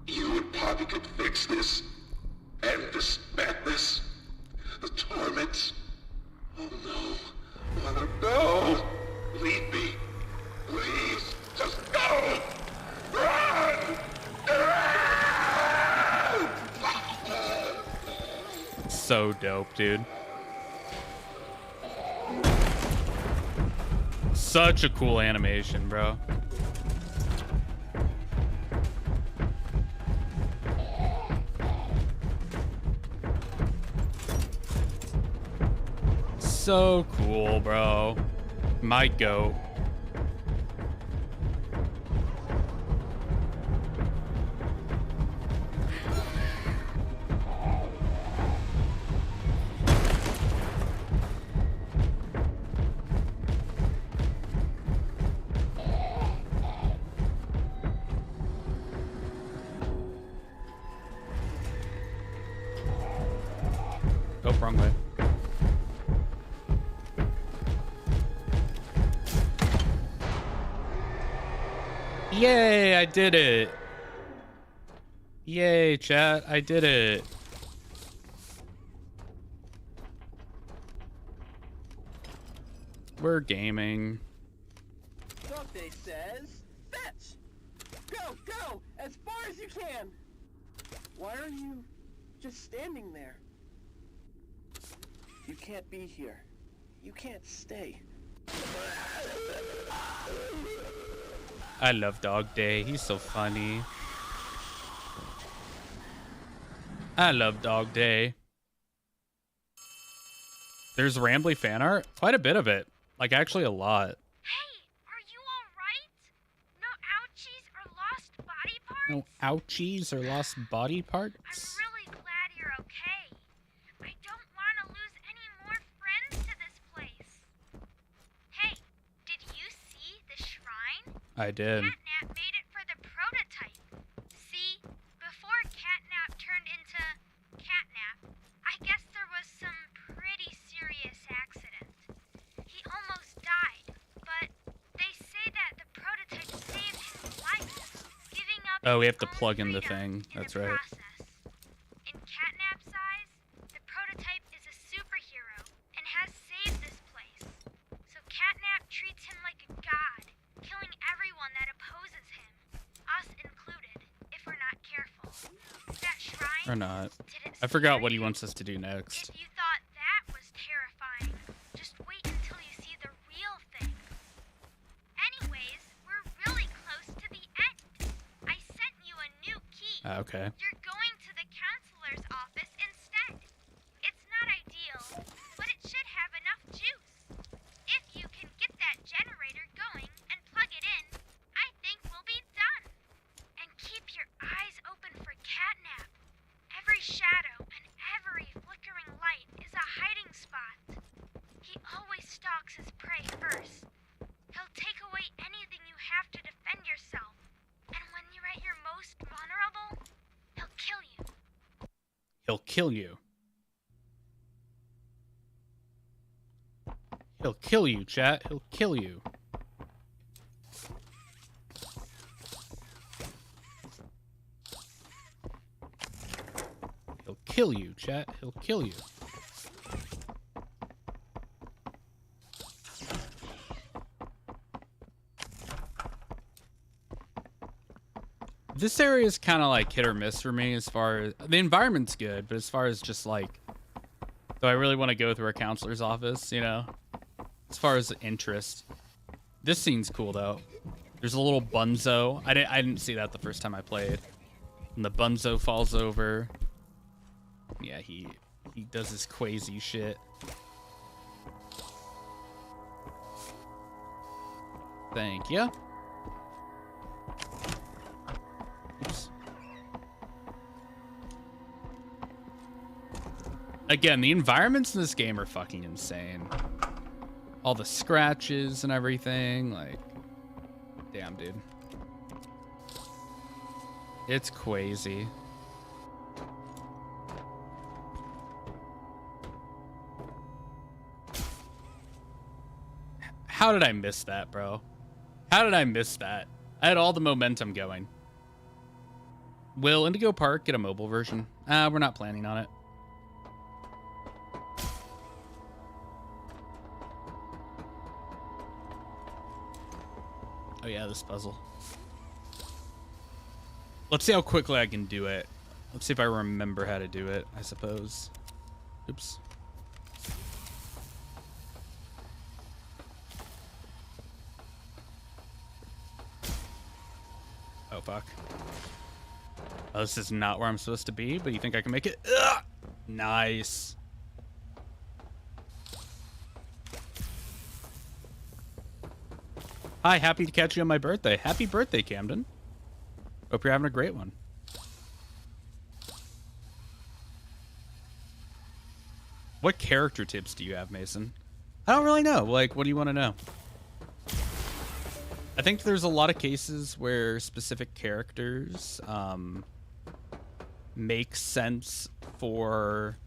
You and Poppy could fix this. End this madness. The torment. Oh no. Oh no. Leave me. Please. Just go. Run. So dope, dude. Such a cool animation, bro. So cool, bro. My goat. Oh, wrong way. Yay, I did it. Yay, chat, I did it. We're gaming. Something says, fetch! Go, go, as far as you can! Why are you just standing there? You can't be here. You can't stay. I love Dog Day. He's so funny. I love Dog Day. There's Rambly fan art. Quite a bit of it. Like, actually a lot. Hey, are you alright? No ouchies or lost body parts? No ouchies or lost body parts? I'm really glad you're okay. I don't want to lose any more friends to this place. Hey, did you see the shrine? I did. Catnap made it for the prototype. See, before Catnap turned into Catnap, I guess there was some pretty serious accident. He almost died, but they say that the prototype saved his life, giving up Oh, we his have to own plug in the freedom thing. That's right. process. In Catnap's eyes, the prototype is a superhero and has saved this place. So Catnap treats him like a god, killing everyone that opposes him, us included, if we're not careful. That shrine Or not. didn't I forgot scare what he you? wants us to do next. If you thought that was terrifying, just wait until you see the real thing. Anyways, we're really close to the end. I sent you a new key. Okay. You're going to the counselor's office instead. It's not ideal, but it should have enough juice. If you can get that generator going and plug it in, I think we'll be done. And keep your eyes open for Catnap. Every shadow and every flickering light is a hiding spot. He always stalks his prey first. He'll take away anything you have to defend yourself. And when you're at your most vulnerable, he'll kill you. He'll kill you. He'll kill you, chat. He'll kill you. He'll kill you, chat. He'll kill you. This area is kind of like hit or miss for me as far as the environment's good, but as far as just like, do I really want to go through a counselor's office, you know? As far as interest. This scene's cool though. There's a little bunzo. I didn't see that the first time I played. And the bunzo falls over. Yeah, he does his crazy shit. Thank you. Oops. Again, the environments in this game are fucking insane. All the scratches and everything, like, damn, dude. It's crazy. How did I miss that, bro? How did I miss that? I had all the momentum going. Will Indigo Park get a mobile version? We're not planning on it. Oh yeah, this puzzle. Let's see how quickly I can do it. Let's see if I remember how to do it, I suppose. Oops. Oh, fuck. Oh, this is not where I'm supposed to be, but you think I can make it? Ugh! Nice. Hi, happy to catch you on my birthday. Happy birthday, Camden. Hope you're having a great one. What character tips do you have, Mason? I don't really know. Like, what do you want to know? I think there's a lot of cases where specific characters make sense for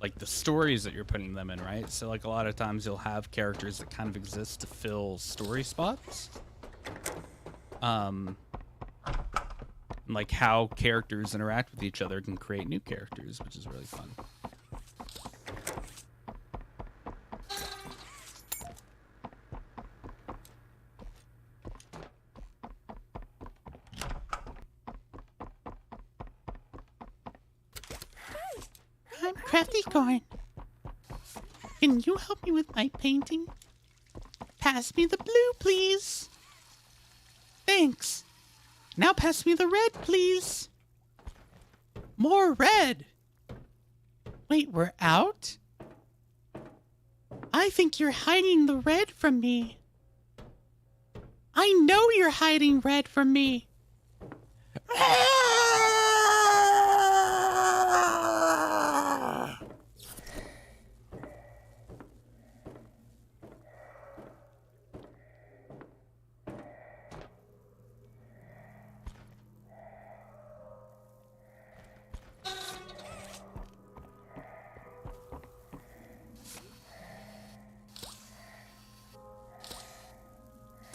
like the stories that you're putting them in, right? So like a lot of times you'll have characters that kind of exist to fill story spots. And like how characters interact with each other can create new characters, which is really fun. I'm Crafty Corn. Can you help me with my painting? Pass me the blue, please. Thanks. Now pass me the red, please. More red. Wait, we're out? I think you're hiding the red from me. I know you're hiding red from me.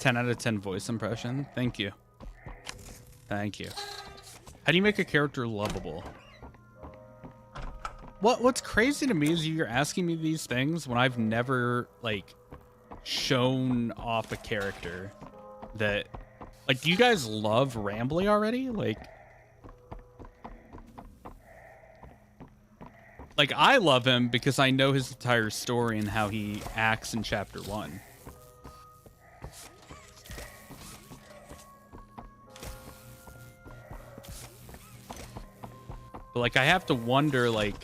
10 out of 10 voice impression. Thank you. Thank you. How do you make a character lovable? What's crazy to me is you're asking me these things when I've never, like, shown off a character that... Like, do you guys love Rambly already? Like, I love him because I know his entire story and how he acts in Chapter 1. But, like, I have to wonder, like...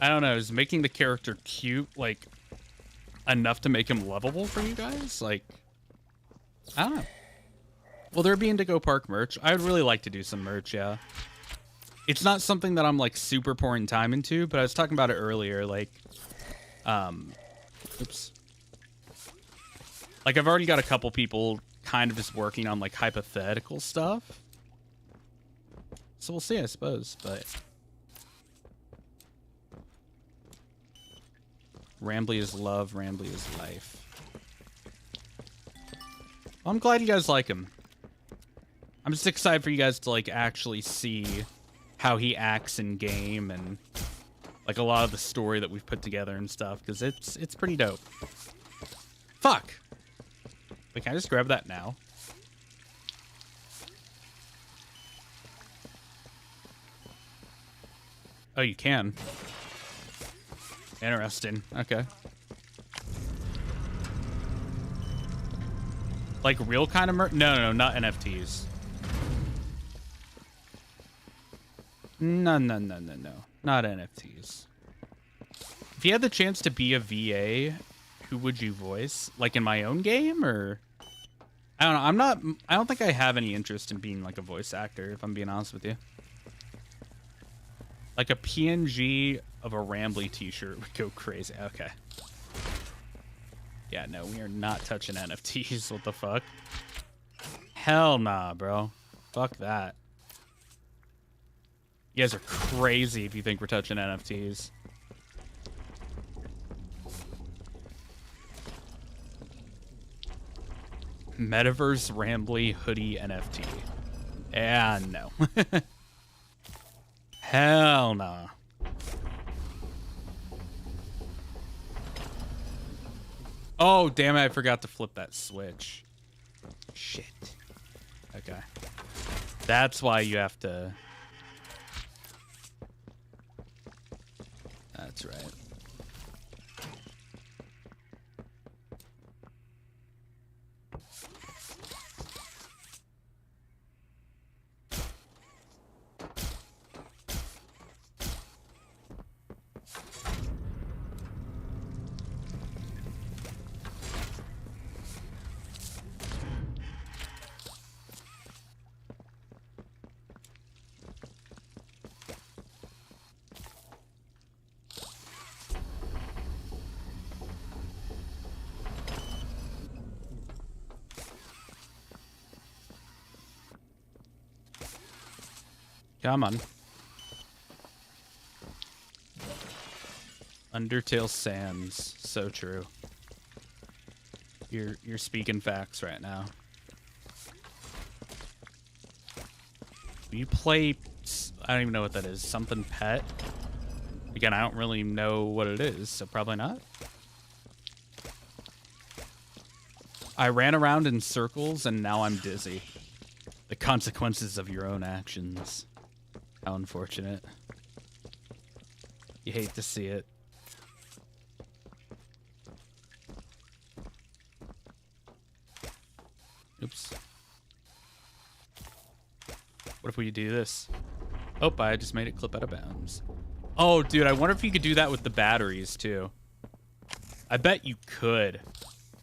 I don't know, is making the character cute, like, enough to make him lovable for you guys? Like, I don't know. Will there be Indigo Park merch? I would really like to do some merch, yeah. It's not something that I'm, like, super pouring time into, but I was talking about it earlier, like, oops. Like, I've already got a couple people kind of just working on, like, hypothetical stuff. So we'll see, I suppose, but... Rambly is love, Rambly is life. Well, I'm glad you guys like him. I'm just excited for you guys to, like, actually see how he acts in game and, like, a lot of the story that we've put together and stuff, because it's pretty dope. Fuck! Wait, can I just grab that now? Oh, you can. Interesting. Okay. Like real kind of no, not NFTs. No. Not NFTs. If you had the chance to be a VA, who would you voice? Like in my own game, or? I don't know. I don't think I have any interest in being like a voice actor, if I'm being honest with you. Like a PNG of a Rambly t-shirt would go crazy. Okay. Yeah, no, we are not touching NFTs. What the fuck? Hell nah, bro. Fuck that. You guys are crazy if you think we're touching NFTs. Metaverse Rambly hoodie NFT. Yeah, no. Hell no. Oh, damn it. I forgot to flip that switch. Shit. Okay. That's why you have to... That's right. Come on. Undertale Sands. So true. You're speaking facts right now. You play... I don't even know what that is. Something pet? Again, I don't really know what it is, so probably not. I ran around in circles and now I'm dizzy. The consequences of your own actions. How unfortunate. You hate to see it. Oops. What if we do this? Oh, I just made it clip out of bounds. Oh, dude, I wonder if you could do that with the batteries, too. I bet you could.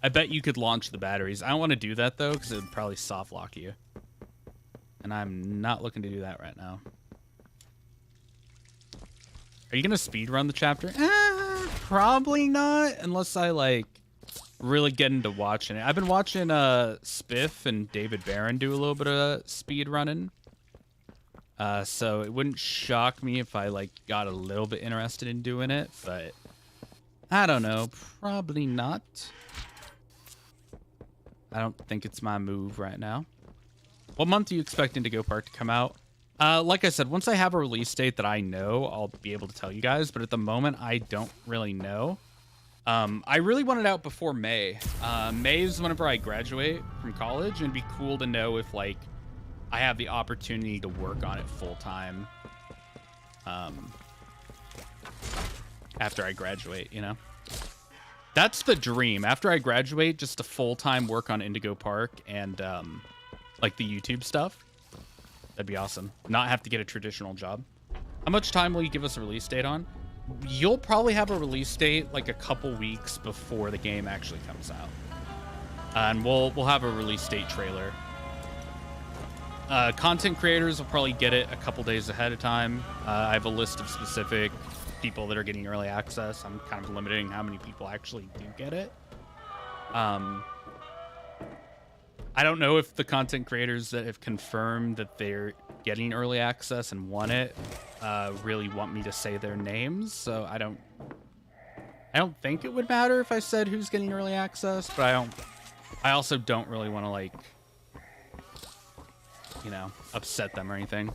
I bet you could launch the batteries. I don't want to do that, though, because it would probably soft lock you. And I'm not looking to do that right now. Are you going to speedrun the chapter? Probably not, unless I, like, really get into watching it. I've been watching Spiff and David Barron do a little bit of speedrunning. So it wouldn't shock me if I, like, got a little bit interested in doing it, but I don't know. Probably not. I don't think it's my move right now. What month do you expect Indigo Park to come out? Like I said, once I have a release date that I know, I'll be able to tell you guys. But at the moment, I don't really know. I really want it out before May. May is whenever I graduate from college. And it'd be cool to know if, like, I have the opportunity to work on it full time. After I graduate, you know? That's the dream. After I graduate, just to full-time work on Indigo Park and, like, the YouTube stuff. That'd be awesome. Not have to get a traditional job. How much time will you give us a release date on? You'll probably have a release date like a couple weeks before the game actually comes out. And we'll have a release date trailer. Content creators will probably get it a couple days ahead of time. I have a list of specific people that are getting early access. I'm kind of limiting how many people actually do get it. I don't know if the content creators that have confirmed that they're getting early access and want it really want me to say their names, so I don't I don't think it would matter if I said who's getting early access, but I also don't really want to, like, you know, upset them or anything. You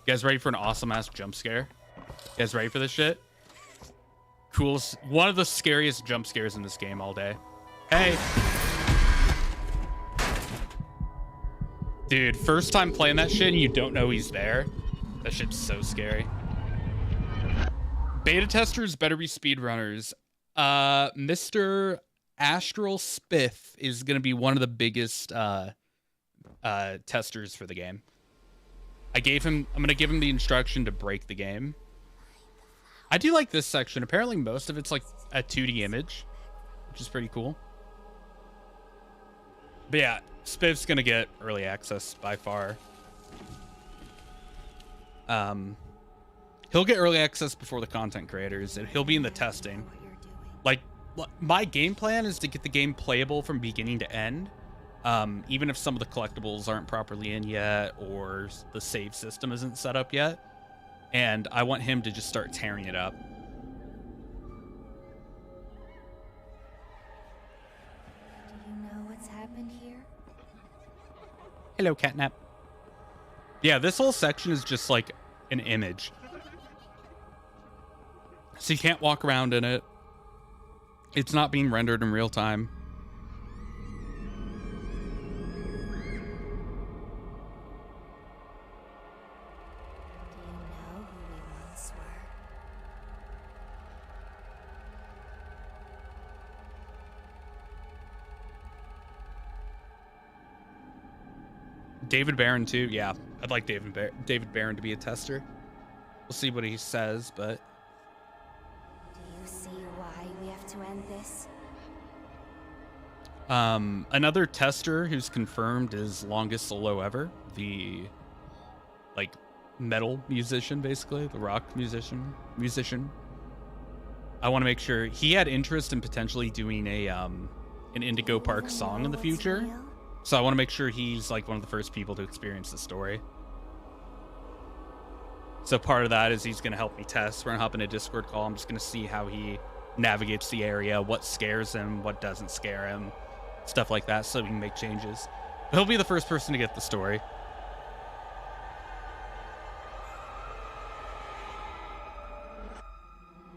guys ready for an awesome-ass jump scare? You guys ready for this shit? Coolest, one of the scariest jump scares in this game all day. Hey! Dude, first time playing that shit and you don't know he's there. That shit's so scary. Beta testers better be speedrunners. Mr. Astral Spiff is going to be one of the biggest testers for the game. I'm going to give him the instruction to break the game. I do like this section. Apparently most of it's like a 2D image, which is pretty cool. But yeah, Spiff's going to get early access by far. He'll get early access before the content creators, and he'll be in the testing. Like, my game plan is to get the game playable from beginning to end, even if some of the collectibles aren't properly in yet, or the save system isn't set up yet. And I want him to just start tearing it up. Do you know what's happened here? Hello, Catnap. Yeah, this whole section is just like an image. So you can't walk around in it. It's not being rendered in real time. Do you know who we once were? David Barron too. Yeah, I'd like David Barron to be a tester. We'll see what he says, but Do you see why we have to end this? another tester who's confirmed is Longest Solo Ever, the like metal musician, basically the rock musician. I want to make sure he had interest in potentially doing a an Indigo Park song in the future. So I want to make sure he's like one of the first people to experience the story. So part of that is he's going to help me test. We're going to hop in a Discord call. I'm just going to see how he navigates the area, what scares him, what doesn't scare him, stuff like that, so we can make changes. But he'll be the first person to get the story.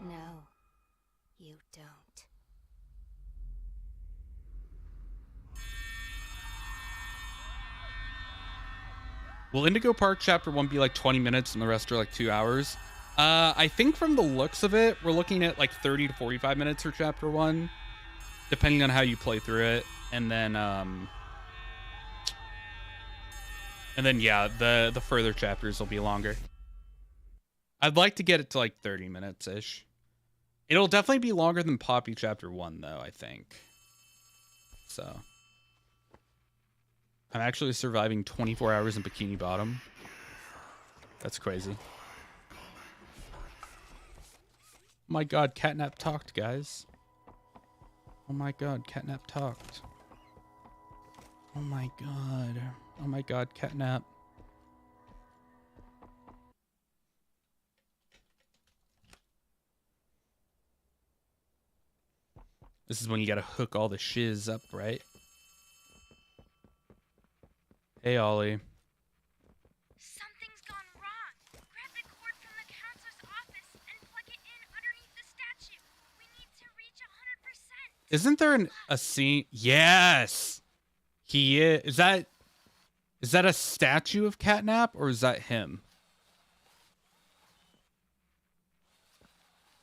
No, you don't. Will Indigo Park Chapter 1 be like 20 minutes and the rest are like 2 hours? I think from the looks of it, we're looking at like 30 to 45 minutes for Chapter 1, depending on how you play through it. And then yeah, the further chapters will be longer. I'd like to get it to like 30 minutes-ish. It'll definitely be longer than Poppy Chapter 1, though, I think. So I'm actually surviving 24 hours in Bikini Bottom. That's crazy. Oh my god, Catnap talked, guys. Oh my god, Catnap talked. Oh my god. Oh my god, Catnap. This is when you gotta hook all the shiz up, right? Hey, Ollie. Something's gone wrong. Grab the cord from the counselor's office and plug it in underneath the statue. We need to reach 100%. Isn't there a scene? Yes! He is. Is that a statue of Catnap, or is that him?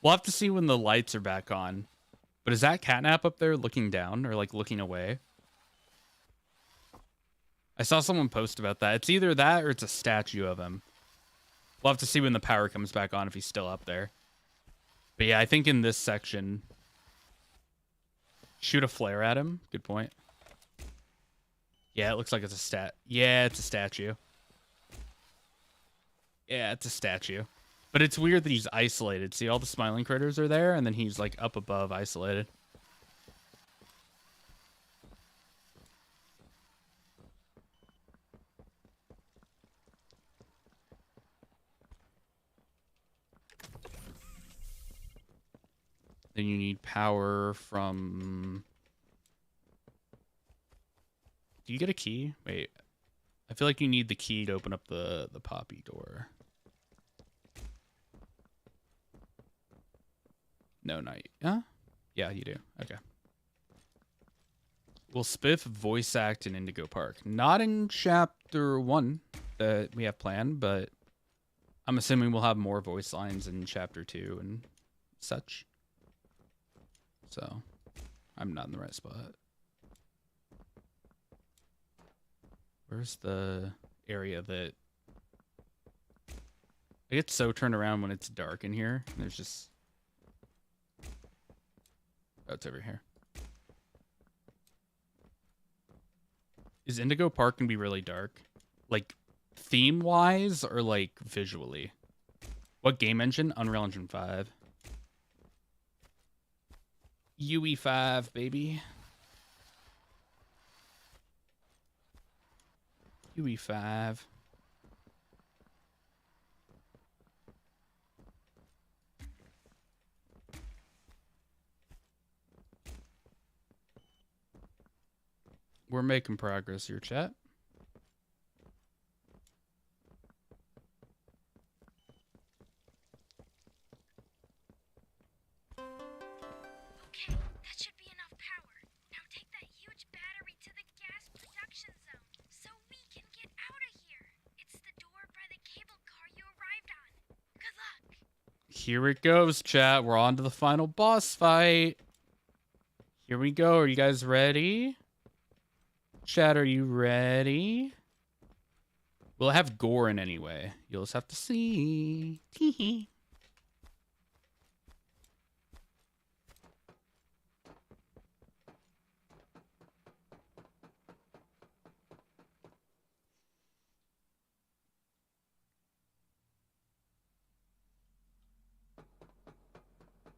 We'll have to see when the lights are back on. But is that Catnap up there looking down, or like looking away? I saw someone post about that. It's either that or it's a statue of him. We'll have to see when the power comes back on if he's still up there. But yeah, I think in this section... Shoot a flare at him. Good point. Yeah, it looks like it's a Yeah, it's a statue. Yeah, it's a statue. But it's weird that he's isolated. See, all the smiling critters are there, and then he's like up above, isolated. Then you need power from... Do you get a key? Wait. I feel like you need the key to open up the poppy door. No, not you. Huh? Yeah, you do. Okay. Will Spiff voice act in Indigo Park? Not in Chapter 1 that we have planned, but I'm assuming we'll have more voice lines in Chapter 2 and such. So, I'm not in the right spot. Where's the area that... I get so turned around when it's dark in here. And there's just... Oh, it's over here. Is Indigo Park gonna be really dark? Like, theme-wise or, like, visually? What game engine? Unreal Engine 5. UE5, baby. UE5. We're making progress here, chat. Okay, that should be enough power. Now take that huge battery to the gas production zone so we can get out of here. It's the door by the cable car you arrived on. Good luck. Here it goes, chat. We're on to the final boss fight. Here we go. Are you guys ready? Chat, are you ready? We'll have gore in anyway. You'll just have to see. Tee-hee.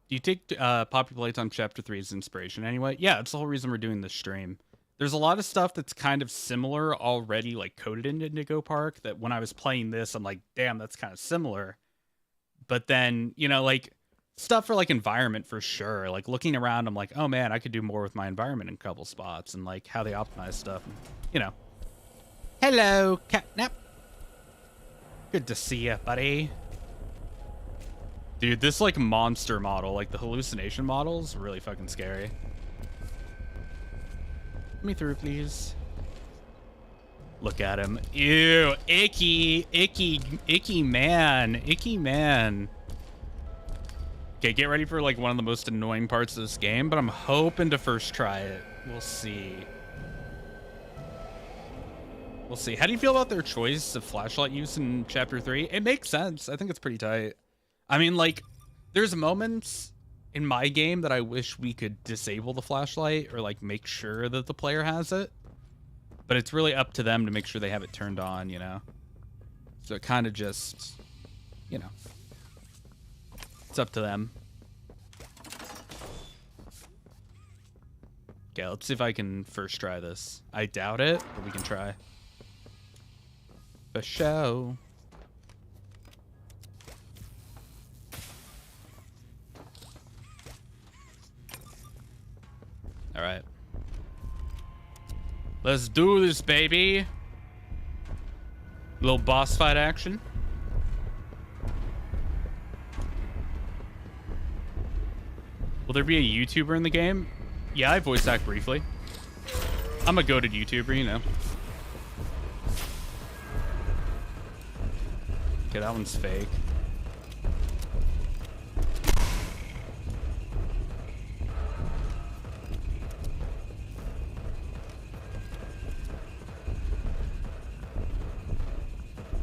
Do you take Poppy Playtime Chapter 3 as inspiration anyway? Yeah, that's the whole reason we're doing this stream. There's a lot of stuff that's kind of similar already, like, coded in Indigo Park, that when I was playing this, I'm like, damn, that's kind of similar. But then, you know, like, stuff for, like, environment for sure. Like, looking around, I'm like, oh, man, I could do more with my environment in a couple spots, and, like, how they optimize stuff. And, you know. Hello, Catnap. Good to see you, buddy. Dude, this, like, monster model, like, the hallucination model is really fucking scary. Let me through, please. Look at him. Ew, icky, icky, icky man, icky man. Okay, get ready for, like, one of the most annoying parts of this game, but I'm hoping to first try it. We'll see. We'll see. How do you feel about their choice of flashlight use in Chapter 3? It makes sense. I think it's pretty tight. I mean, like, there's moments in my game that I wish we could disable the flashlight or, like, make sure that the player has it. But it's really up to them to make sure they have it turned on, you know? So it kind of just, you know, it's up to them. Okay, let's see if I can first try this. I doubt it, but we can try. For show. All right. Let's do this, baby. Little boss fight action. Will there be a YouTuber in the game? Yeah, I voice act briefly. I'm a goated YouTuber, you know. Okay, that one's fake.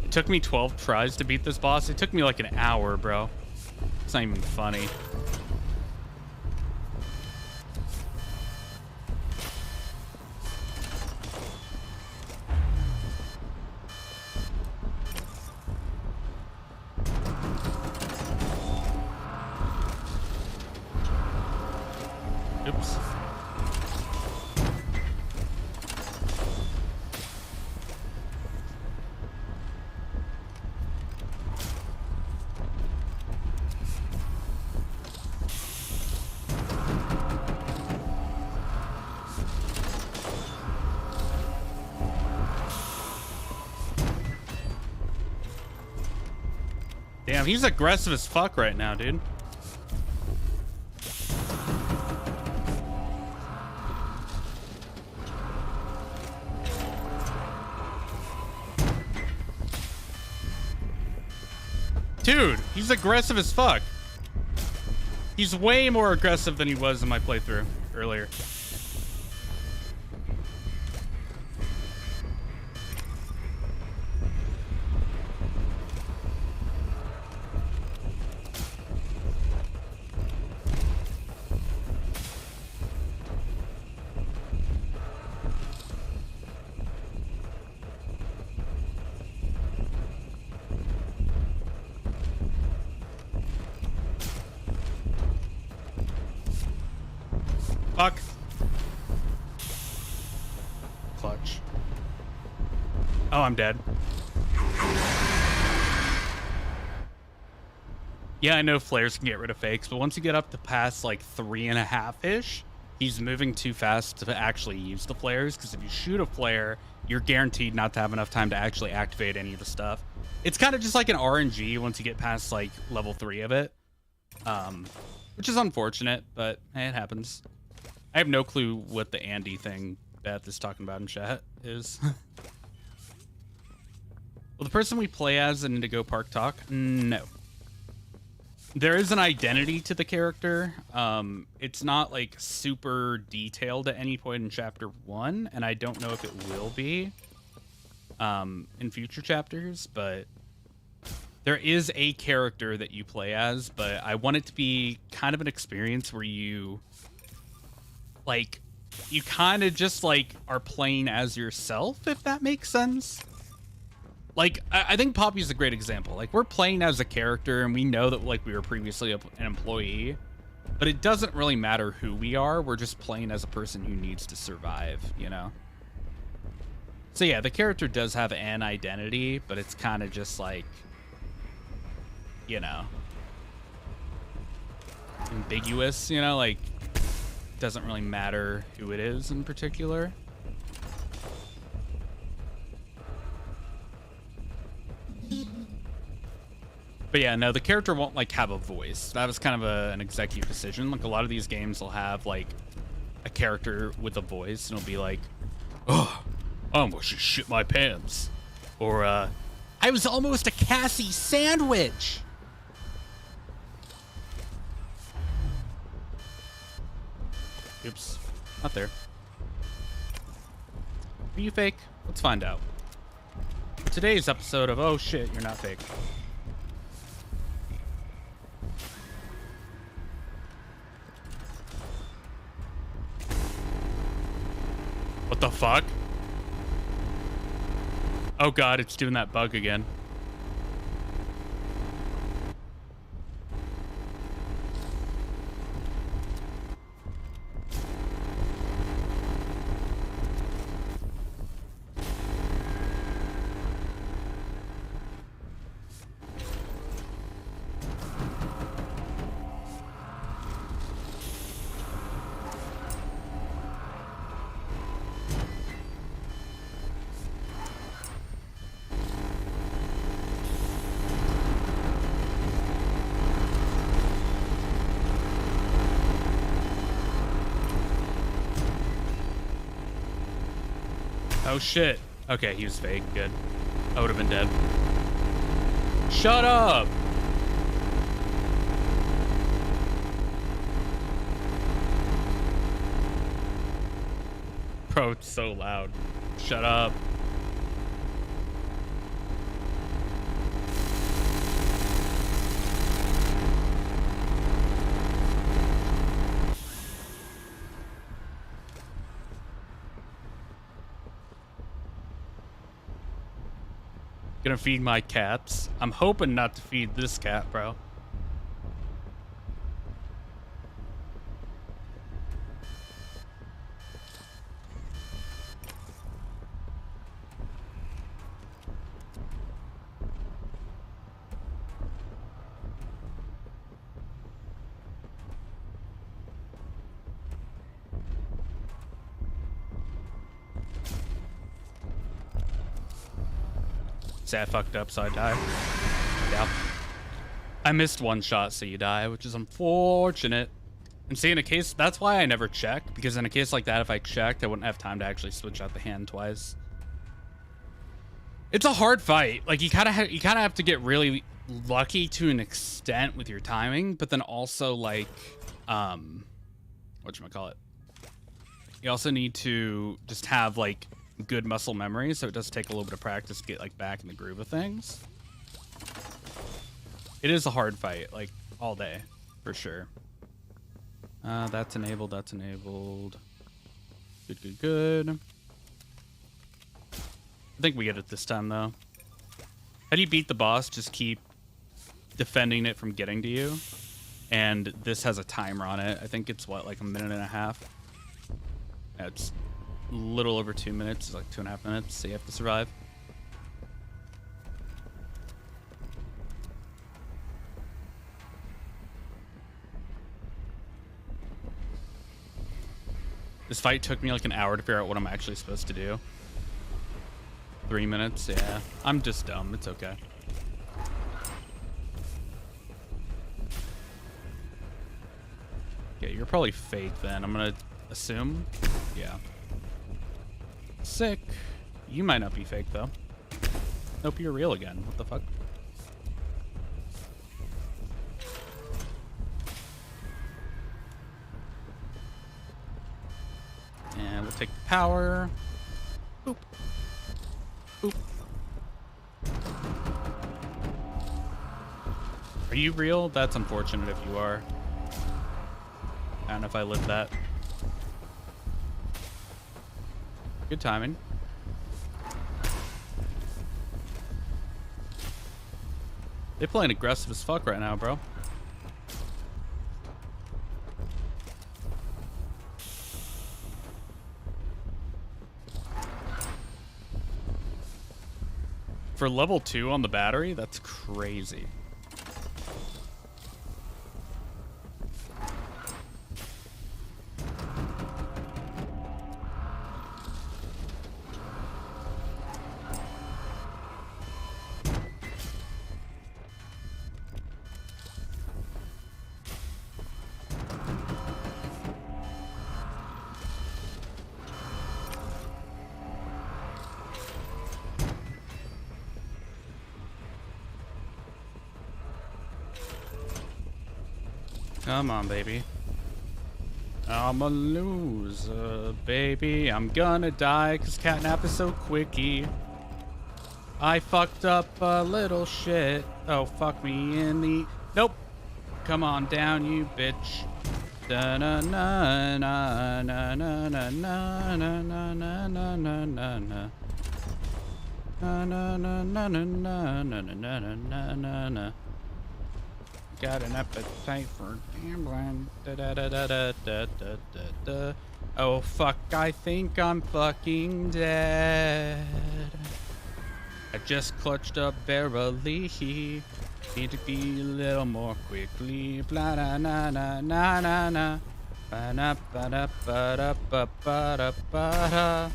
It took me 12 tries to beat this boss. It took me like an hour, bro. It's not even funny. Oops. Damn, he's aggressive as fuck right now, dude. Dude, he's aggressive as fuck. He's way more aggressive than he was in my playthrough earlier. Fuck. Clutch. Oh, I'm dead. Yeah, I know flares can get rid of fakes, but once you get up to past like 3.5-ish, he's moving too fast to actually use the flares, because if you shoot a flare, you're guaranteed not to have enough time to actually activate any of the stuff. It's kind of just like an RNG once you get past like level 3 of it. Which is unfortunate, but hey, it happens. I have no clue what the Andy thing Beth is talking about in chat is. Will the person we play as in Indigo Park talk? No. There is an identity to the character. It's not like super detailed at any point in chapter 1, and I don't know if it will be in future chapters, but there is a character that you play as, but I want it to be kind of an experience where you like, you kind of just like are playing as yourself, if that makes sense. Like, I think Poppy's a great example. Like, we're playing as a character and we know that like we were previously an employee, but it doesn't really matter who we are. We're just playing as a person who needs to survive, you know? So yeah, the character does have an identity, but it's kind of just like, you know, ambiguous, you know, like, doesn't really matter who it is in particular. But yeah, no, the character won't like have a voice. That was kind of an executive decision. Like a lot of these games will have like a character with a voice, and it'll be like, "Oh, I almost just shit my pants," or "I was almost a Cassie sandwich." Oops, not there. Are you fake? Let's find out. Today's episode of Oh Shit, You're Not Fake. What the fuck? Oh god, it's doing that bug again. Oh shit. Okay, he was fake. Good. I would have been dead. Shut up! Bro, it's so loud. Shut up. Gonna feed my cats. I'm hoping not to feed this cat, bro. Say I fucked up, so I die. Yeah. I missed one shot, so you die, which is unfortunate. And see, in a case, that's why I never check, because in a case like that, if I checked, I wouldn't have time to actually switch out the hand twice. It's a hard fight. Like, you kind of have to get really lucky to an extent with your timing, but then also, like, whatchamacallit? You also need to just have, like, good muscle memory, so it does take a little bit of practice to get, like, back in the groove of things. It is a hard fight, like, all day, for sure. That's enabled, that's enabled. Good, good, good. I think we get it this time, though. How do you beat the boss? Just keep defending it from getting to you. And this has a timer on it. I think it's, what, like a minute and a half? Yeah, it's a little over 2 minutes. It's like 2.5 minutes, so you have to survive. This fight took me like an hour to figure out what I'm actually supposed to do. 3 minutes, yeah. I'm just dumb, it's okay. Yeah, you're probably fake then, I'm gonna assume. Yeah. Sick. You might not be fake though. Nope, you're real again. What the fuck? And we'll take the power. Boop. Boop. Are you real? That's unfortunate if you are. I don't know if I lived that. Good timing. They playing aggressive as fuck right now, bro. For level 2 on the battery, that's crazy. Come on, baby. I'm a loser, baby. I'm gonna die because catnap is so quickie. I fucked up a little shit. Oh, fuck me in the... Nope. Come on down, you bitch. Da na na na na na na na na na na na na na. Na na na na na na na na na na na. Got an appetite for gambling. Da da da da da da da da. Oh fuck! I think I'm fucking dead. I just clutched up barely. Need to be a little more quickly. Blah na na na na na na. Ba na ba da ba da ba ba da ba da.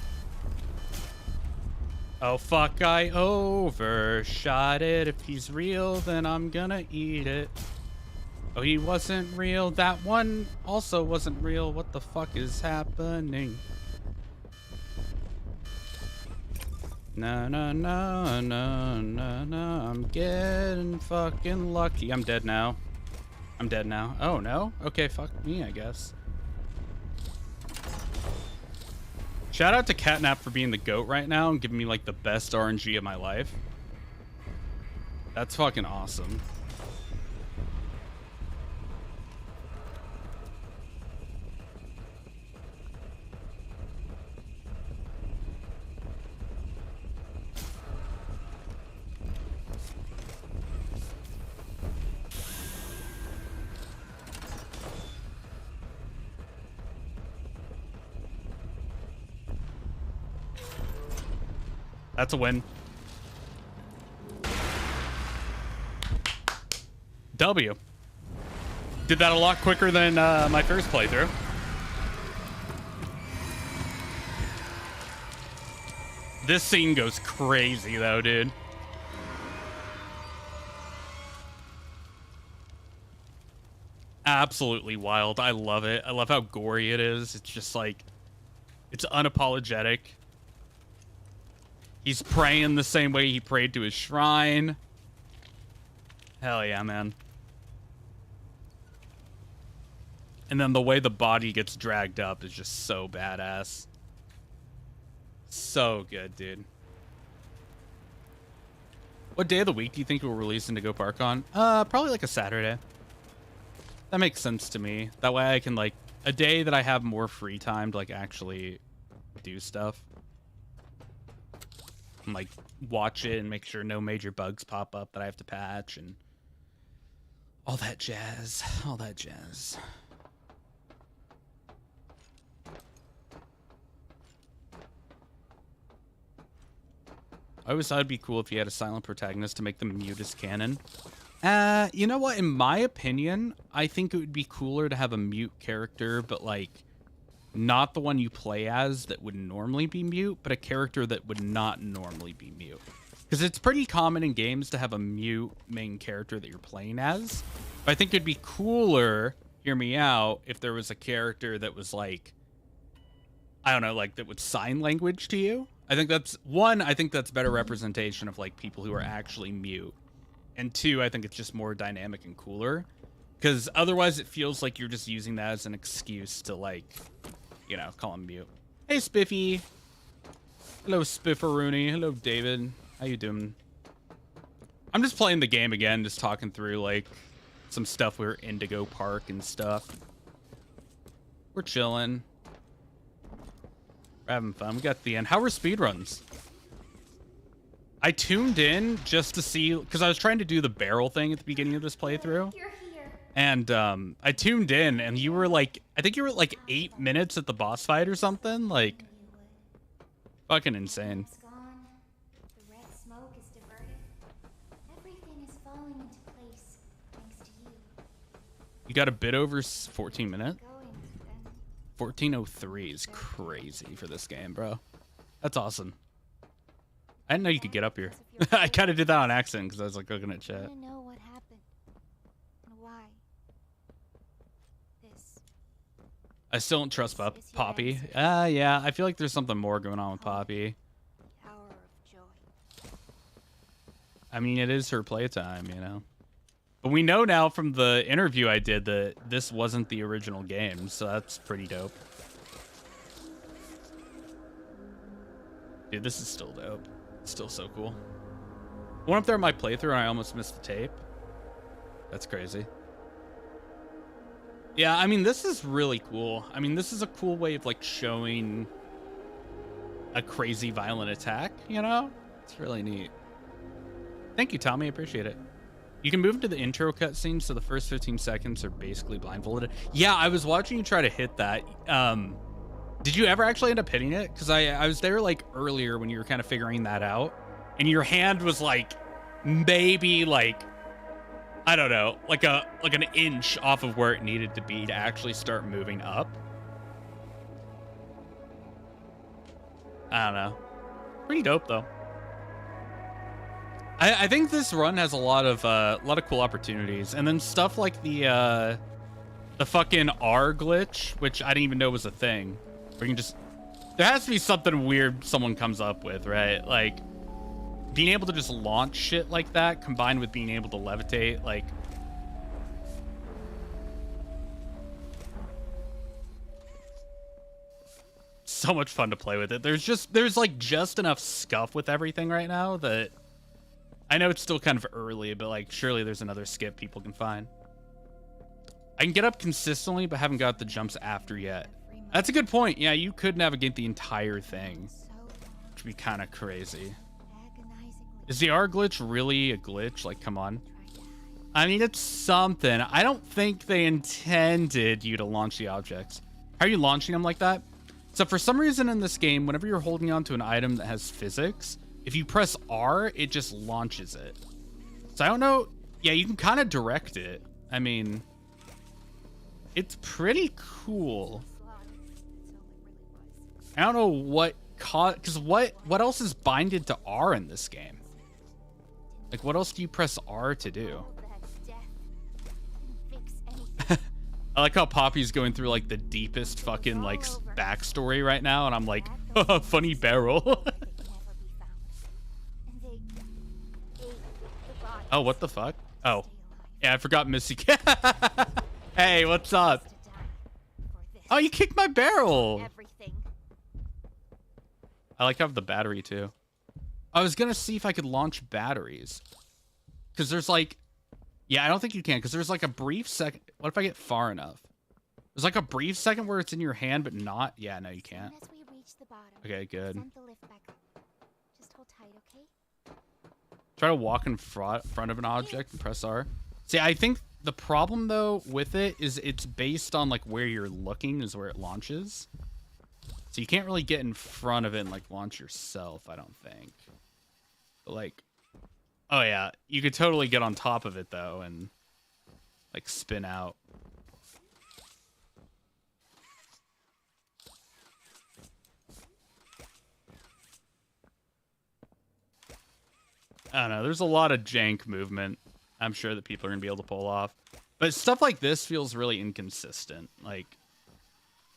Oh fuck, I overshot it. If he's real, then I'm gonna eat it. Oh, he wasn't real. That one also wasn't real. What the fuck is happening? No, no, no, no, no, no. I'm getting fucking lucky. I'm dead now. I'm dead now. Oh, no? Okay, fuck me, I guess. Shout out to Catnap for being the GOAT right now and giving me like the best RNG of my life. That's fucking awesome. That's a win. W. Did that a lot quicker than my first playthrough. This scene goes crazy though, dude. absolutely wild. I love it. I love how gory it is. It's just like, it's unapologetic. He's praying the same way he prayed to his shrine. Hell yeah, man. And then the way the body gets dragged up is just so badass. So good, dude. What day of the week do you think we'll release Indigo Park on? Probably like a Saturday. That makes sense to me. That way I can, like, a day that I have more free time to, like, actually do stuff. And, like, watch it and make sure no major bugs pop up that I have to patch and all that jazz. All that jazz. I always thought it'd be cool if you had a silent protagonist to make them mute as canon. You know what? In my opinion, I think it would be cooler to have a mute character, but like not the one you play as that would normally be mute, but a character that would not normally be mute. Because it's pretty common in games to have a mute main character that you're playing as. But I think it'd be cooler, hear me out, if there was a character that was like, I don't know, like that would sign language to you. I think that's, one, I think that's better representation of like people who are actually mute. And two, I think it's just more dynamic and cooler. Because otherwise it feels like you're just using that as an excuse to like, you know, call him mute. Hey, Spiffy. Hello, Spifferoony. Hello, David. How you doing? I'm just playing the game again, just talking through like some stuff. We're Indigo Park and stuff. We're chilling. We're having fun. We got the end. How were speedruns? I tuned in just to see, because I was trying to do the barrel thing at the beginning of this playthrough. And I tuned in, and you were like, I think you were at like 8 minutes at the boss fight or something. Like, fucking insane. The red smoke is diverted. Everything is falling into place thanks to you. You got a bit over 14 minutes? 14:03 is crazy for this game, bro. That's awesome. I didn't know you could get up here. I kind of did that on accident because I was like looking at chat. I want to know what happened and why. This. I still don't trust Poppy. Yeah, I feel like there's something more going on with Poppy. Hour of joy. I mean, it is her playtime, you know. But we know now from the interview I did that this wasn't the original game, so that's pretty dope. Dude, this is still dope. It's still so cool. I went up there on my playthrough and I almost missed the tape. That's crazy. Yeah, I mean, this is really cool. I mean, this is a cool way of, like, showing a crazy violent attack, you know? It's really neat. Thank you, Tommy. I appreciate it. You can move into the intro cutscene, so the first 15 seconds are basically blindfolded. Yeah, I was watching you try to hit that. Did you ever actually end up hitting it? Because I was there like earlier when you were kind of figuring that out, and your hand was like maybe like, I don't know, like an inch off of where it needed to be to actually start moving up. I don't know. Pretty dope though. I think this run has a lot of cool opportunities, and then stuff like the fucking R glitch, which I didn't even know was a thing. Where you can just, there has to be something weird someone comes up with, right? Like being able to just launch shit like that combined with being able to levitate, like so much fun to play with it. There's like just enough scuff with everything right now that I know it's still kind of early, but like surely there's another skip people can find. I can get up consistently, but haven't got the jumps after yet. That's a good point. Yeah, you could navigate the entire thing, which would be kind of crazy. Is the R glitch really a glitch? Like, come on. I mean, it's something. I don't think they intended you to launch the objects. How are you launching them like that? So for some reason in this game, whenever you're holding on to an item that has physics, if you press R, it just launches it. So I don't know. Yeah, you can kind of direct it. I mean, it's pretty cool. I don't know what because what else is binded to R in this game? Like, what else do you press R to do? I like how Poppy's going through like the deepest fucking like backstory right now, and I'm like, funny barrel. Oh, what the fuck? Oh, yeah, I forgot Missy. Hey, what's up? Oh, you kicked my barrel. I like how I have the battery too. I was gonna see if I could launch batteries, because there's like, yeah, I don't think you can, because there's like a brief second. What if I get far enough? There's like a brief second where it's in your hand, but not. Yeah, no, you can't. Okay, good. Just hold tight, okay? Try to walk in front of an object and press R. See, I think the problem though with it is it's based on like where you're looking is where it launches. So you can't really get in front of it and like launch yourself, I don't think. But like, oh yeah, you could totally get on top of it though and like spin out. I don't know. There's a lot of jank movement I'm sure that people are going to be able to pull off. But stuff like this feels really inconsistent. Like,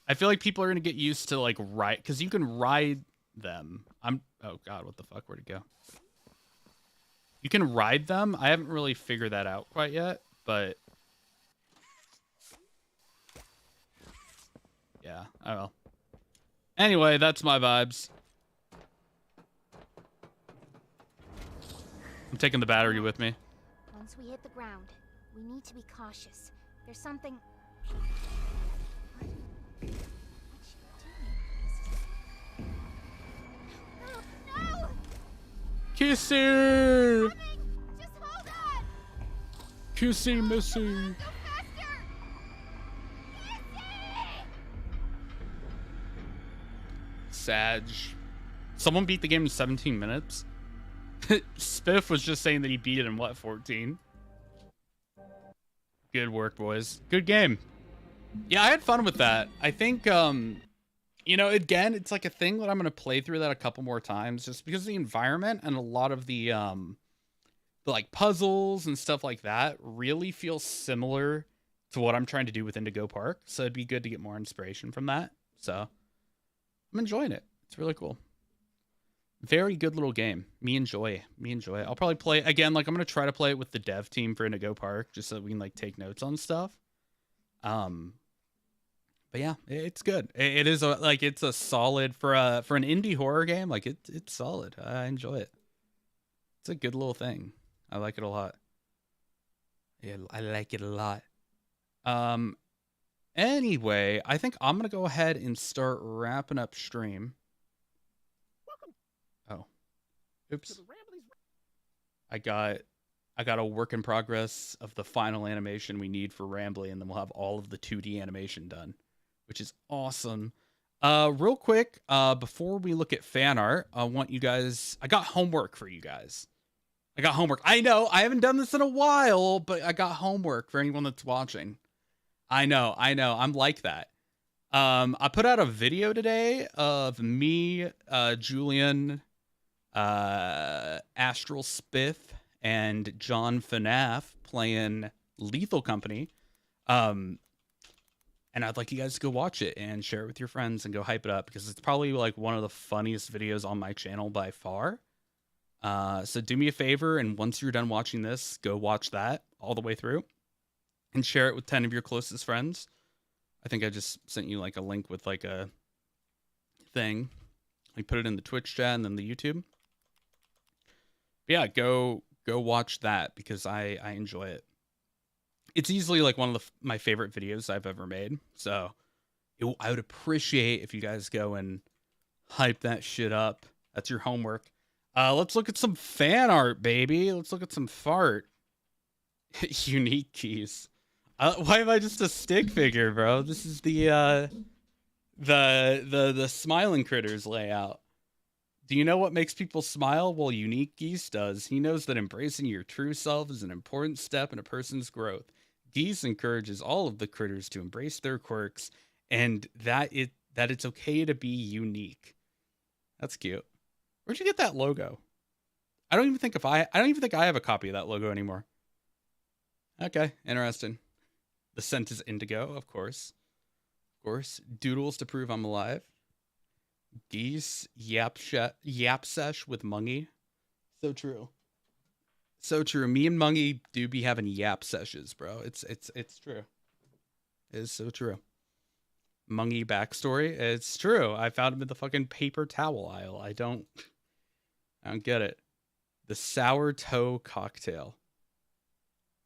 I feel like people are going to get used to, like, ride... Because you can ride them. Oh, God, what the fuck? Where'd it go? You can ride them. I haven't really figured that out quite yet, but... Yeah, I will. Anyway, that's my vibes. I'm taking the battery with me. Once we hit the ground, we need to be cautious. There's something... No! Kissy! Just hold on! Kissy Missy! Sag. Someone beat the game in 17 minutes? Spiff was just saying that he beat it in, what, 14? Good work, boys. Good game. Yeah, I had fun with that. I think, you know, again, it's like a thing that I'm going to play through that a couple more times just because of the environment and a lot of the like, puzzles and stuff like that really feel similar to what I'm trying to do with Indigo Park. So it'd be good to get more inspiration from that. So I'm enjoying it. It's really cool. Very good little game. Me enjoy. I'll probably play again. Like, I'm gonna try to play it with the dev team for Indigo Park, just so we can like take notes on stuff. But yeah, it's good. It is like it's a solid for an indie horror game. Like it's solid. I enjoy it. It's a good little thing. I like it a lot. Yeah, I like it a lot. Anyway, I think I'm gonna go ahead and start wrapping up stream. Oops. I got a work in progress of the final animation we need for Rambly, and then we'll have all of the 2D animation done, which is awesome. Real quick, before we look at fan art, I want you guys... I got homework for you guys. I know, I haven't done this in a while, but I got homework for anyone that's watching. I know, I'm like that. I put out a video today of me, Julian... Astral Spiff and John FNAF playing Lethal Company. And I'd like you guys to go watch it and share it with your friends and go hype it up because it's probably like one of the funniest videos on my channel by far. So do me a favor, and once you're done watching this, go watch that all the way through and share it with 10 of your closest friends. I think I just sent you like a link with like a thing. I put it in the Twitch chat and then the YouTube. Yeah, go watch that because I enjoy it. It's easily like one of my favorite videos I've ever made. So I would appreciate if you guys go and hype that shit up. That's your homework. Let's look at some fan art, baby. Let's look at some fart. UniqueGeese. Why am I just a stick figure, bro? This is the smiling critters layout. Do you know what makes people smile? Well, UniqueGeese does. He knows that embracing your true self is an important step in a person's growth. Geese encourages all of the critters to embrace their quirks and that it's okay to be unique. That's cute. Where'd you get that logo? I don't even think I have a copy of that logo anymore. Okay, interesting. The scent is indigo, of course. Of course. Doodles to prove I'm alive. Geese, yap sesh with Mungie. So true. So true. Me and Mungie do be having yap sessions, bro. It's true. It is so true. Mungie backstory. It's true. I found him in the fucking paper towel aisle. I don't get it. The sour toe cocktail.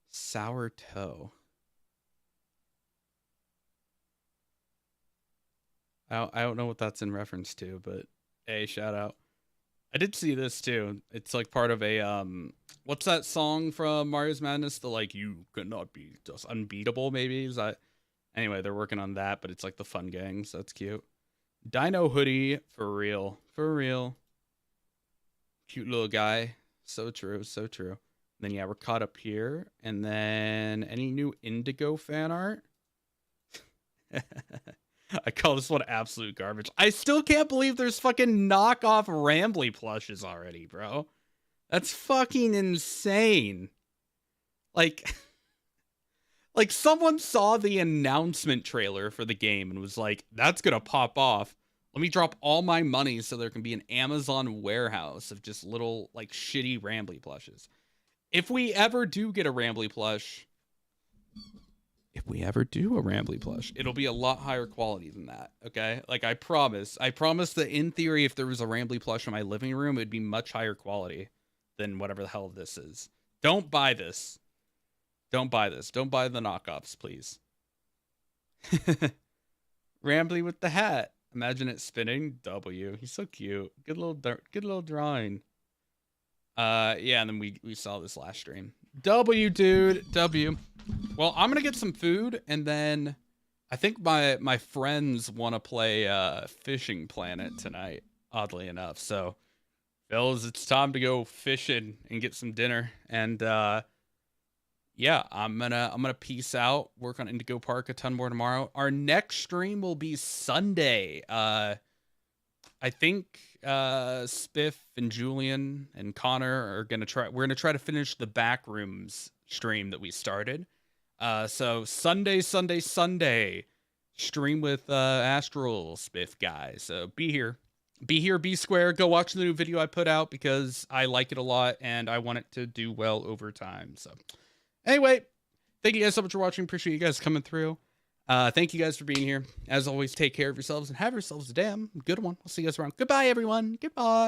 Sour toe. I don't know what that's in reference to, but hey, shout out. I did see this too. It's like part of a what's that song from Mario's Madness? The like you could not be just unbeatable, maybe? Is that anyway, they're working on that, but it's like the fun gang, so that's cute. Dino hoodie, for real. For real. Cute little guy. So true, so true. And then yeah, we're caught up here. And then any new Indigo fan art? I call this one absolute garbage. I still can't believe there's fucking knockoff Rambly plushes already, bro. That's fucking insane. Like, like someone saw the announcement trailer for the game and was like, that's gonna pop off. Let me drop all my money so there can be an Amazon warehouse of just little, like, shitty Rambly plushes. If we ever do get a Rambly plush, it'll be a lot higher quality than that, okay? Like, I promise that in theory, if there was a Rambly plush in my living room, it'd be much higher quality than whatever the hell this is. Don't buy this. Don't buy this. Don't buy the knockoffs, please. Rambly with the hat. Imagine it spinning. W. He's so cute. Good little drawing. Yeah, and then we saw this last stream. W, dude. W. Well, I'm gonna get some food, and then I think my friends want to play Fishing Planet tonight, oddly enough. So, fellas, it's time to go fishing and get some dinner. And yeah, I'm gonna peace out, work on Indigo Park a ton more tomorrow. Our next stream will be Sunday. I think Spiff and Julian and Connor are gonna try. We're gonna try to finish the Backrooms stream that we started. So Sunday, stream with Astral Spiff guys. So be here, be square. Go watch the new video I put out because I like it a lot and I want it to do well over time. So anyway, thank you guys so much for watching. Appreciate you guys coming through. Thank you guys for being here. As always, take care of yourselves and have yourselves a damn good one. I'll see you guys around. Goodbye, everyone. Goodbye.